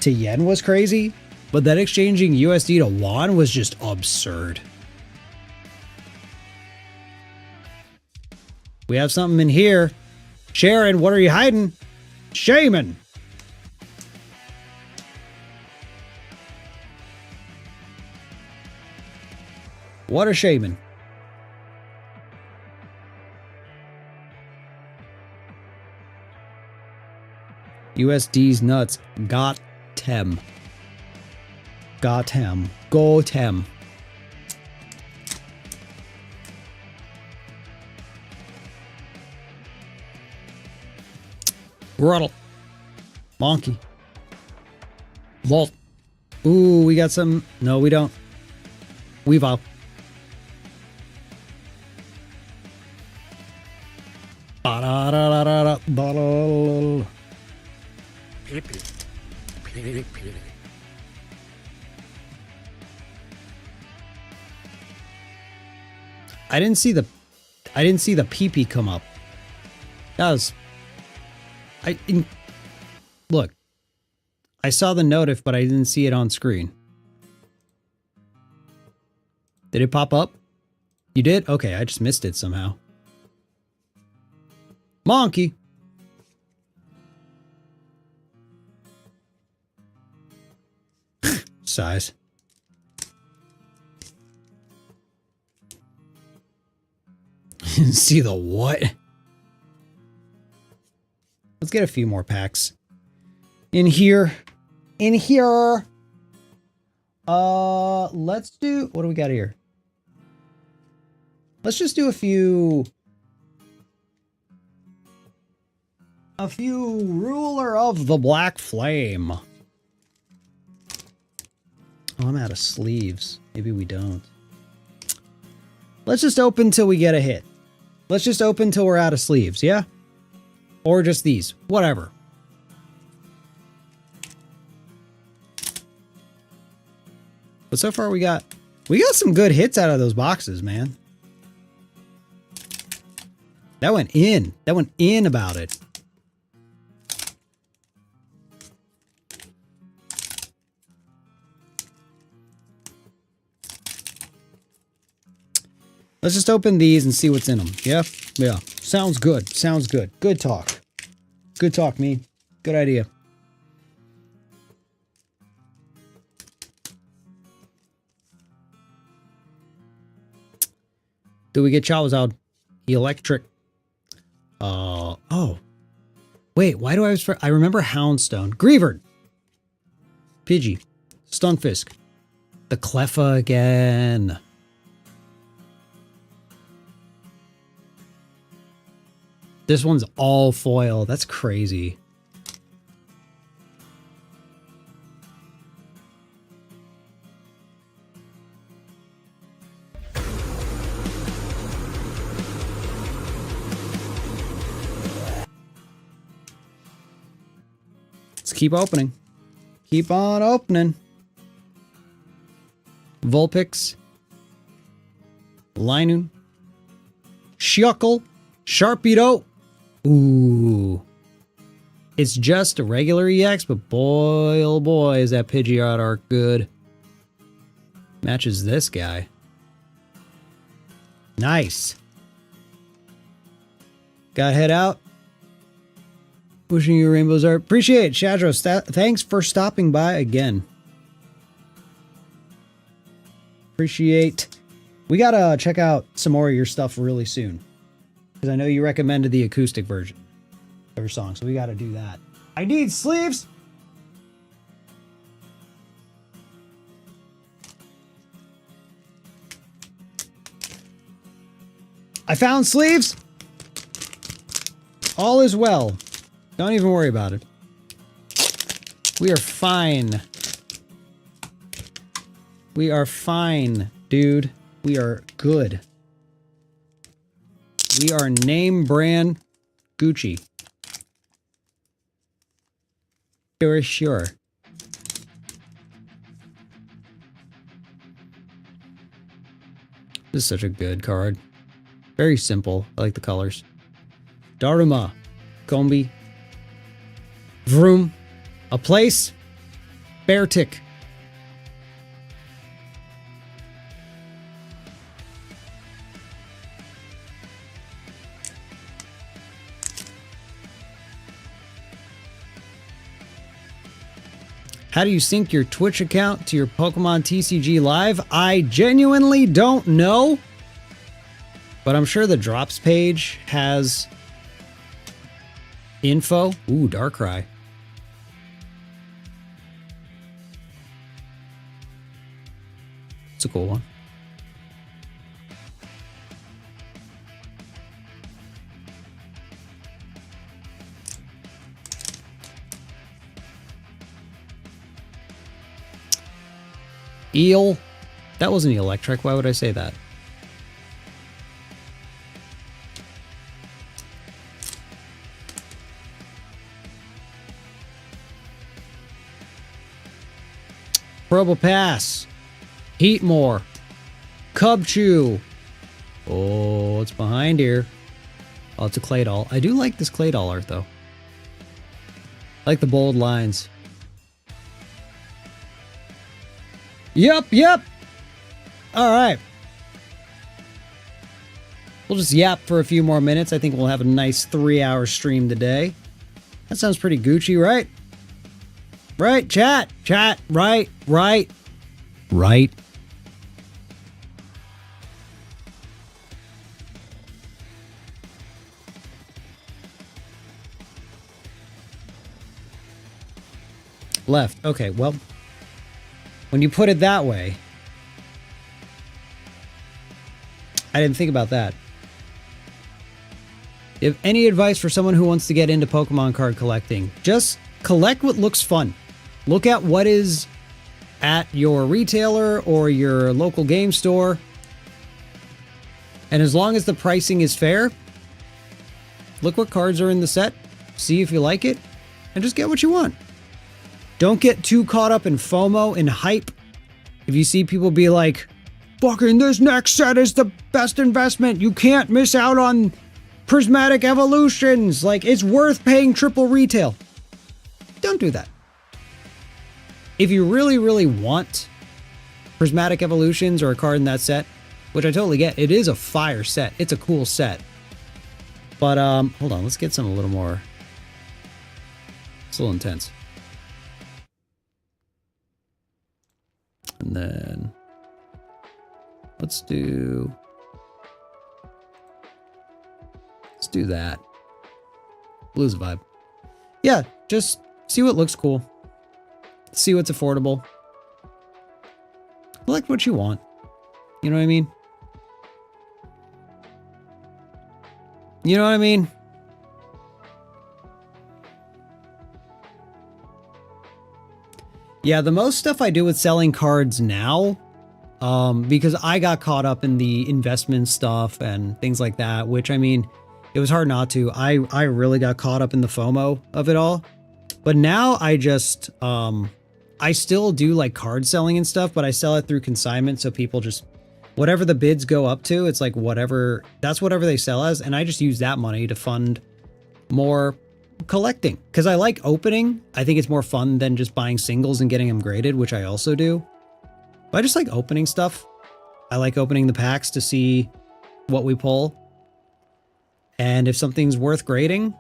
to yen was crazy, but that exchanging USD to won was just absurd. We have something in here. Sharon, what are you hiding? Shaman. What a shaman. USD's nuts. Got tem. Got him. Go tem. Ruddle. Monkey. Vault. Ooh, we got some. No, we don't. Weavile. I didn't see the PP come up. That was look. I saw the notif, but I didn't see it on screen. Did it pop up? You did? Okay, I just missed it somehow. Monkey. Size. See the what? Let's get a few more packs. In here. In here. Let's do... What do we got here? Let's just do a few Ruler of the Black Flame. Oh, I'm out of sleeves. Maybe we don't. Let's just open till we get a hit. Let's just open till we're out of sleeves, yeah? Or just these. Whatever. But so far we got some good hits out of those boxes, man. That went in. That went in about it. Let's just open these and see what's in them. Yeah? Yeah. Sounds good. Sounds good. Good talk. Good talk, me. Good idea. Do we get Charizard? Electric. Oh. Wait, why do I remember Houndstone. Greavard. Pidgey. Stunfisk. The Cleffa again. This one's all foil. That's crazy. Let's keep opening. Keep on opening. Vulpix. Linun. Shuckle. Sharpedo. Ooh. It's just a regular EX, but boy, oh boy, is that Pidgeot art good. Matches this guy. Nice. Gotta head out. Wishing you rainbows art. Appreciate it, Shadros. Thanks for stopping by again. Appreciate. We gotta check out some more of your stuff really soon. Because I know you recommended the acoustic version of your song, so we gotta do that. I need sleeves! I found sleeves! All is well. Don't even worry about it. We are fine. We are fine, dude. We are good. We are name brand Gucci. Sure. This is such a good card. Very simple. I like the colors. Daruma. Combi. Vroom. A place. Beartic. How do you sync your Twitch account to your Pokemon TCG Live? I genuinely don't know. But I'm sure the drops page has info. Ooh, Darkrai. It's a cool one. Eel. That wasn't electric. Why would I say that? Probopass. Heatmore. Cubchoo. Oh, it's behind here. Oh, it's a Claydol. I do like this Claydol art, though. I like the bold lines. Yep. All right. We'll just yap for a few more minutes. I think we'll have a nice 3-hour stream today. That sounds pretty Gucci, right? Right, chat, right. Left. Okay, well, when you put it that way, I didn't think about that. If any advice for someone who wants to get into Pokemon card collecting, just collect what looks fun. Look at what is at your retailer or your local game store. And as long as the pricing is fair, look what cards are in the set, see if you like it, and just get what you want. Don't get too caught up in FOMO and hype. If you see people be like, fucking this next set is the best investment. You can't miss out on prismatic evolutions. Like, it's worth paying triple retail. Don't do that. If you really, really want prismatic evolutions or a card in that set, which I totally get, it is a fire set. It's a cool set. But, hold on. Let's get some a little more. It's a little intense. And then let's do that. Blue's a vibe. Yeah, just see what looks cool. See what's affordable. Select what you want. You know what I mean? You know what I mean? Yeah, the most stuff I do with selling cards now, because I got caught up in the investment stuff and things like that, which, I mean, it was hard not to. I really got caught up in the FOMO of it all. But now I just, I still do like card selling and stuff, but I sell it through consignment. So people just, whatever the bids go up to, it's like whatever, that's whatever they sell as. And I just use that money to fund more collecting. Because I like opening. I think it's more fun than just buying singles and getting them graded, which I also do. But I just like opening stuff. I like opening the packs to see what we pull. And if something's worth grading,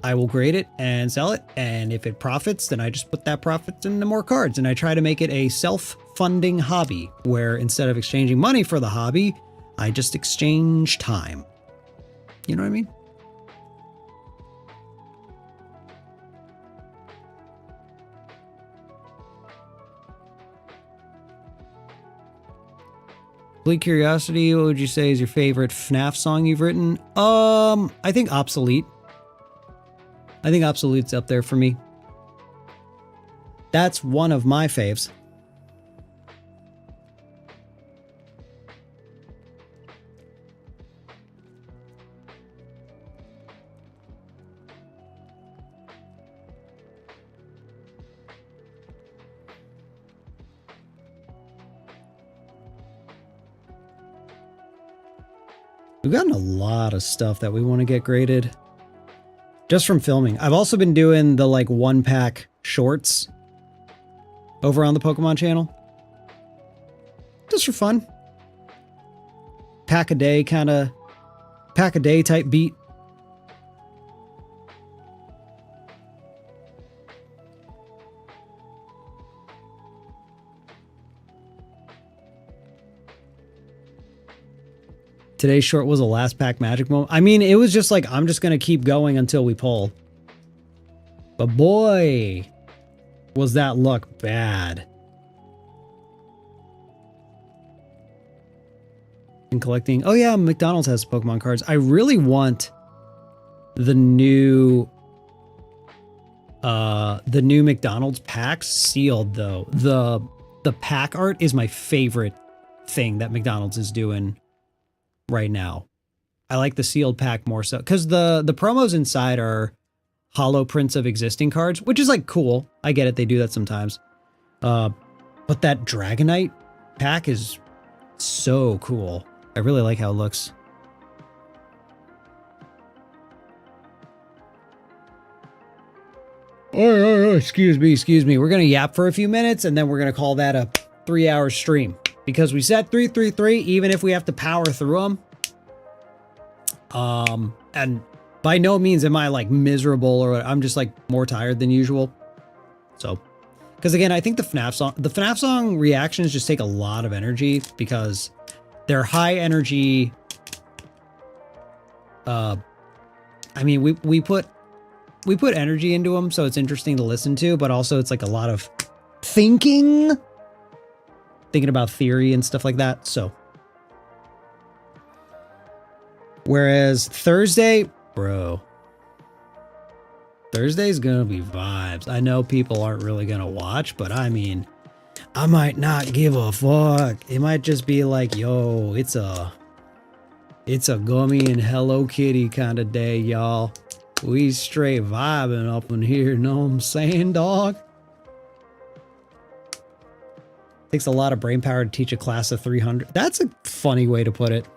I will grade it and sell it. And if it profits, then I just put that profit into more cards. And I try to make it a self-funding hobby where instead of exchanging money for the hobby, I just exchange time. You know what I mean? Complete curiosity, what would you say is your favorite FNAF song you've written? I think Obsolete. I think Obsolete's up there for me. That's one of my faves. We've gotten a lot of stuff that we want to get graded just from filming. I've also been doing the like 1-pack shorts over on the Pokemon channel. Just for fun. Pack a day type beat. Today's short was a last pack magic moment. I mean, it was just like, I'm just going to keep going until we pull. But boy, was that luck bad. And collecting. Oh yeah, McDonald's has Pokemon cards. I really want the new McDonald's packs sealed though. The pack art is my favorite thing that McDonald's is doing right now. I like the sealed pack more so because the promos inside are hollow prints of existing cards, which is like cool. I get it, they do that sometimes. But that Dragonite pack is so cool. I really like how it looks. Oh, excuse me. We're gonna yap for a few minutes and then we're gonna call that a 3-hour stream. Because we said 333, even if we have to power through them. And by no means am I like miserable or I'm just like more tired than usual. So, because again, I think the FNAF song reactions just take a lot of energy because they're high energy. I mean, we put energy into them, so it's interesting to listen to, but also it's like a lot of thinking about theory and stuff like that. So, whereas Thursday's gonna be vibes. I know people aren't really gonna watch, but I mean, I might not give a fuck. It might just be like, yo, it's a Gummy and Hello Kitty kind of day, y'all. We straight vibing up in here, know what I'm saying, dog? Takes a lot of brain power to teach a class of 300. That's a funny way to put it.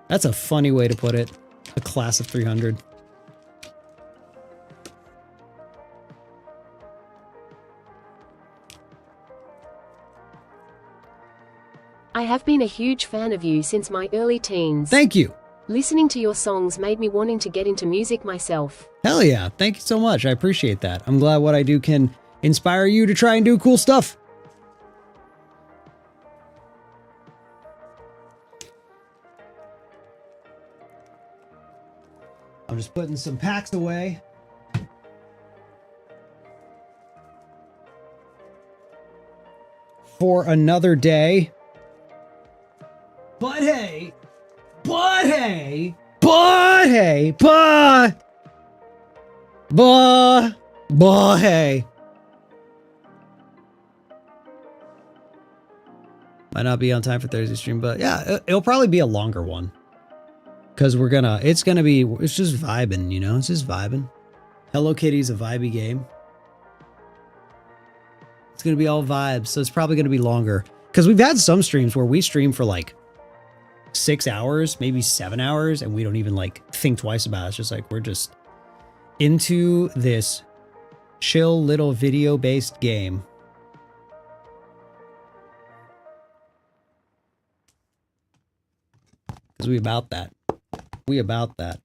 That's a funny way to put it. A class of 300. I have been a huge fan of you since my early teens. Thank you. Listening to your songs made me wanting to get into music myself. Hell yeah. Thank you so much. I appreciate that. I'm glad what I do can inspire you to try and do cool stuff. I'm just putting some packs away. For another day. But hey, might not be on time for Thursday stream, but yeah, it'll probably be a longer one. Because it's just vibing, you know? It's just vibing. Hello Kitty's a vibey game. It's going to be all vibes, so it's probably going to be longer. Because we've had some streams where we stream for like 6 hours, maybe 7 hours, and we don't even like think twice about it. It's just like, we're just into this chill little video-based game. Because we about that. We about that.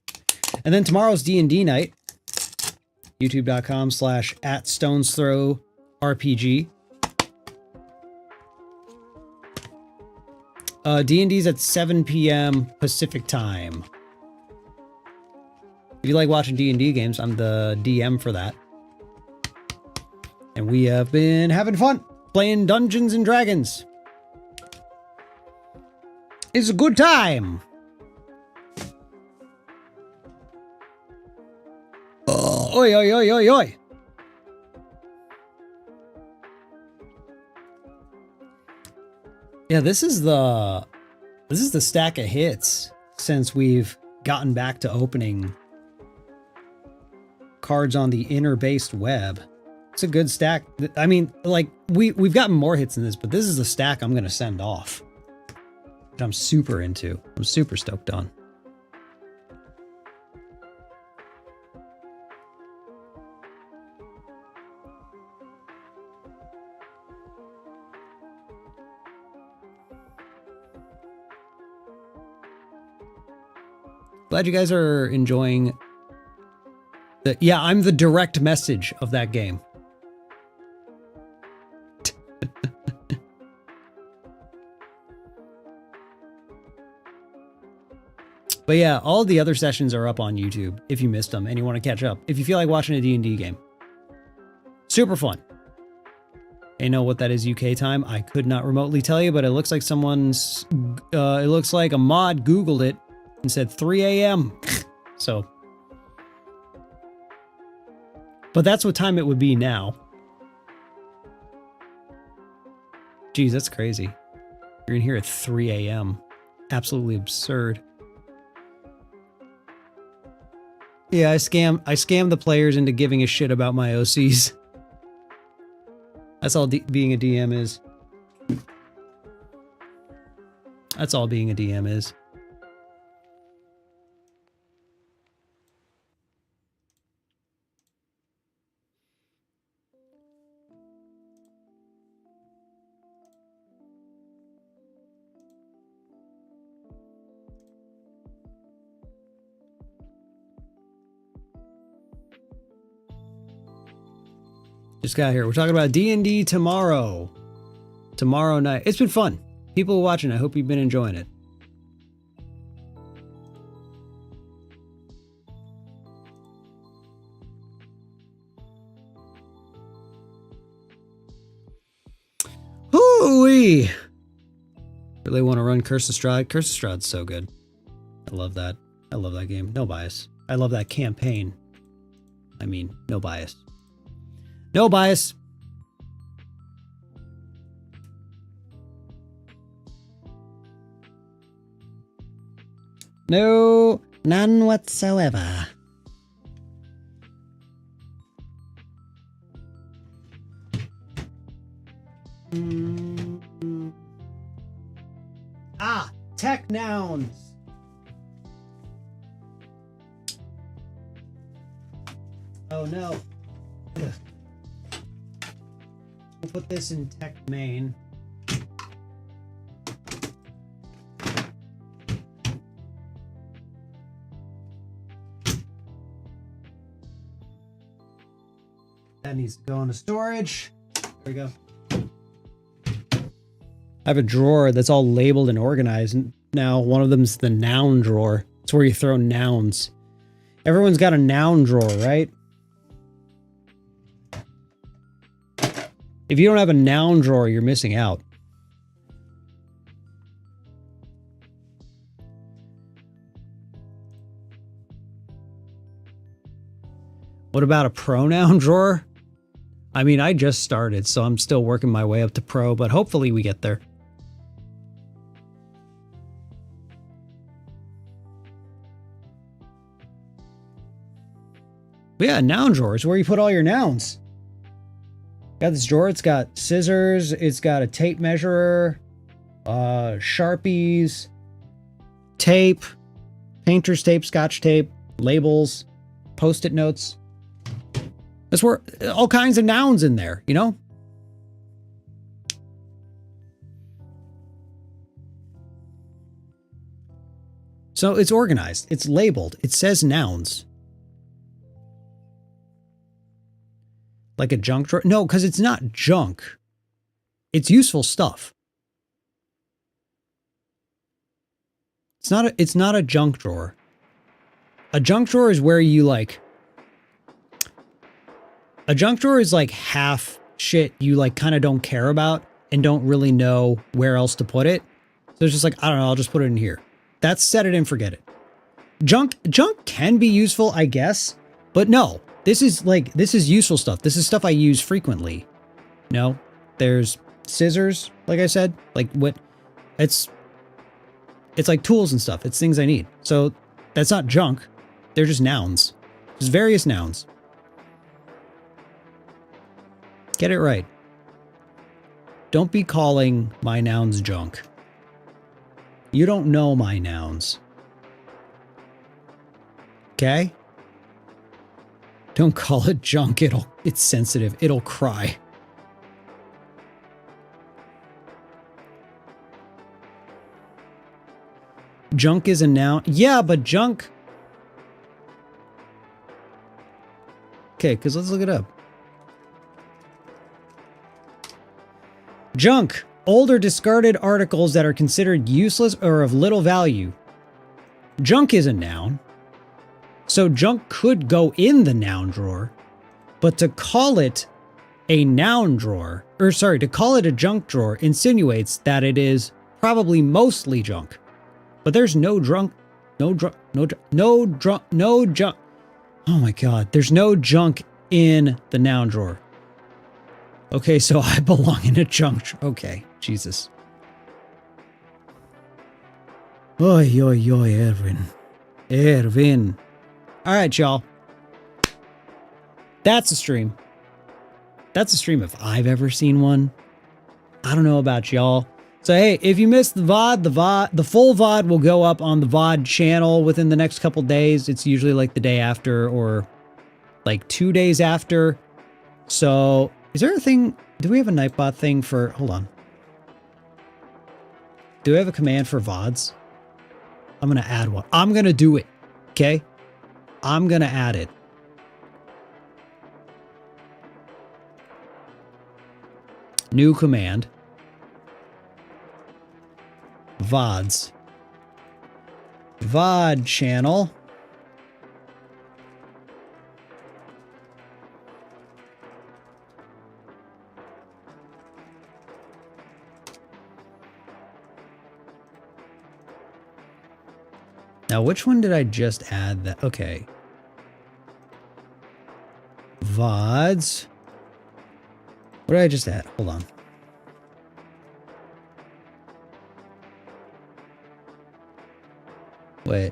And then tomorrow's D&D night. YouTube.com/@StonesThrowRPG. D&D's at 7 p.m. Pacific time. If you like watching D&D games, I'm the DM for that. And we have been having fun playing Dungeons and Dragons. It's a good time. Oi, oi, oi, oi, oi. Yeah, this is the stack of hits since we've gotten back to opening cards on the inner-based web. It's a good stack. I mean, like, we've gotten more hits than this, but this is the stack I'm going to send off. Which I'm super into. I'm super stoked on. Glad you guys are enjoying the... Yeah, I'm the direct message of that game. But yeah, all the other sessions are up on YouTube if you missed them and you want to catch up. If you feel like watching a D&D game. Super fun. I know what that is UK time. I could not remotely tell you, but it looks like someone's... it looks like a mod Googled it and said 3 a.m. So. But that's what time it would be now. Geez, that's crazy. You're in here at 3 a.m. Absolutely absurd. Yeah, I scam the players into giving a shit about my OCs. That's all being a DM is. That's all being a DM is. Just got here. We're talking about D&D tomorrow. Tomorrow night. It's been fun. People watching, I hope you've been enjoying it. Hoo-wee! Really want to run Curse of Strahd? Curse of Strahd's so good. I love that. I love that game. No bias. I love that campaign. I mean, no bias. No bias. No, none whatsoever. Ah, tech nouns. Oh no. Ugh. We'll put this in tech main. That needs to go into storage. There we go. I have a drawer that's all labeled and organized. Now, one of them's the noun drawer. It's where you throw nouns. Everyone's got a noun drawer, right? If you don't have a noun drawer, you're missing out. What about a pronoun drawer? I mean, I just started, so I'm still working my way up to pro, but hopefully we get there. But yeah, noun drawer is where you put all your nouns. Got this drawer. It's got scissors. It's got a tape measurer, Sharpies, tape, painter's tape, scotch tape, labels, post-it notes. That's where all kinds of nouns in there, you know? So it's organized. It's labeled. It says nouns. Like a junk drawer? No, because it's not junk. It's useful stuff. It's not a junk drawer. A junk drawer is where you like... A junk drawer is like half shit you like kind of don't care about and don't really know where else to put it. So it's just like, I don't know, I'll just put it in here. That's set it and forget it. Junk can be useful, I guess, but no. This is useful stuff. This is stuff I use frequently. No, there's scissors, like I said, like what it's like tools and stuff. It's things I need. So that's not junk. They're just nouns. There's various nouns. Get it right. Don't be calling my nouns junk. You don't know my nouns. Okay? Don't call it junk. It's sensitive. It'll cry. Junk is a noun. Yeah, but junk. Okay, because let's look it up. Junk. Old or discarded articles that are considered useless or of little value. Junk is a noun. So junk could go in the noun drawer, but to call it a noun drawer, or sorry, to call it a junk drawer insinuates that it is probably mostly junk. But there's no junk. Oh my God, there's no junk in the noun drawer. Okay, so I belong in a junk drawer. Okay, Jesus. Oi, Erwin. All right, y'all. That's a stream. That's a stream if I've ever seen one. I don't know about y'all. So, hey, if you missed the VOD, the full VOD will go up on the VOD channel within the next couple days. It's usually like the day after or like 2 days after. So, is there a thing? Do we have a Nightbot thing for... Hold on. Do we have a command for VODs? I'm going to add one. I'm going to do it. Okay? I'm going to add it. New command. VODs. VOD channel. Now, which one did I just add that? Okay. VODs. What did I just add? Hold on. Wait.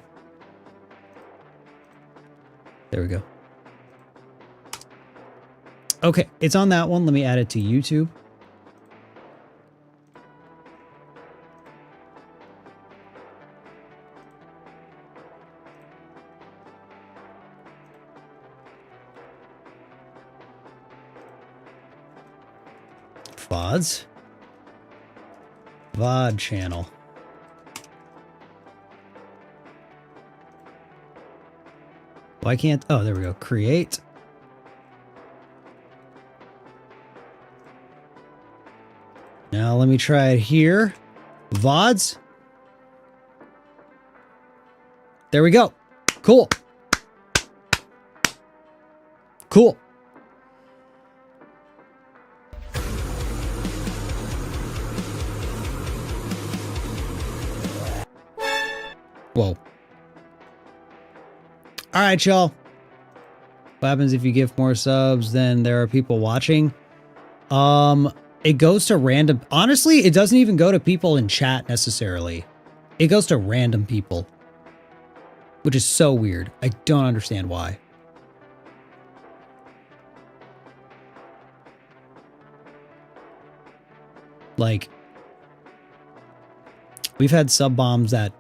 There we go. Okay, it's on that one. Let me add it to YouTube. VODs. VOD channel. Why can't... Oh, there we go. Create. Now let me try it here. VODs. There we go. Cool. Cool. Whoa. All right, y'all. What happens if you give more subs than there are people watching? It goes to random. Honestly, it doesn't even go to people in chat necessarily. It goes to random people, which is so weird. I don't understand why. Like, we've had sub bombs that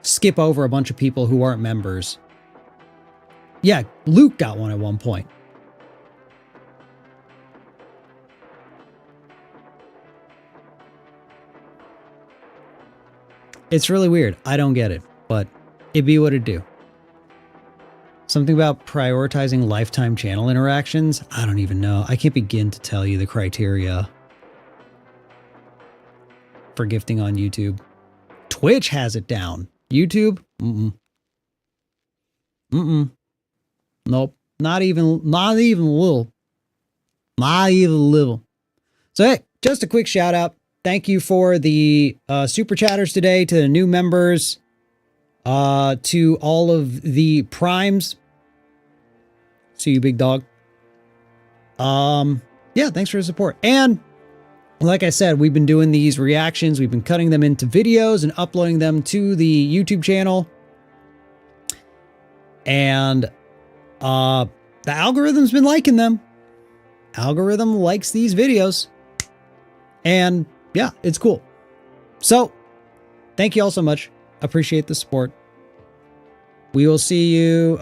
skip over a bunch of people who aren't members. Yeah, Luke got one at one point. It's really weird. I don't get it, but it be what it do. Something about prioritizing lifetime channel interactions? I don't even know. I can't begin to tell you the criteria for gifting on YouTube. Twitch has it down. YouTube? Nope. Not even a little. Not even a little. So hey, just a quick shout out. Thank you for the super chatters today, to the new members, to all of the primes. See you, big dog. Yeah, thanks for the support. And like I said, we've been doing these reactions. We've been cutting them into videos and uploading them to the YouTube channel. And the algorithm's been liking them. Algorithm likes these videos. And yeah, it's cool. So thank you all so much. Appreciate the support. We will see you,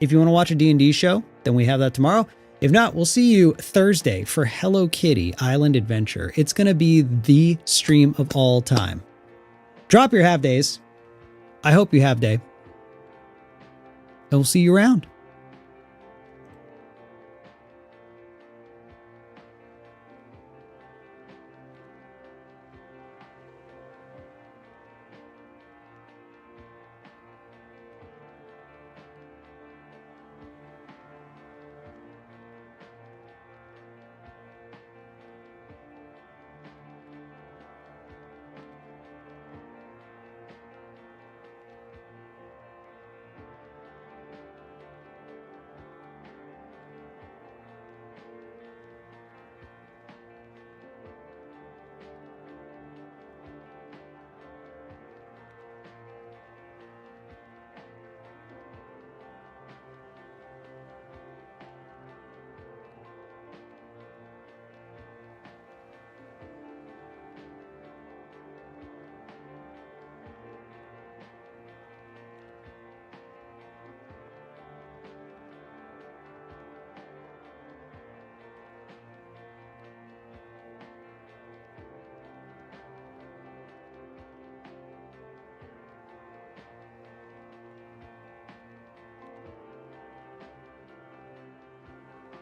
if you want to watch a D&D show, then we have that tomorrow. If not, we'll see you Thursday for Hello Kitty Island Adventure. It's going to be the stream of all time. Drop your have days. I hope you have day. And we'll see you around.